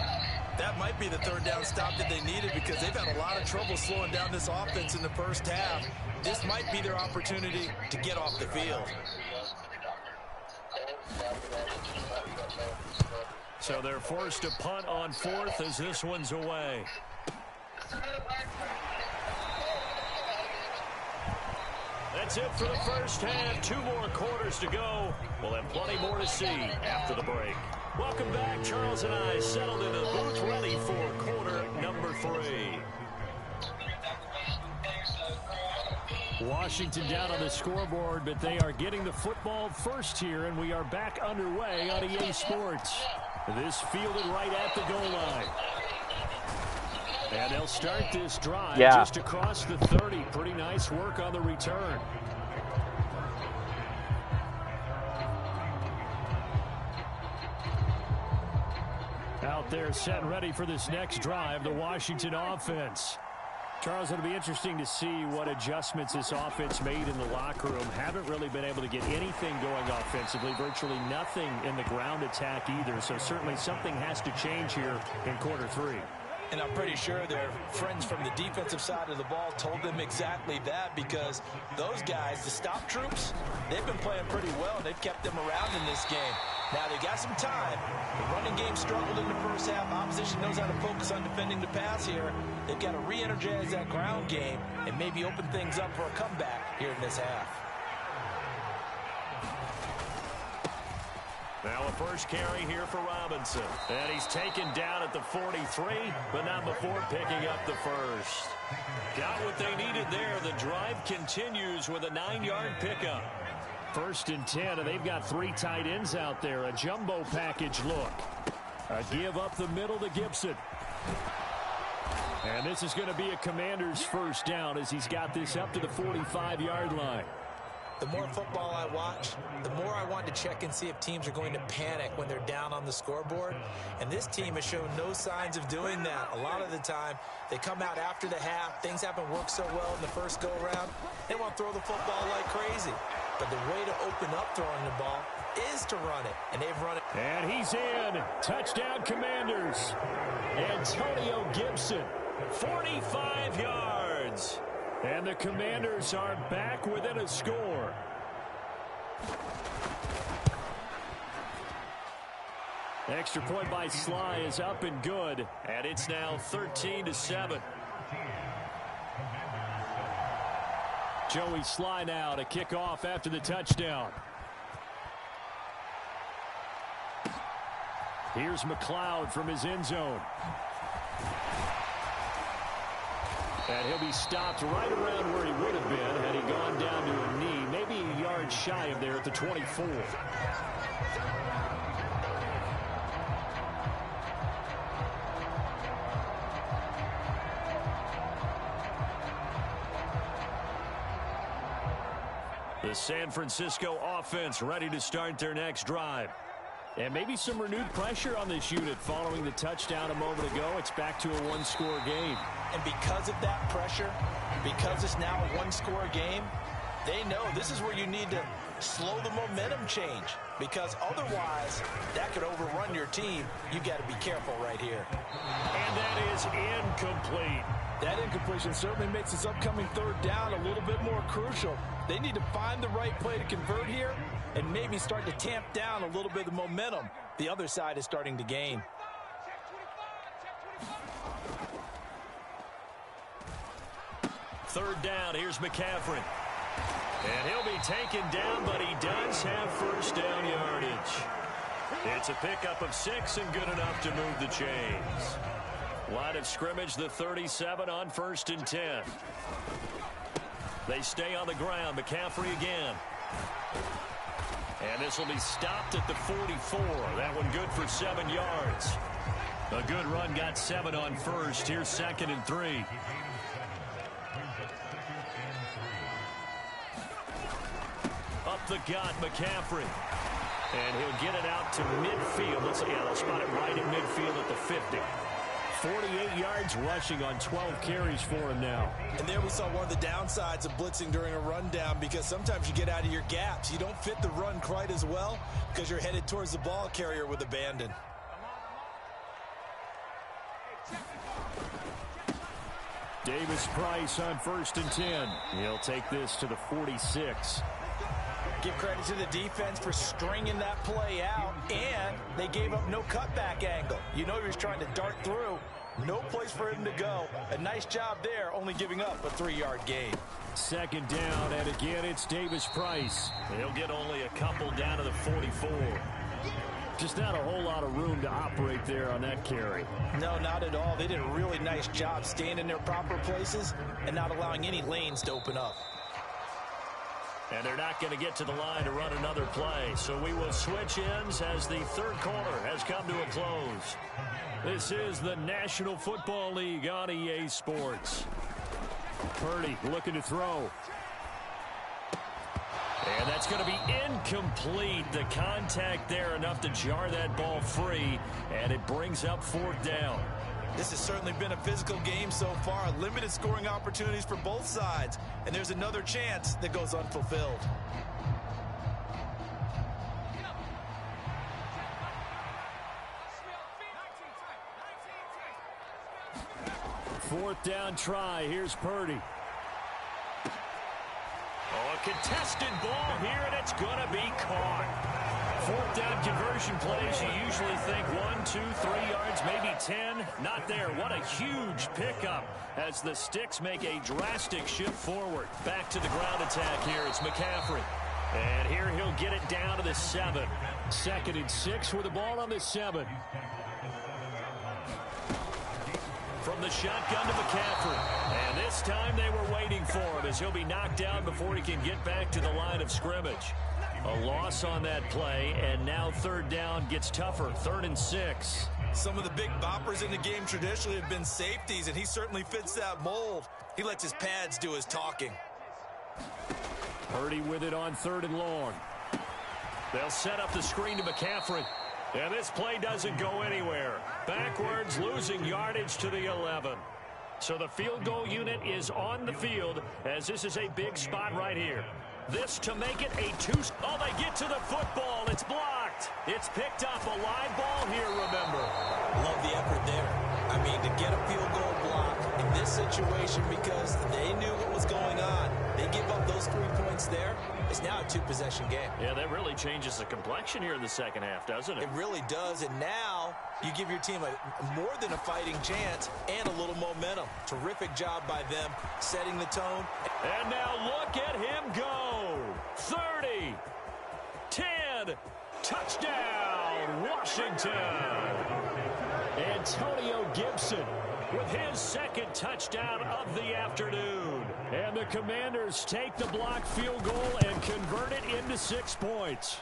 That might be the 3rd down stop that they needed, because they've had a lot of trouble slowing down this offense in the 1st half. This might be their opportunity to get off the field. So they're forced to punt on 4th as this one's away. That's it for the 1st half. 2 more quarters to go. We'll have plenty more to see after the break. Welcome back. Charles and I settled in the booth, ready for quarter number 3. Washington down on the scoreboard, but they are getting the football first here, and we are back underway on EA Sports. This fielded right at the goal line. And they'll start this drive just across the 30. Pretty nice work on the return. Out there set and ready for this next drive, the Washington offense. Charles, it'll be interesting to see what adjustments this offense made in the locker room. Haven't really been able to get anything going offensively, virtually nothing in the ground attack either. So certainly something has to change here in quarter 3. And I'm pretty sure their friends from the defensive side of the ball told them exactly that, because those guys, the stop troops, they've been playing pretty well, and they've kept them around in this game. Now, they got some time. The running game struggled in the first half. Opposition knows how to focus on defending the pass here. They've got to re-energize that ground game and maybe open things up for a comeback here in this half. Now a first carry here for Robinson. And he's taken down at the 43, but not before picking up the first. Got what they needed there. The drive continues with a 9-yard pickup. 1st and 10, and they've got 3 tight ends out there. A jumbo package look. A give up the middle to Gibson. And this is going to be a Commander's first down as he's got this up to the 45-yard line. The more football I watch, the more I want to check and see if teams are going to panic when they're down on the scoreboard. And this team has shown no signs of doing that. A lot of the time, they come out after the half. Things haven't worked so well in the first go-around. They want to throw the football like crazy. But the way to open up throwing the ball is to run it. And they've run it. And he's in. Touchdown, Commanders. Antonio Gibson, 45 yards. And the Commanders are back within a score. Extra point by Sly is up and good. And it's now 13-7. Joey Sly now to kick off after the touchdown. Here's McLeod from his end zone. And he'll be stopped right around where he would have been had he gone down to a knee, maybe a yard shy of there at the 24. The San Francisco offense ready to start their next drive. And maybe some renewed pressure on this unit following the touchdown a moment ago. It's back to a one-score game. And because of that pressure, because it's now a one-score game, they know this is where you need to slow the momentum change, because otherwise that could overrun your team. You've got to be careful right here. And that is incomplete. That incompletion certainly makes this upcoming 3rd down a little bit more crucial. They need to find the right play to convert here and maybe start to tamp down a little bit of the momentum the other side is starting to gain. Third down, here's McCaffrey. And he'll be taken down, but he does have first down yardage. It's a pickup of 6 and good enough to move the chains. Line of scrimmage, the 37 on 1st and 10. They stay on the ground. McCaffrey again. And this will be stopped at the 44. That one good for 7 yards. A good run, got 7 on first. Here's 2nd and 3. Up the gut, McCaffrey. And he'll get it out to midfield. They'll spot it right in midfield at the 50. 48 yards rushing on 12 carries for him now. And there we saw one of the downsides of blitzing during a rundown, because sometimes you get out of your gaps. You don't fit the run quite as well because you're headed towards the ball carrier with abandon. Davis Price on 1st and 10. He'll take this to the 46. Give credit to the defense for stringing that play out, and they gave up no cutback angle. You know he was trying to dart through. No place for him to go. A nice job there, only giving up a 3-yard gain. 2nd down, and again it's Davis Price. He'll get only a couple down to the 44. Just not a whole lot of room to operate there on that carry. No, not at all. They did a really nice job staying in their proper places and not allowing any lanes to open up. And they're not going to get to the line to run another play. So we will switch ends as the 3rd quarter has come to a close. This is the National Football League on EA Sports. Purdy looking to throw. And that's going to be incomplete. The contact there enough to jar that ball free. And it brings up 4th down. This has certainly been a physical game so far. Limited scoring opportunities for both sides. And there's another chance that goes unfulfilled. 4th down try. Here's Purdy. Oh, a contested ball here, and it's going to be caught. 4th down conversion plays, you usually think 1, 2, 3 yards, maybe 10. Not there. What a huge pickup as the Sticks make a drastic shift forward. Back to the ground attack here. It's McCaffrey. And here he'll get it down to the 7. 2nd and 6 with the ball on the 7. From the shotgun to McCaffrey. And this time they were waiting for him as he'll be knocked down before he can get back to the line of scrimmage. A loss on that play, and now 3rd down gets tougher. 3rd and 6. Some of the big boppers in the game traditionally have been safeties, and he certainly fits that mold. He lets his pads do his talking. Purdy with it on 3rd and long. They'll set up the screen to McCaffrey. And this play doesn't go anywhere. Backwards, losing yardage to the 11. So the field goal unit is on the field as this is a big spot right here. This to make it a 2. Oh, they get to the football. It's blocked. It's picked up. A live ball here, remember. Love the effort there. I mean, to get a field goal block in this situation because they knew what was going on. They give up those 3 points there. It's now a 2-possession game. Yeah, that really changes the complexion here in the second half, doesn't it? It really does, and now you give your team a more than a fighting chance and a little momentum. Terrific job by them setting the tone. And now look at him go. 30, 10, touchdown, Washington. Antonio Gibson with his 2nd touchdown of the afternoon. And the Commanders take the block field goal and convert it into 6 points.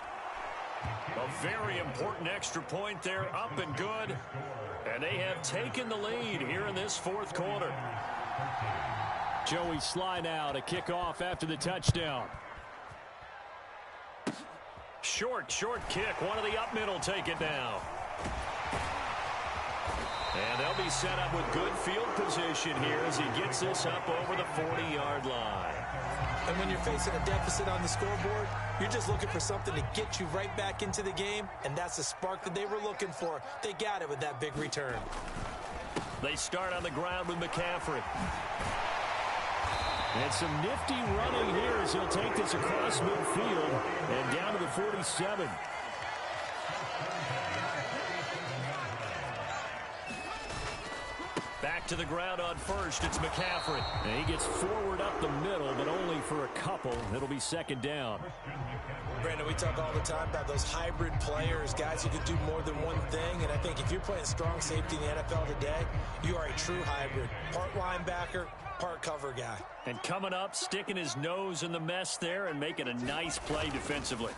A very important extra point there, up and good. And they have taken the lead here in this 4th quarter. Joey Sly now to kick off after the touchdown. Short kick. One of the up middle take it now. And they'll be set up with good field position here as he gets this up over the 40-yard line. And when you're facing a deficit on the scoreboard, you're just looking for something to get you right back into the game, and that's the spark that they were looking for. They got it with that big return. They start on the ground with McCaffrey. And some nifty running here as he'll take this across midfield and down to the 47. Back to the ground on 1st. It's McCaffrey. And he gets forward up the middle, but only for a couple. It'll be 2nd down. Brandon, we talk all the time about those hybrid players, guys who can do more than one thing. And I think if you're playing strong safety in the NFL today, you are a true hybrid. Part linebacker, part cover guy. And coming up, sticking his nose in the mess there and making a nice play defensively.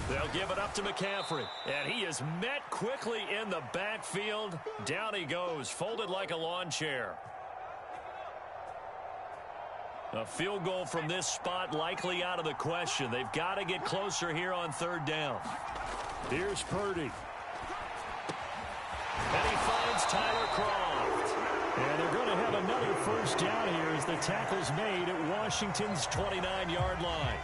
They'll give it up to McCaffrey. And he is met quickly in the backfield. Down he goes, folded like a lawn chair. A field goal from this spot likely out of the question. They've got to get closer here on 3rd down. Here's Purdy. And he finds Tyler Croft. And they're going to have another 1st down here as the tackle's made at Washington's 29-yard line.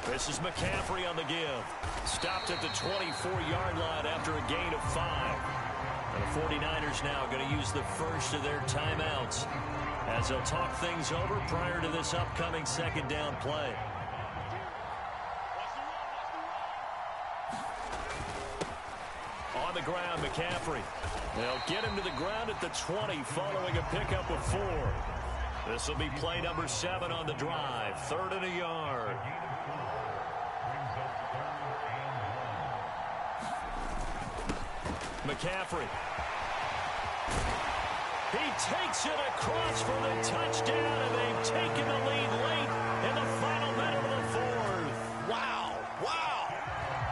This is McCaffrey on the give. Stopped at the 24-yard line after a gain of 5. And the 49ers now going to use the first of their timeouts as they'll talk things over prior to this upcoming 2nd down play. On the ground, McCaffrey. They'll get him to the ground at the 20 following a pickup of 4. This will be play number 7 on the drive. 3rd and a yard. McCaffrey. He takes it across for the touchdown, and they've taken the lead late in the final minute of the 4th. Wow.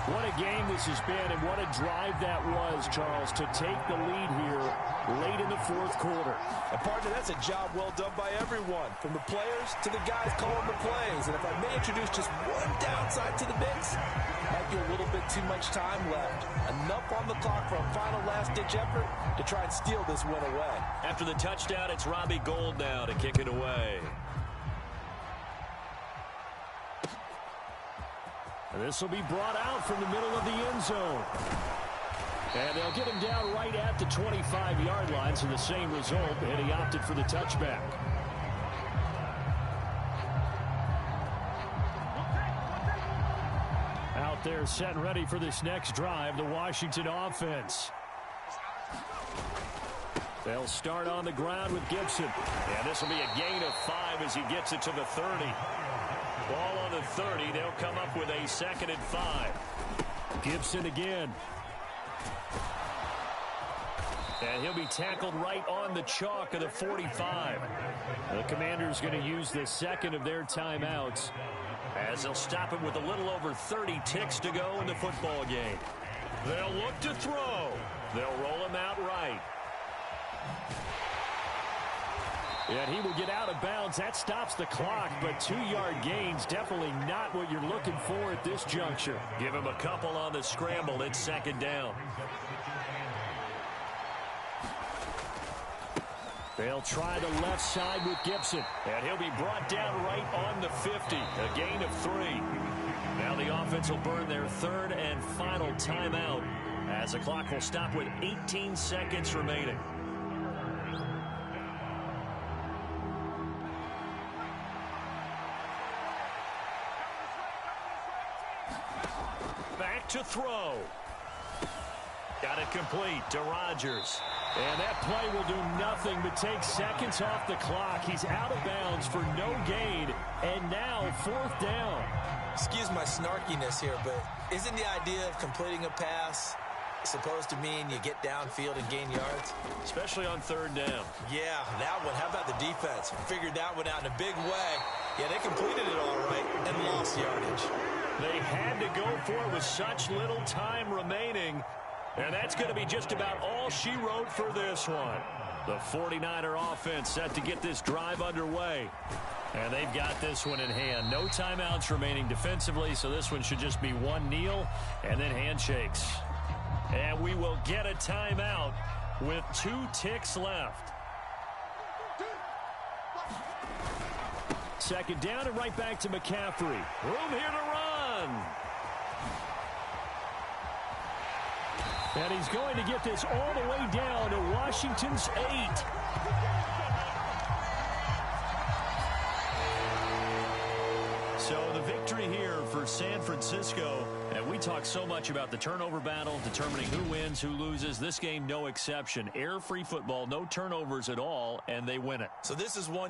What a game this has been, and what a drive that was, Charles, to take the lead here late in the 4th quarter. And partner, that's a job well done by everyone, from the players to the guys calling the plays. And if I may introduce just one downside to the mix, might be a little bit too much time left. Enough on the clock for a final last-ditch effort to try and steal this win away. After the touchdown, it's Robbie Gould now to kick it away. This will be brought out from the middle of the end zone. And they'll get him down right at the 25-yard line, so the same result, and he opted for the touchback. Out there set and ready for this next drive, the Washington offense. They'll start on the ground with Gibson. And this will be a gain of 5 as he gets it to the 30. Ball on the 30. They'll come up with a 2nd and 5. Gibson again. And he'll be tackled right on the chalk of the 45. The Commanders going to use the second of their timeouts as they'll stop him with a little over 30 ticks to go in the football game. They'll look to throw. They'll roll him out right. And he will get out of bounds. That stops the clock, but 2-yard gains, definitely not what you're looking for at this juncture. Give him a couple on the scramble. It's 2nd down. They'll try the left side with Gibson. And he'll be brought down right on the 50. A gain of 3. Now the offense will burn their 3rd and final timeout as the clock will stop with 18 seconds remaining. Back to throw. Got it complete to Rodgers. And that play will do nothing but take seconds off the clock. He's out of bounds for no gain. And now 4th down. Excuse my snarkiness here, but isn't the idea of completing a pass supposed to mean you get downfield and gain yards? Especially on 3rd down. Yeah, that one. How about the defense? Figured that one out in a big way. Yeah, they completed it all right and lost yardage. They had to go for it with such little time remaining. And that's going to be just about all she wrote for this one. The 49er offense set to get this drive underway. And they've got this one in hand. No timeouts remaining defensively, so this one should just be one kneel and then handshakes. And we will get a timeout with 2 ticks left. 2nd down and right back to McCaffrey. Room here to run. And he's going to get this all the way down to Washington's 8. So the victory here for San Francisco. And we talk so much about the turnover battle, determining who wins, who loses. This game, no exception. Air-free football, no turnovers at all, and they win it. So this is one.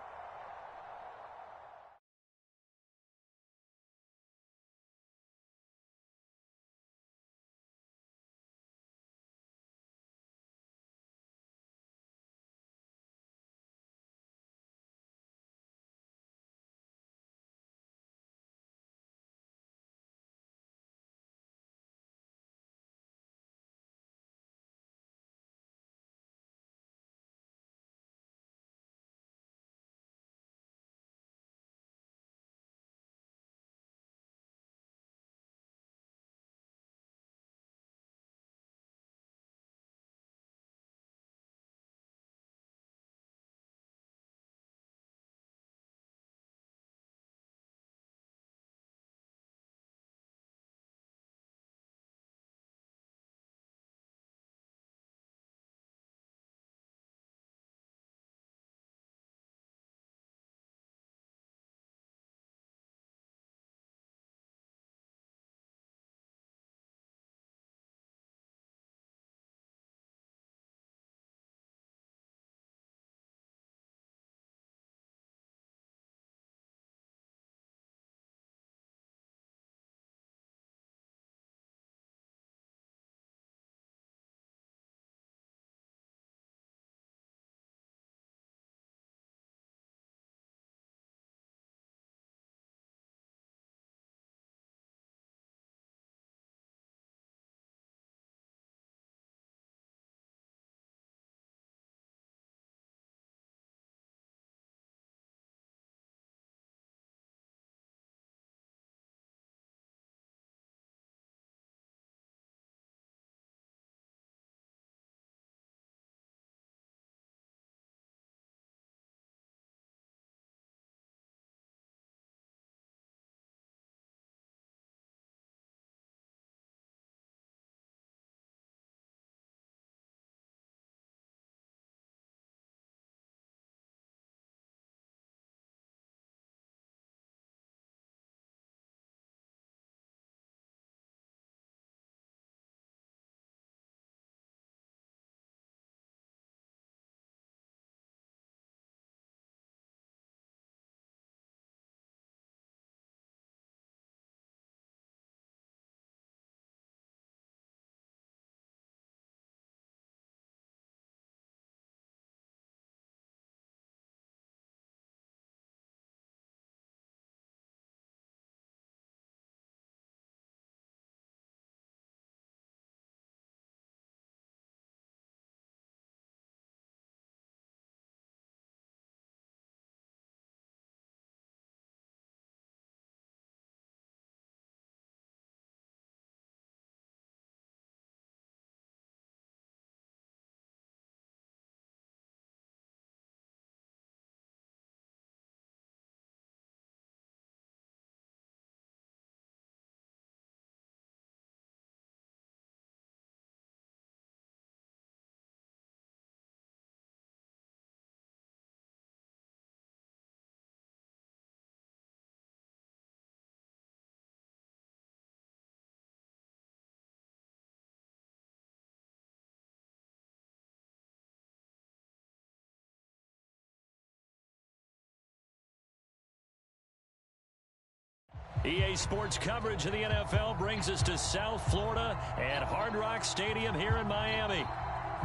EA Sports coverage of the NFL brings us to South Florida at Hard Rock Stadium here in Miami.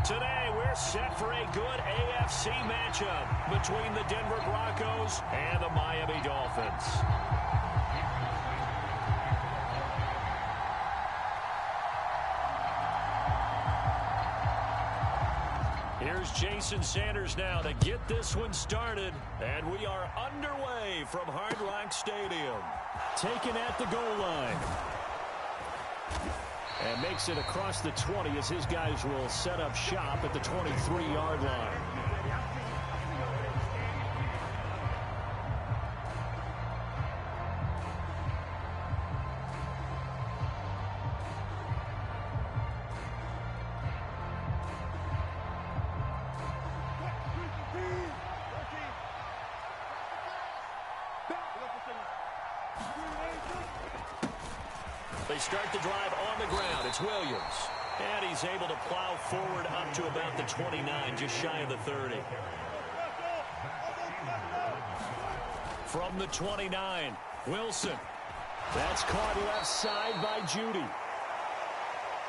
Today, we're set for a good AFC matchup between the Denver Broncos and the Miami Dolphins. Here's Jason Sanders now to get this one started, and we are underway from Hard Rock Stadium. Taken at the goal line. And makes it across the 20 as his guys will set up shop at the 23-yard line. They start the drive on the ground. It's Williams. And he's able to plow forward up to about the 29, just shy of the 30. From the 29, Wilson. That's caught left side by Judy.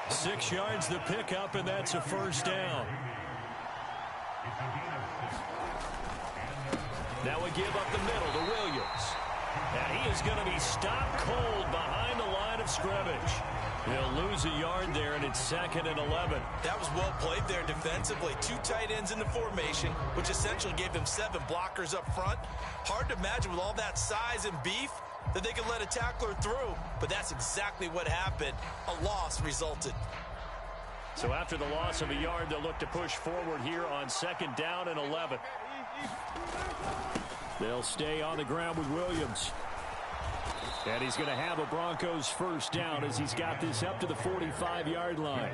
6 yards the pickup, and that's a first down. Now we give up the middle to Williams. And he is going to be stopped cold behind the line of scrimmage. He'll lose a yard there, and it's 2nd and 11. That was well played there defensively. 2 tight ends in the formation, which essentially gave them 7 blockers up front. Hard to imagine with all that size and beef that they could let a tackler through. But that's exactly what happened. A loss resulted. So after the loss of a yard, they'll look to push forward here on 2nd down and 11. They'll stay on the ground with Williams. And he's going to have a Broncos first down as he's got this up to the 45-yard line.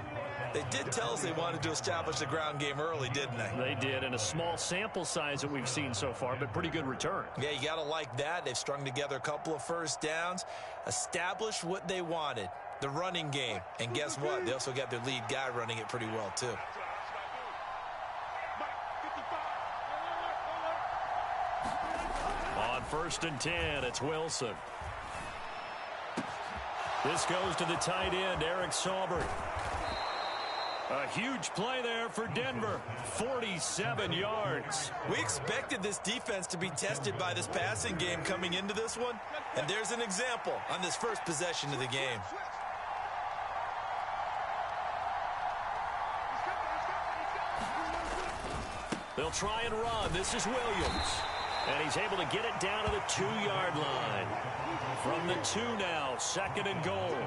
They did tell us they wanted to establish the ground game early, didn't they? They did, and a small sample size that we've seen so far, but pretty good return. Yeah, you got to like that. They've strung together a couple of first downs, established what they wanted, the running game. And guess what? They also got their lead guy running it pretty well, too. On 1st and 10, it's Wilson. This goes to the tight end, Eric Saubert. A huge play there for Denver, 47 yards. We expected this defense to be tested by this passing game coming into this one, and there's an example on this first possession of the game. They'll try and run. This is Williams. And he's able to get it down to the 2-yard line. From the 2 now, 2nd and goal.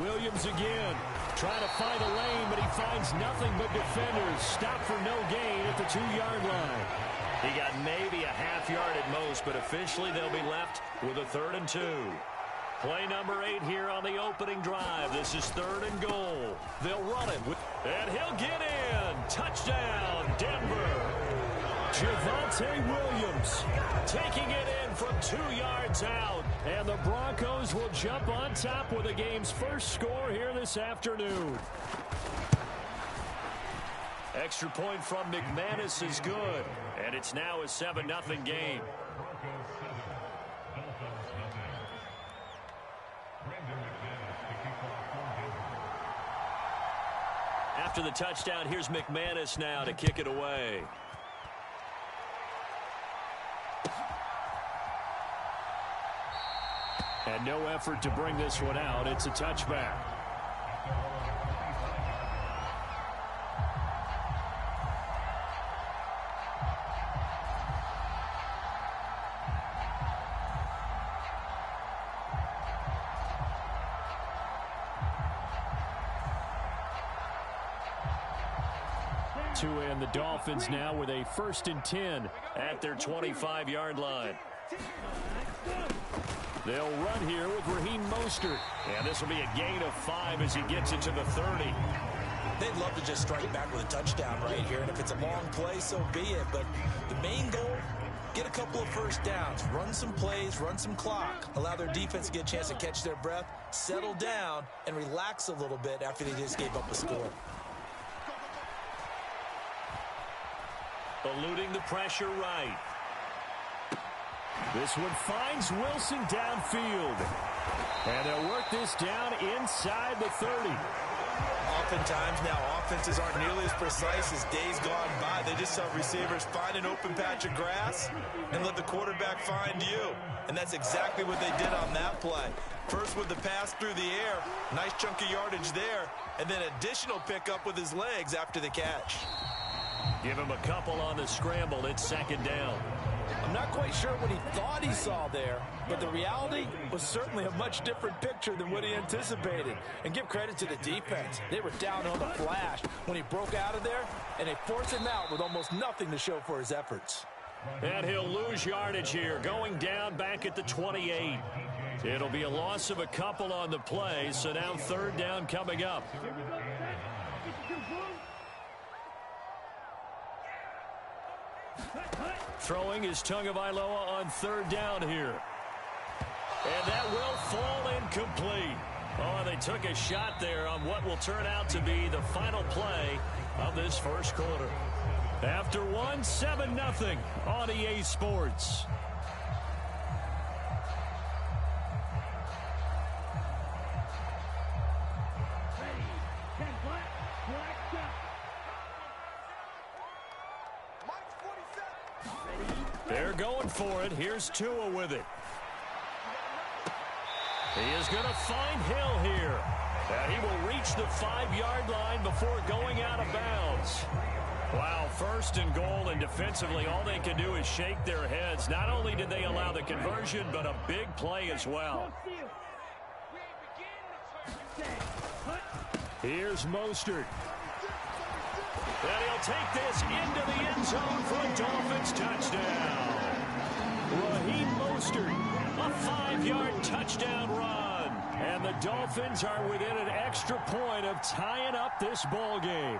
Williams again, trying to find a lane, but he finds nothing but defenders. Stop for no gain at the 2-yard line. He got maybe a half yard at most, but officially they'll be left with a 3rd and 2. Play number 8 here on the opening drive. This is 3rd and goal. They'll run it, and he'll get in. Touchdown, Denver. Javonte Williams taking it in from 2 yards out. And the Broncos will jump on top with the game's first score here this afternoon. Extra point from McManus is good. And it's now a 7-0 game. After the touchdown, here's McManus now to kick it away. And no effort to bring this one out. It's a touchback. And the Dolphins now with a 1st and 10 at their 25-yard line. They'll run here with Raheem Mostert. And this will be a gain of 5 as he gets it to the 30. They'd love to just strike back with a touchdown right here. And if it's a long play, so be it. But the main goal, get a couple of first downs. Run some plays, run some clock. Allow their defense to get a chance to catch their breath, settle down, and relax a little bit after they just gave up a score. Eluding the pressure right. This one finds Wilson downfield. And they'll work this down inside the 30. Oftentimes now, offenses aren't nearly as precise as days gone by. They just have receivers find an open patch of grass and let the quarterback find you. And that's exactly what they did on that play. First with the pass through the air, nice chunk of yardage there, and then additional pickup with his legs after the catch. Give him a couple on the scramble. It's second down. I'm not quite sure what he thought he saw there, but the reality was certainly a much different picture than what he anticipated. And give credit to the defense. They were down on the flash when he broke out of there, and they forced him out with almost nothing to show for his efforts. And he'll lose yardage here, going down back at the 28. It'll be a loss of a couple on the play, so now third down coming up. Throwing is Tagovailoa on third down here. And that will fall incomplete. Oh, they took a shot there on what will turn out to be the final play of this first quarter. After one, 7-0 on EA Sports. They're going for it. Here's Tua with it. He is going to find Hill here. And he will reach the 5-yard line before going out of bounds. Wow, first and goal, and defensively all they can do is shake their heads. Not only did they allow the conversion, but a big play as well. Here's Mostert. And he'll take this into the end zone for a Dolphins touchdown. Raheem Mostert, a 5-yard touchdown run. And the Dolphins are within an extra point of tying up this ball game.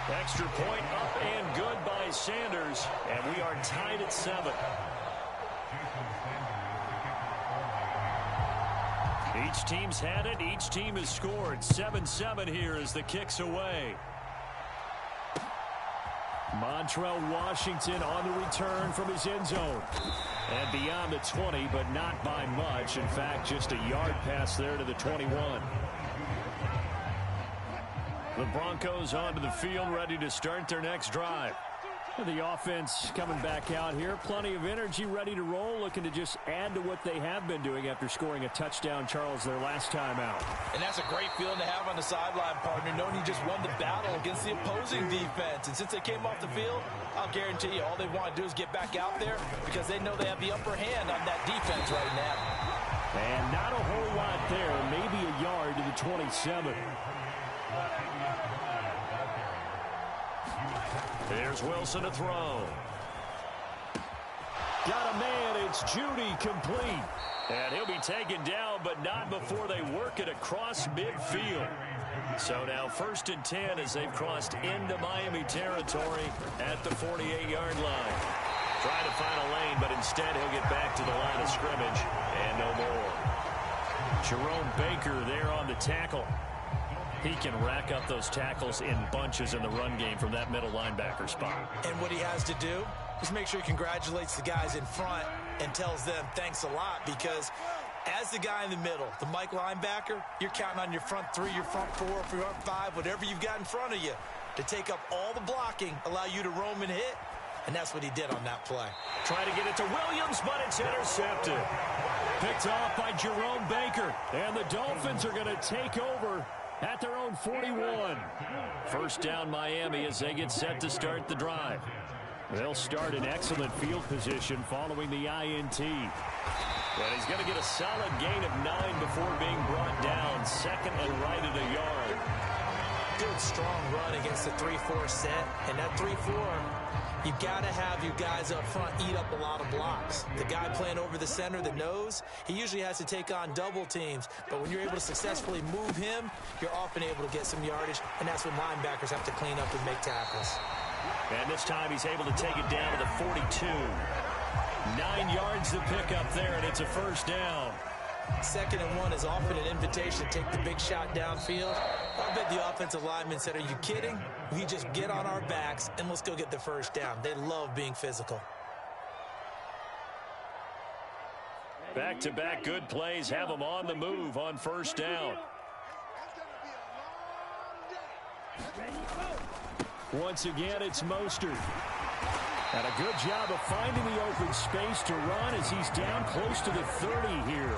Extra point up and good by Sanders. And we are tied at 7. Each team's had it. Each team has scored. 7-7 here as the kick's away. Montrell Washington on the return from his end zone. And beyond the 20, but not by much. In fact, just a yard pass there to the 21. The Broncos onto the field, ready to start their next drive. The offense coming back out here. Plenty of energy, ready to roll, looking to just add to what they have been doing after scoring a touchdown, Charles, their last time out. And that's a great feeling to have on the sideline, partner, knowing you just won the battle against the opposing defense. And since they came off the field, I'll guarantee you all they want to do is get back out there because they know they have the upper hand on that defense right now. And not a whole lot there, maybe a yard to the 27. There's Wilson to throw. Got a man, it's Judy, complete. And he'll be taken down, but not before they work it across midfield. So now 1st and 10 as they've crossed into Miami territory at the 48-yard line. Trying to find a lane, but instead he'll get back to the line of scrimmage and no more. Jerome Baker there on the tackle. He can rack up those tackles in bunches in the run game from that middle linebacker spot. And what he has to do is make sure he congratulates the guys in front and tells them thanks a lot, because as the guy in the middle, the Mike linebacker, you're counting on your front 3, your front 4, your front 5, whatever you've got in front of you to take up all the blocking, allow you to roam and hit. And that's what he did on that play. Try to get it to Williams, but it's intercepted. Picked off by Jerome Baker. And the Dolphins are going to take over at their own 41. First down Miami as they get set to start the drive. They'll start in excellent field position following the INT. But he's going to get a solid gain of 9 before being brought down. Second and right at a yard. Good strong run against the 3-4 set. And that 3-4, you've got to have your guys up front eat up a lot of blocks. The guy playing over the center, the nose, he usually has to take on double teams. But when you're able to successfully move him, you're often able to get some yardage. And that's when linebackers have to clean up and make tackles. And this time he's able to take it down to the 42. 9 yards to pick up there, and it's a first down. 2nd and 1 is often an invitation to take the big shot downfield. I bet the offensive linemen said, are you kidding? We just get on our backs and let's go get the first down. They love being physical. Back-to-back good plays have them on the move on 1st down. Once again, it's Mostert. And a good job of finding the open space to run as he's down close to the 30 here.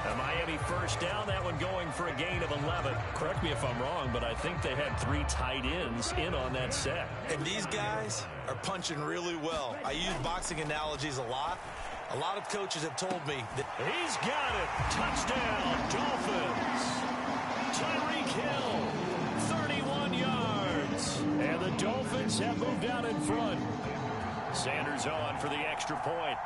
A Miami 1st down, that one going for a gain of 11. Correct me if I'm wrong, but I think they had 3 tight ends in on that set. And these guys are punching really well. I use boxing analogies a lot. A lot of coaches have told me that he's got it. Touchdown, Dolphins. Tyreek Hill, 31 yards. And the Dolphins have moved out in front. Sanders on for the extra point.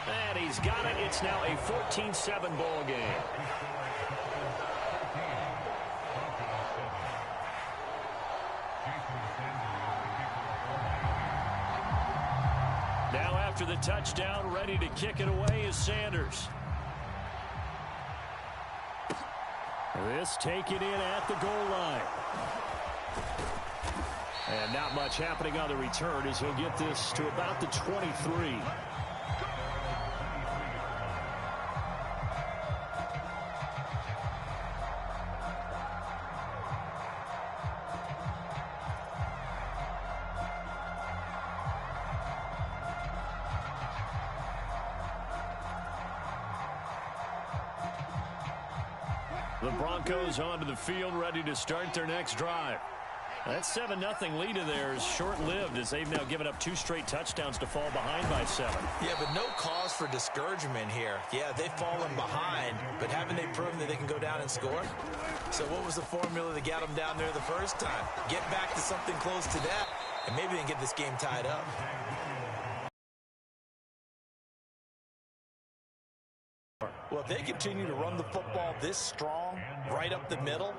And he's got it. It's now a 14-7 ball game. Now after the touchdown, ready to kick it away is Sanders. This taken in at the goal line. And not much happening on the return as he'll get this to about the 23. The Broncos onto the field, ready to start their next drive. That 7-0 lead of theirs short-lived as they've now given up 2 straight touchdowns to fall behind by 7. Yeah, but no cause for discouragement here. Yeah, they've fallen behind, but haven't they proven that they can go down and score? So what was the formula that got them down there the first time? Get back to something close to that, and maybe they can get this game tied up. Well, if they continue to run the football this strong, right up the middle,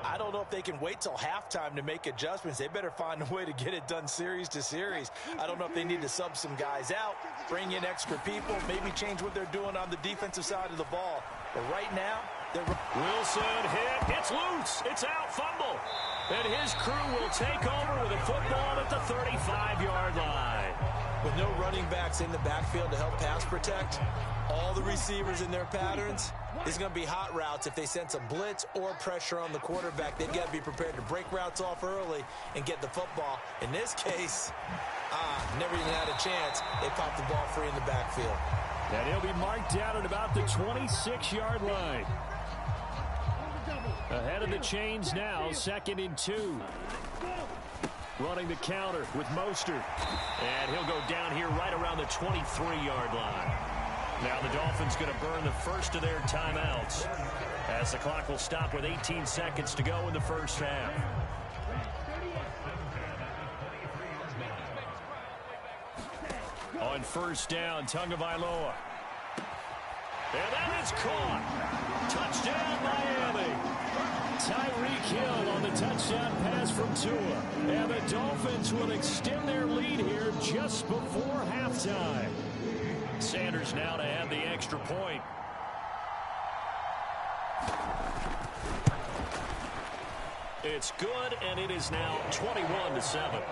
I don't know if they can wait till halftime to make adjustments. They better find a way to get it done series to series. I don't know if they need to sub some guys out, bring in extra people, maybe change what they're doing on the defensive side of the ball. But right now, they're... Wilson hit. It's loose. It's out. Fumble. And his crew will take over with a football at the 35-yard line. With no running backs in the backfield to help pass protect, all the receivers in their patterns, it's going to be hot routes. If they sense a blitz or pressure on the quarterback, they've got to be prepared to break routes off early and get the football. In this case, never even had a chance. They popped the ball free in the backfield. And he'll be marked down at about the 26-yard line. Ahead of the chains now, 2nd and 2. Running the counter with Mostert. And he'll go down here right around the 23-yard line. Now the Dolphins going to burn the first of their timeouts as the clock will stop with 18 seconds to go in the first half. On 1st down, Tagovailoa. And that is caught. Touchdown, Miami. Tyreek Hill on the touchdown pass from Tua. And the Dolphins will extend their lead here just before halftime. Sanders now to add the extra point. It's good, and it is now 21-7.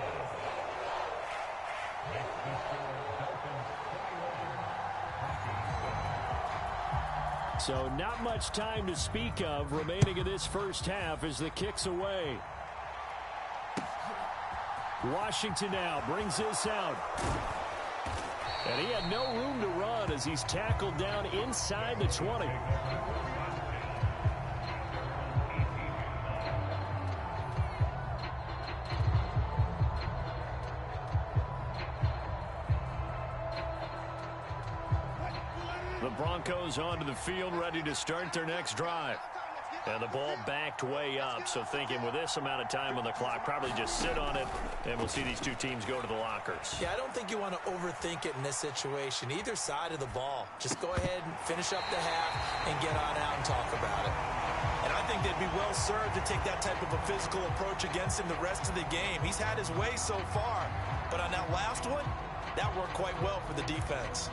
So not much time to speak of remaining in this first half as the kick's away. Washington now brings this out. And he had no room to run as he's tackled down inside the 20. The Broncos onto the field, ready to start their next drive. And the ball backed way up, so thinking with this amount of time on the clock, probably just sit on it, and we'll see these two teams go to the lockers. Yeah, I don't think you want to overthink it in this situation. Either side of the ball. Just go ahead and finish up the half and get on out and talk about it. And I think think they'd be well served to take that type of a physical approach against him the rest of the game. He's had his way so far, but on that last one, that worked quite well for the defense.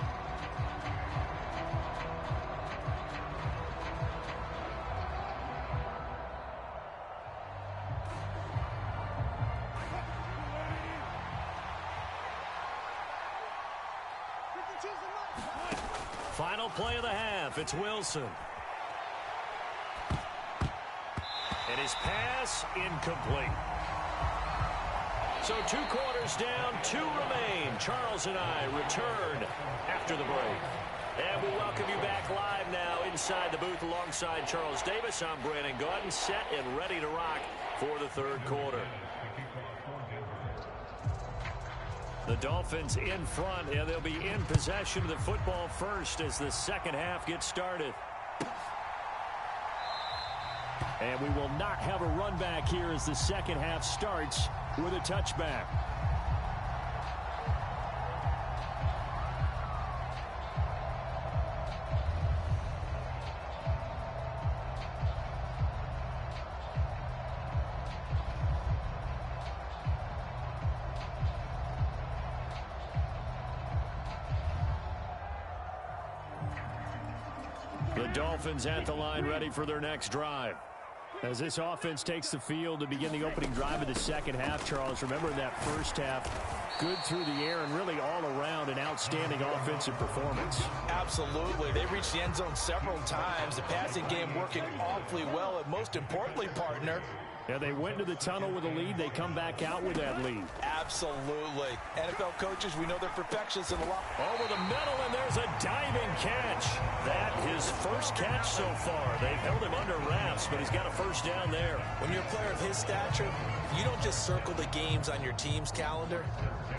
Final play of the half. It's Wilson. And his pass incomplete. So 2 quarters down, 2 remain. Charles and I return after the break. And we welcome you back live now inside the booth alongside Charles Davis. I'm Brandon Gaudin, set and ready to rock for the 3rd quarter. The Dolphins in front, and they'll be in possession of the football first as the second half gets started. And we will not have a run back here as the second half starts with a touchback. The Dolphins at the line ready for their next drive. As this offense takes the field to begin the opening drive of the second half, Charles, remember that first half, good through the air and really all around an outstanding offensive performance. Absolutely. They reached the end zone several times. The passing game working awfully well, and most importantly, partner, yeah, they went to the tunnel with a lead. They come back out with that lead. Absolutely. NFL coaches, we know they're perfectionists in the lock. Over the middle, and there's a diving catch. That his first catch so far. They've held him under wraps, but he's got a first down there. When you're a player of his stature, you don't just circle the games on your team's calendar.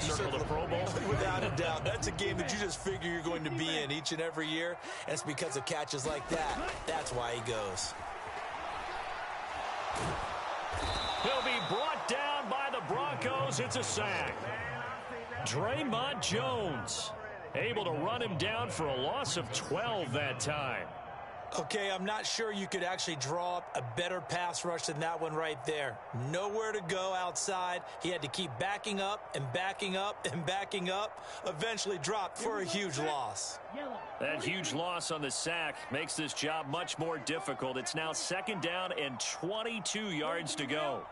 You circle the Pro Bowl? Without a doubt. That's a game that you just figure you're going to be in each and every year, and it's because of catches like that. That's why he goes. He'll be brought down by the Broncos. It's a sack. Draymond Jones able to run him down for a loss of 12 that time. Okay, I'm not sure you could actually draw up a better pass rush than that one right there. Nowhere to go outside. He had to keep backing up and backing up and backing up. Eventually dropped for a huge loss. That huge loss on the sack makes this job much more difficult. It's now 2nd down and 22 yards to go.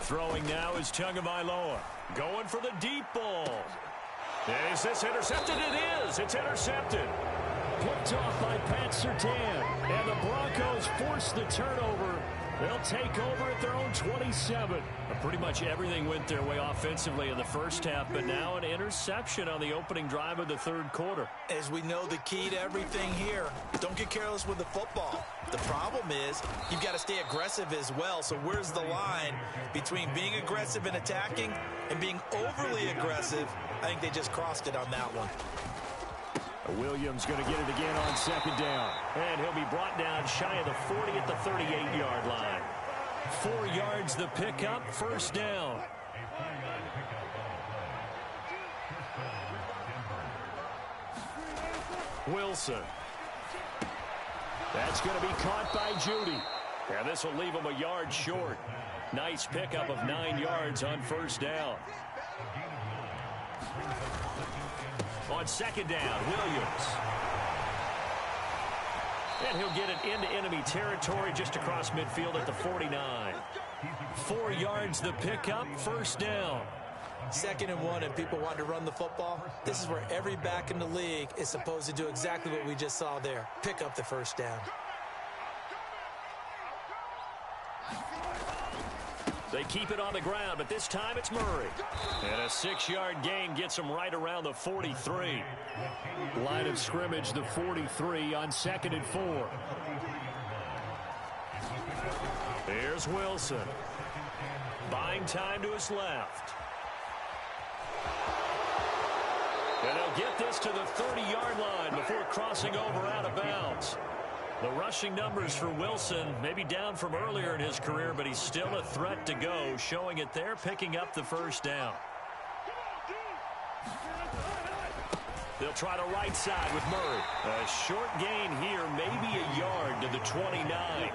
Throwing now is Tagovailoa. Going for the deep ball. Is this intercepted? It is. It's intercepted. Picked off by Pat Surtain. And the Broncos force the turnover. They'll take over at their own 27. Pretty much everything went their way offensively in the first half, but now an interception on the opening drive of the 3rd quarter. As we know, the key to everything here, don't get careless with the football. The problem is you've got to stay aggressive as well. So where's the line between being aggressive and attacking and being overly aggressive? I think they just crossed it on that one. Williams going to get it again on 2nd down. And he'll be brought down shy of the 40 at the 38-yard line. 4 yards the pickup, 1st down. Wilson. That's going to be caught by Judy. And this will leave him a yard short. Nice pickup of 9 yards on 1st down. On 2nd down, Williams. And he'll get it into enemy territory just across midfield at the 49. 4 yards the pickup, 1st down. 2nd and 1, and people want to run the football. This is where every back in the league is supposed to do exactly what we just saw there. Pick up the 1st down. They keep it on the ground, but this time it's Murray. And a 6-yard gain gets him right around the 43. Line of scrimmage, the 43 on 2nd and 4. Here's Wilson. Buying time to his left. And they'll get this to the 30-yard line before crossing over out of bounds. The rushing numbers for Wilson may be down from earlier in his career, but he's still a threat to go, showing it there, picking up the 1st down. They'll try the right side with Murray. A short gain here, maybe a yard to the 29.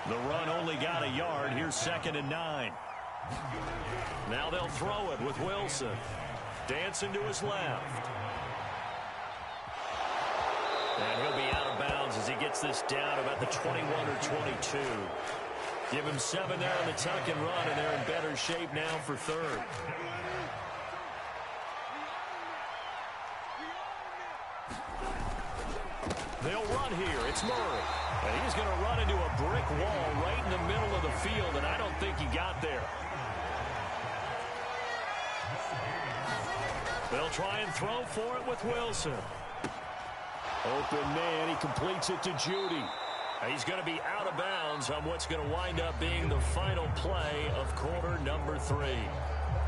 The run only got a yard. Here's 2nd and 9. Now they'll throw it with Wilson. Dancing to his left. And he'll be out of bounds as he gets this down about the 21 or 22. Give him 7 there on the tuck and run, and they're in better shape now for 3rd. They'll run here. It's Murray. And he's going to run into a brick wall right in the middle of the field, and I don't think he got there. They'll try and throw for it with Wilson. Open man. He completes it to Judy. He's going to be out of bounds on what's going to wind up being the final play of quarter number 3.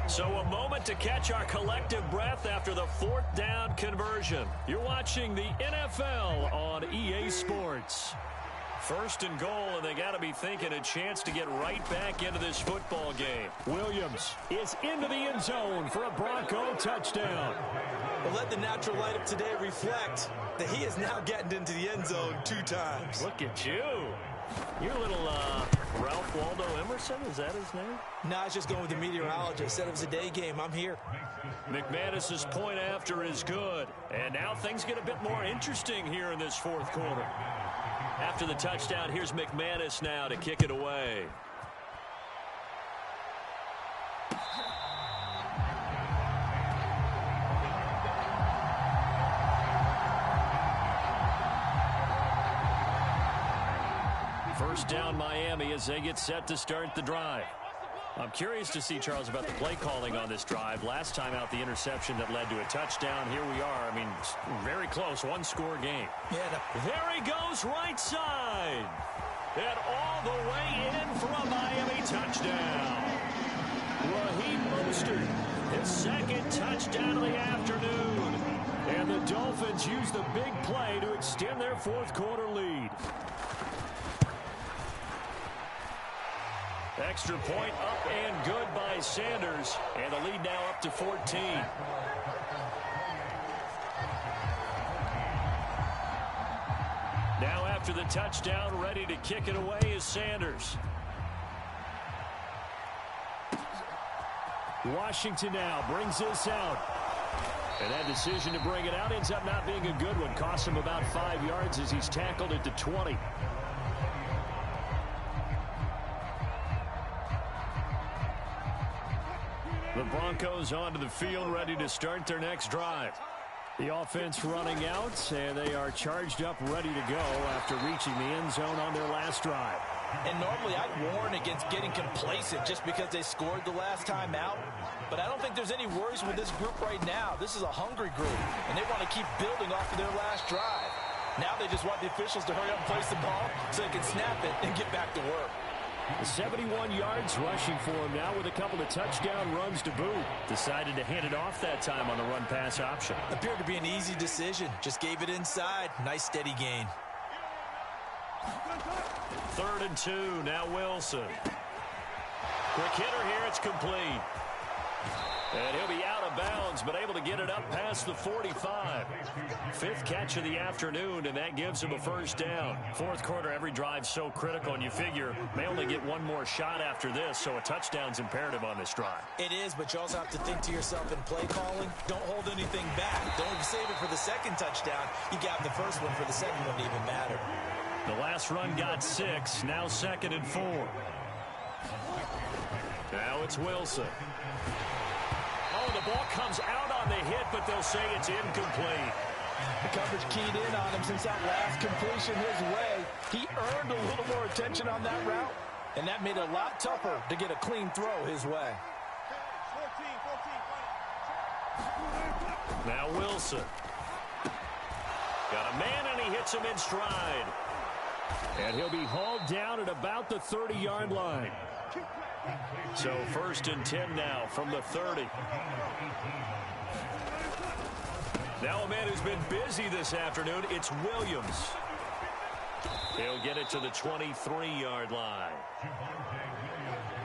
So a moment to catch our collective breath after the 4th down conversion. You're watching the NFL on EA Sports. 1st and goal, and they got to be thinking a chance to get right back into this football game. Williams is into the end zone for a Bronco touchdown. Well, let the natural light of today reflect that he is now getting into the end zone 2 times. Look at you. You're a little Ralph Waldo Emerson, is that his name? No, I was just going with the meteorologist. Said it was a day game. I'm here. McManus's point after is good. And now things get a bit more interesting here in this 4th quarter. After the touchdown, here's McManus now to kick it away. First down Miami as they get set to start the drive. I'm curious to see, Charles, about the play calling on this drive. Last time out, the interception that led to a touchdown. Here we are. I mean, very close, 1-score game. Yeah. There he goes, right side. And all the way in for a Miami touchdown. Raheem Mostert, his 2nd touchdown of the afternoon. And the Dolphins use the big play to extend their 4th quarter lead. Extra point up and good by Sanders. And the lead now up to 14. Now after the touchdown, ready to kick it away is Sanders. Washington now brings this out. And that decision to bring it out ends up not being a good one. Costs him about 5 yards as he's tackled at the 20. The Broncos onto the field, ready to start their next drive. The offense running out, and they are charged up, ready to go after reaching the end zone on their last drive. And normally I'd warn against getting complacent just because they scored the last time out. But I don't think there's any worries with this group right now. This is a hungry group, and they want to keep building off of their last drive. Now they just want the officials to hurry up and place the ball so they can snap it and get back to work. 71 yards rushing for him now with a couple of touchdown runs to boot. Decided to hand it off that time on the run-pass option. Appeared to be an easy decision. Just gave it inside. Nice steady gain. 3rd and 2. Now Wilson. Quick hitter here. It's complete. And he'll be out of bounds, but able to get it up past the 45. 5th catch of the afternoon, and that gives him a 1st down. 4th quarter, every drive so critical, and you figure may only get one more shot after this, so a touchdown's imperative on this drive. It is, but you also have to think to yourself in play calling, don't hold anything back. Don't save it for the 2nd touchdown. You got the 1st one for the 2nd one to even matter. The last run got 6, now 2nd and 4. Now it's Wilson. Oh, the ball comes out on the hit, but they'll say it's incomplete. The coverage keyed in on him since that last completion his way. He earned a little more attention on that route, and that made it a lot tougher to get a clean throw his way. Now Wilson. Got a man, and he hits him in stride. And he'll be hauled down at about the 30-yard line. So 1st and 10 now from the 30. Now a man who's been busy this afternoon, it's Williams. He'll get it to the 23-yard line.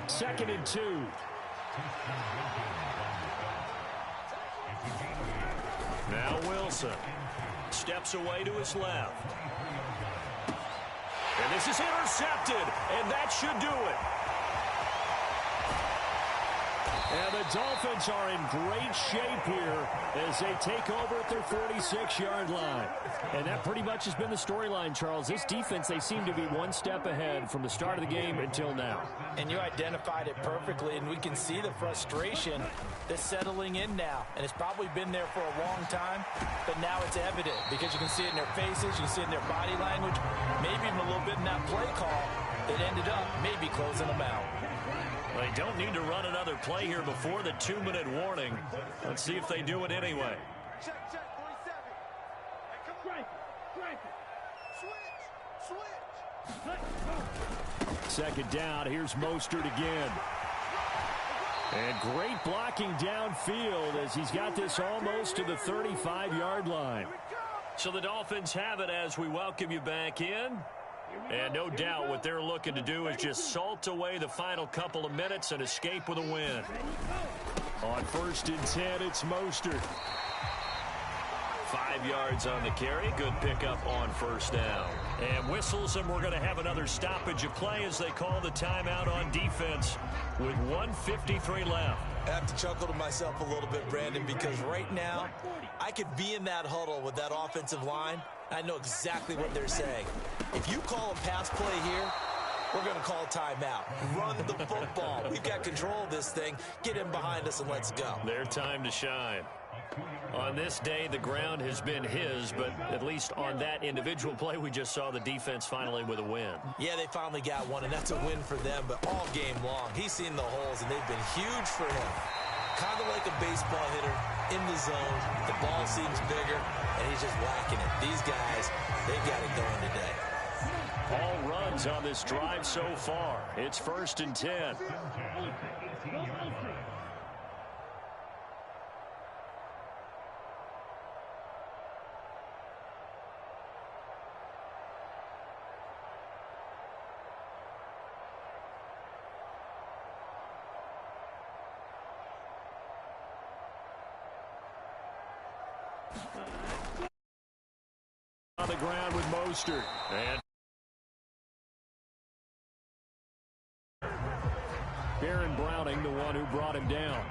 2nd and 2. Now Wilson steps away to his left. And this is intercepted, and that should do it. And the Dolphins are in great shape here as they take over at their 46-yard line. And that pretty much has been the storyline, Charles. This defense, they seem to be one step ahead from the start of the game until now. And you identified it perfectly, and we can see the frustration that's settling in now. And it's probably been there for a long time, but now it's evident because you can see it in their faces, you can see it in their body language, maybe even a little bit in that play call that ended up maybe closing them out. They don't need to run another play here before the 2-minute warning. Let's see if they do it anyway. Check, 47. Strike it. Switch. Second down, here's Mostert again. And great blocking downfield as he's got this almost to the 35-yard line. So the Dolphins have it as we welcome you back in. And no doubt what they're looking to do is just salt away the final couple of minutes and escape with a win. On 1st and 10, it's Mostert. 5 yards on the carry. Good pickup on 1st down. And whistles, and we're going to have another stoppage of play as they call the timeout on defense with 1:53 left. I have to chuckle to myself a little bit, Brandon, because right now I could be in that huddle with that offensive line. I know exactly what they're saying. If you call a pass play here, we're going to call timeout. Run the football. We've got control of this thing. Get in behind us and let's go. Their time to shine. On this day, the ground has been his, but at least on that individual play, we just saw the defense finally with a win. Yeah, they finally got one, and that's a win for them, but all game long, he's seen the holes, and they've been huge for him. Kind of like a baseball hitter in the zone. The ball seems bigger, and he's just whacking it. These guys, they've got it going today. All runs on this drive so far. It's 1st and 10. On the ground with Mostert. And Baron Browning, the one who brought him down.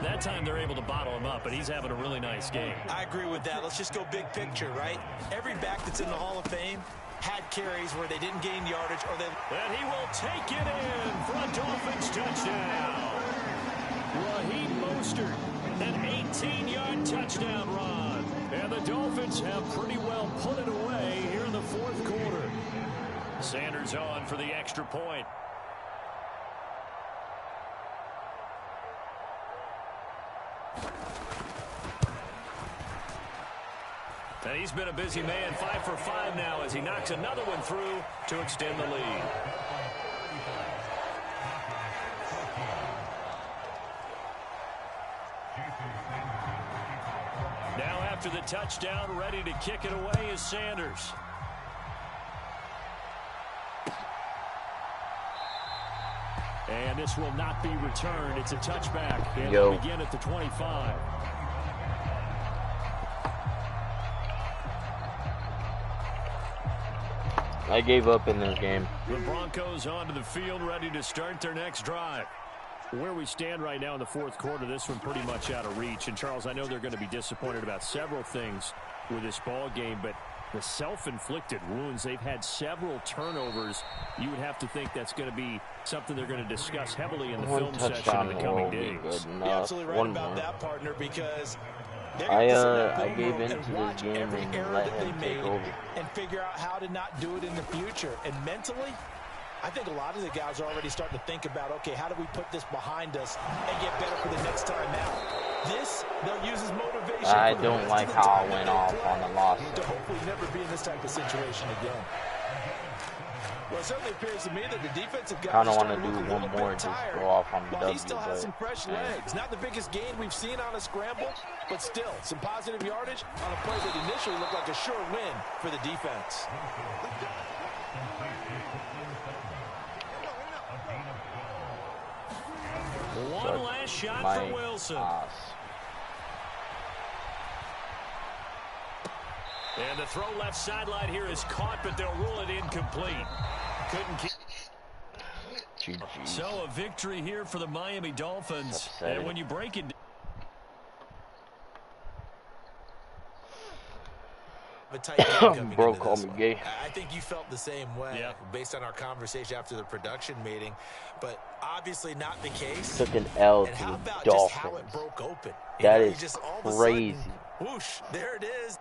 That time they're able to bottle him up, but he's having a really nice game. I agree with that. Let's just go big picture, right? Every back that's in the Hall of Fame had carries where they didn't gain yardage or they... And he will take it in for a Dolphins touchdown. Raheem Mostert, an 18-yard touchdown run. And the Dolphins have pretty well put it away here in the 4th quarter. Sanders on for the extra point. And he's been a busy man, 5 for 5 now as he knocks another one through to extend the lead. Now after the touchdown, ready to kick it away is Sanders. And this will not be returned. It's a touchback. And they'll begin at the 25. I gave up in this game. The Broncos onto the field, ready to start their next drive. Where we stand right now in the 4th quarter, this one pretty much out of reach. And, Charles, I know they're going to be disappointed about several things with this ball game, but the self-inflicted wounds, they've had several turnovers. You would have to think that's going to be something they're going to discuss heavily in the film session in the coming days. You're absolutely right about that, partner, because I gave into this game and let him take over. And figure out how to not do it in the future. And mentally, I think a lot of the guys are already starting to think about, okay, how do we put this behind us and get better for the next time out? This, they'll use as motivation. I don't like how I went off on the loss. To hopefully never be in this type of situation again. Well, it certainly appears to me that the defensive guys kind of want to do one more and just go off on the W. He still has some fresh legs. Not the biggest gain we've seen on a scramble, but still some positive yardage on a play that initially looked like a sure win for the defense. One last shot for Wilson. And the throw left sideline here is caught, but they'll rule it incomplete. Couldn't keep. So a victory here for the Miami Dolphins. And when you break it, a tight game coming Bro, into call this me one. gay. I think you felt the same way based on our conversation after the production meeting, but obviously not the case. Took an L and to how the about Dolphins. just how it broke open? That you is just all of a crazy. sudden, whoosh, there it is.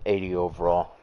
$80 overall.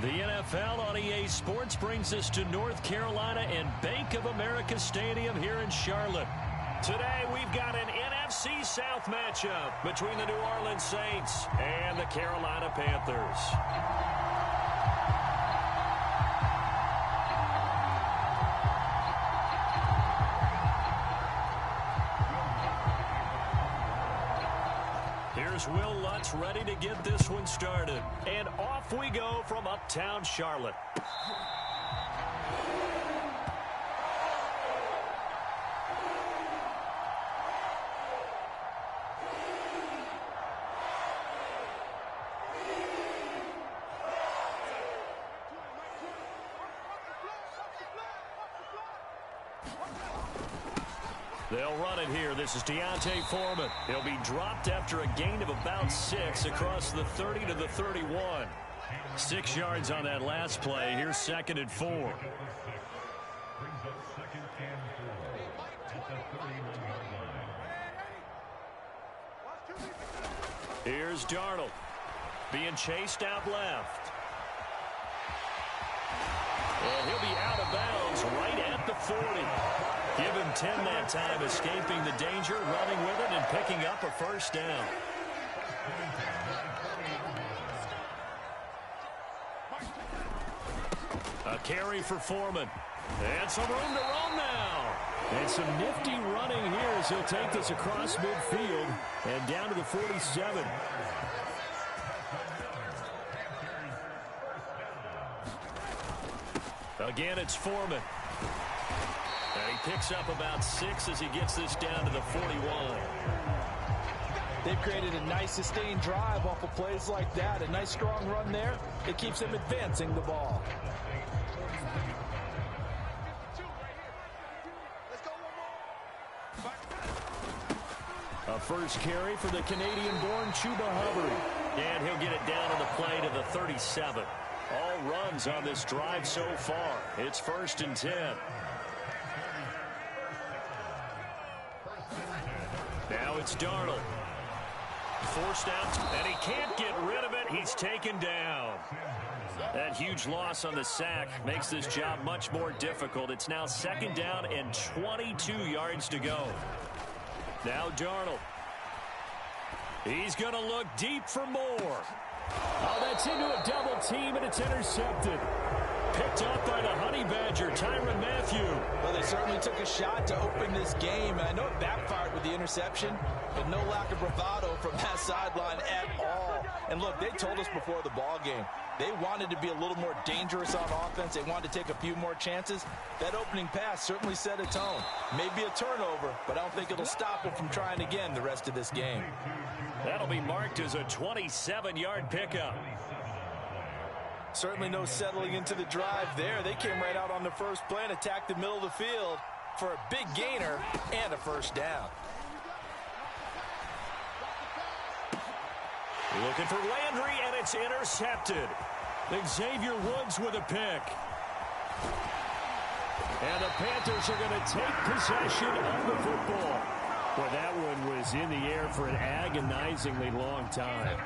The NFL on EA Sports brings us to North Carolina and Bank of America Stadium here in Charlotte. Today we've got an NFC South matchup between the New Orleans Saints and the Carolina Panthers. Here's Will Lutz ready to get this one started. And off we go from uptown Charlotte. They'll run it here. This is Deontay Foreman. He'll be dropped after a gain of about 6 across the 30 to the 31. 6 yards on that last play. Here's 2nd and 4. Here's Darnold. Being chased out left. And he'll be out of bounds right at the 40. Give him 10 that time, escaping the danger, running with it, and picking up a first down. A carry for Foreman. And some room to run now. And some nifty running here as he'll take this across midfield and down to the 47. Again, it's Foreman. And he picks up about 6 as he gets this down to the 41. They've created a nice sustained drive off of plays like that. A nice strong run there. It keeps them advancing the ball. A first carry for the Canadian-born Chuba Hubbard. And he'll get it down on the play to the 37. All runs on this drive so far. It's 1st and 10. Now it's Darnold. Forced out, and he can't get rid of it. He's taken down. That huge loss on the sack makes this job much more difficult. It's now 2nd down and 22 yards to go. Now Darnold. He's going to look deep for more. Oh, that's into a double team, and it's intercepted. Picked up by the Honey Badger, Tyrann Mathieu. Well, they certainly took a shot to open this game, and I know it backfired with the interception, but no lack of bravado from that sideline at all. And look, they told us before the ball game, they wanted to be a little more dangerous on offense. They wanted to take a few more chances. That opening pass certainly set a tone. Maybe a turnover, but I don't think it'll stop them from trying again the rest of this game. That'll be marked as a 27-yard pickup. Certainly no settling into the drive there. They came right out on the first play and attacked the middle of the field for a big gainer and a first down. Looking for Landry, and it's intercepted. Xavier Woods with a pick. And the Panthers are going to take possession of the football. Well, that one was in the air for an agonizingly long time.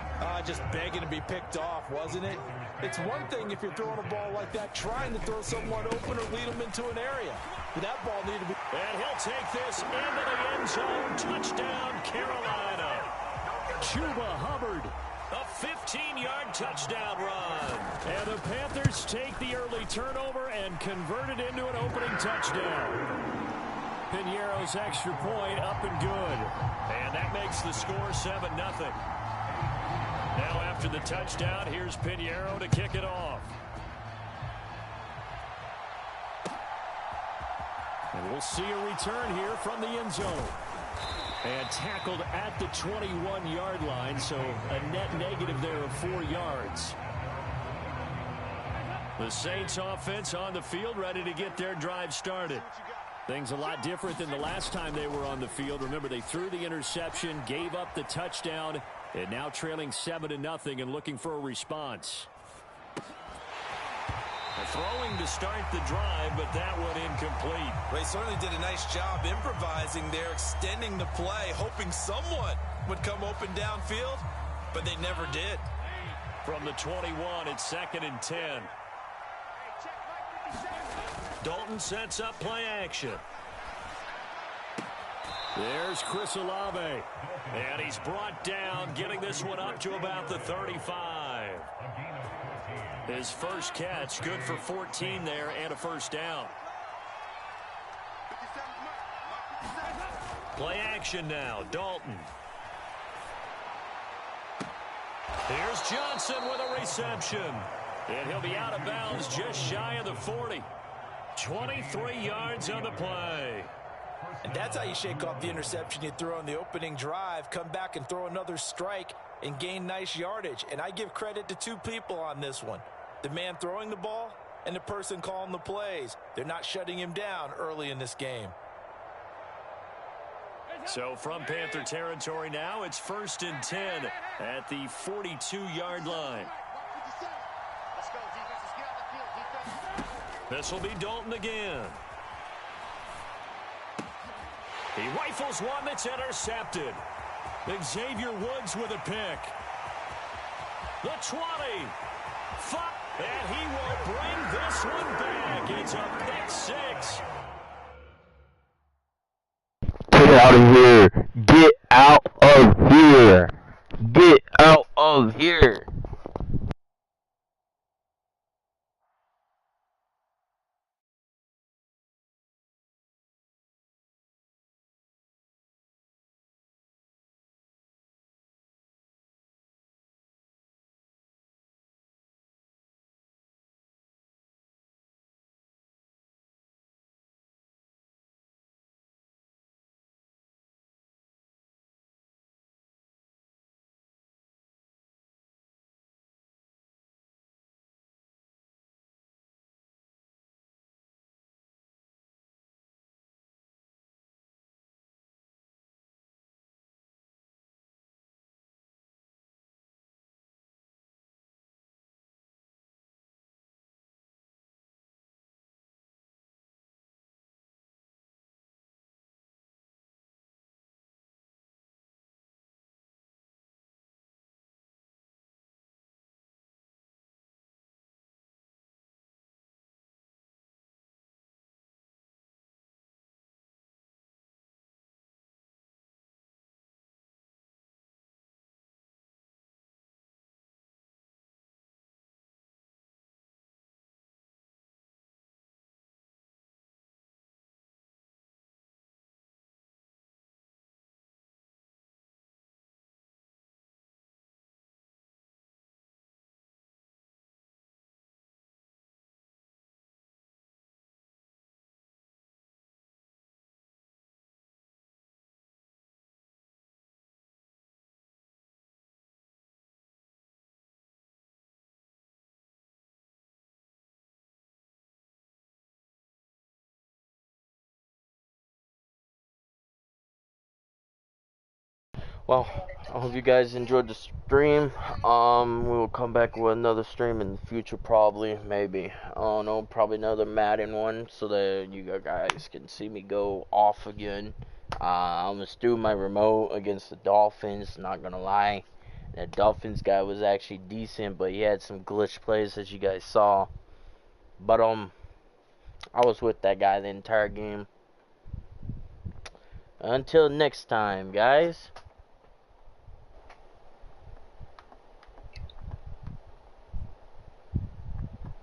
Just begging to be picked off, wasn't it? It's one thing if you're throwing a ball like that, trying to throw someone open or lead them into an area. But that ball needed to be... And he'll take this into the end zone. Touchdown, Carolina. Chuba Hubbard. A 15-yard touchdown run. And the Panthers take the early turnover and convert it into an opening touchdown. Piñeiro's extra point up and good. And that makes the score 7-0. Now after the touchdown, here's Piñeiro to kick it off. And we'll see a return here from the end zone. And tackled at the 21-yard line, so a net negative there of 4 yards. The Saints offense on the field, ready to get their drive started. Things a lot different than the last time they were on the field. Remember, they threw the interception, gave up the touchdown, and now trailing 7-0 and looking for a response. Throwing to start the drive, but that one incomplete. They certainly did a nice job improvising there, extending the play, hoping someone would come open downfield, but they never did. From the 21, it's 2nd and 10. Dalton sets up play action. There's Chris Olave. And he's brought down, getting this one up to about the 35. His first catch, good for 14 there and a first down. Play action now, Dalton. Here's Johnson with a reception. And he'll be out of bounds just shy of the 40. 23 yards on the play. And that's how you shake off the interception you threw on the opening drive. Come back and throw another strike and gain nice yardage. And I give credit to two people on this one. The man throwing the ball and the person calling the plays. They're not shutting him down early in this game. So from Panther territory now, it's 1st and 10 at the 42-yard line. This will be Dalton again. He rifles one that's intercepted. Xavier Woods with a pick. The 20. 5. And he will bring this one back. It's a pick 6. Get out of here. Get out of here. Get out of here. Well, I hope you guys enjoyed the stream. We will come back with another stream in the future, probably, maybe. I don't know, probably another Madden one, so that you guys can see me go off again. I'm gonna steal my remote against the Dolphins, not gonna lie. That Dolphins guy was actually decent, but he had some glitch plays, as you guys saw. But, I was with that guy the entire game. Until next time, guys.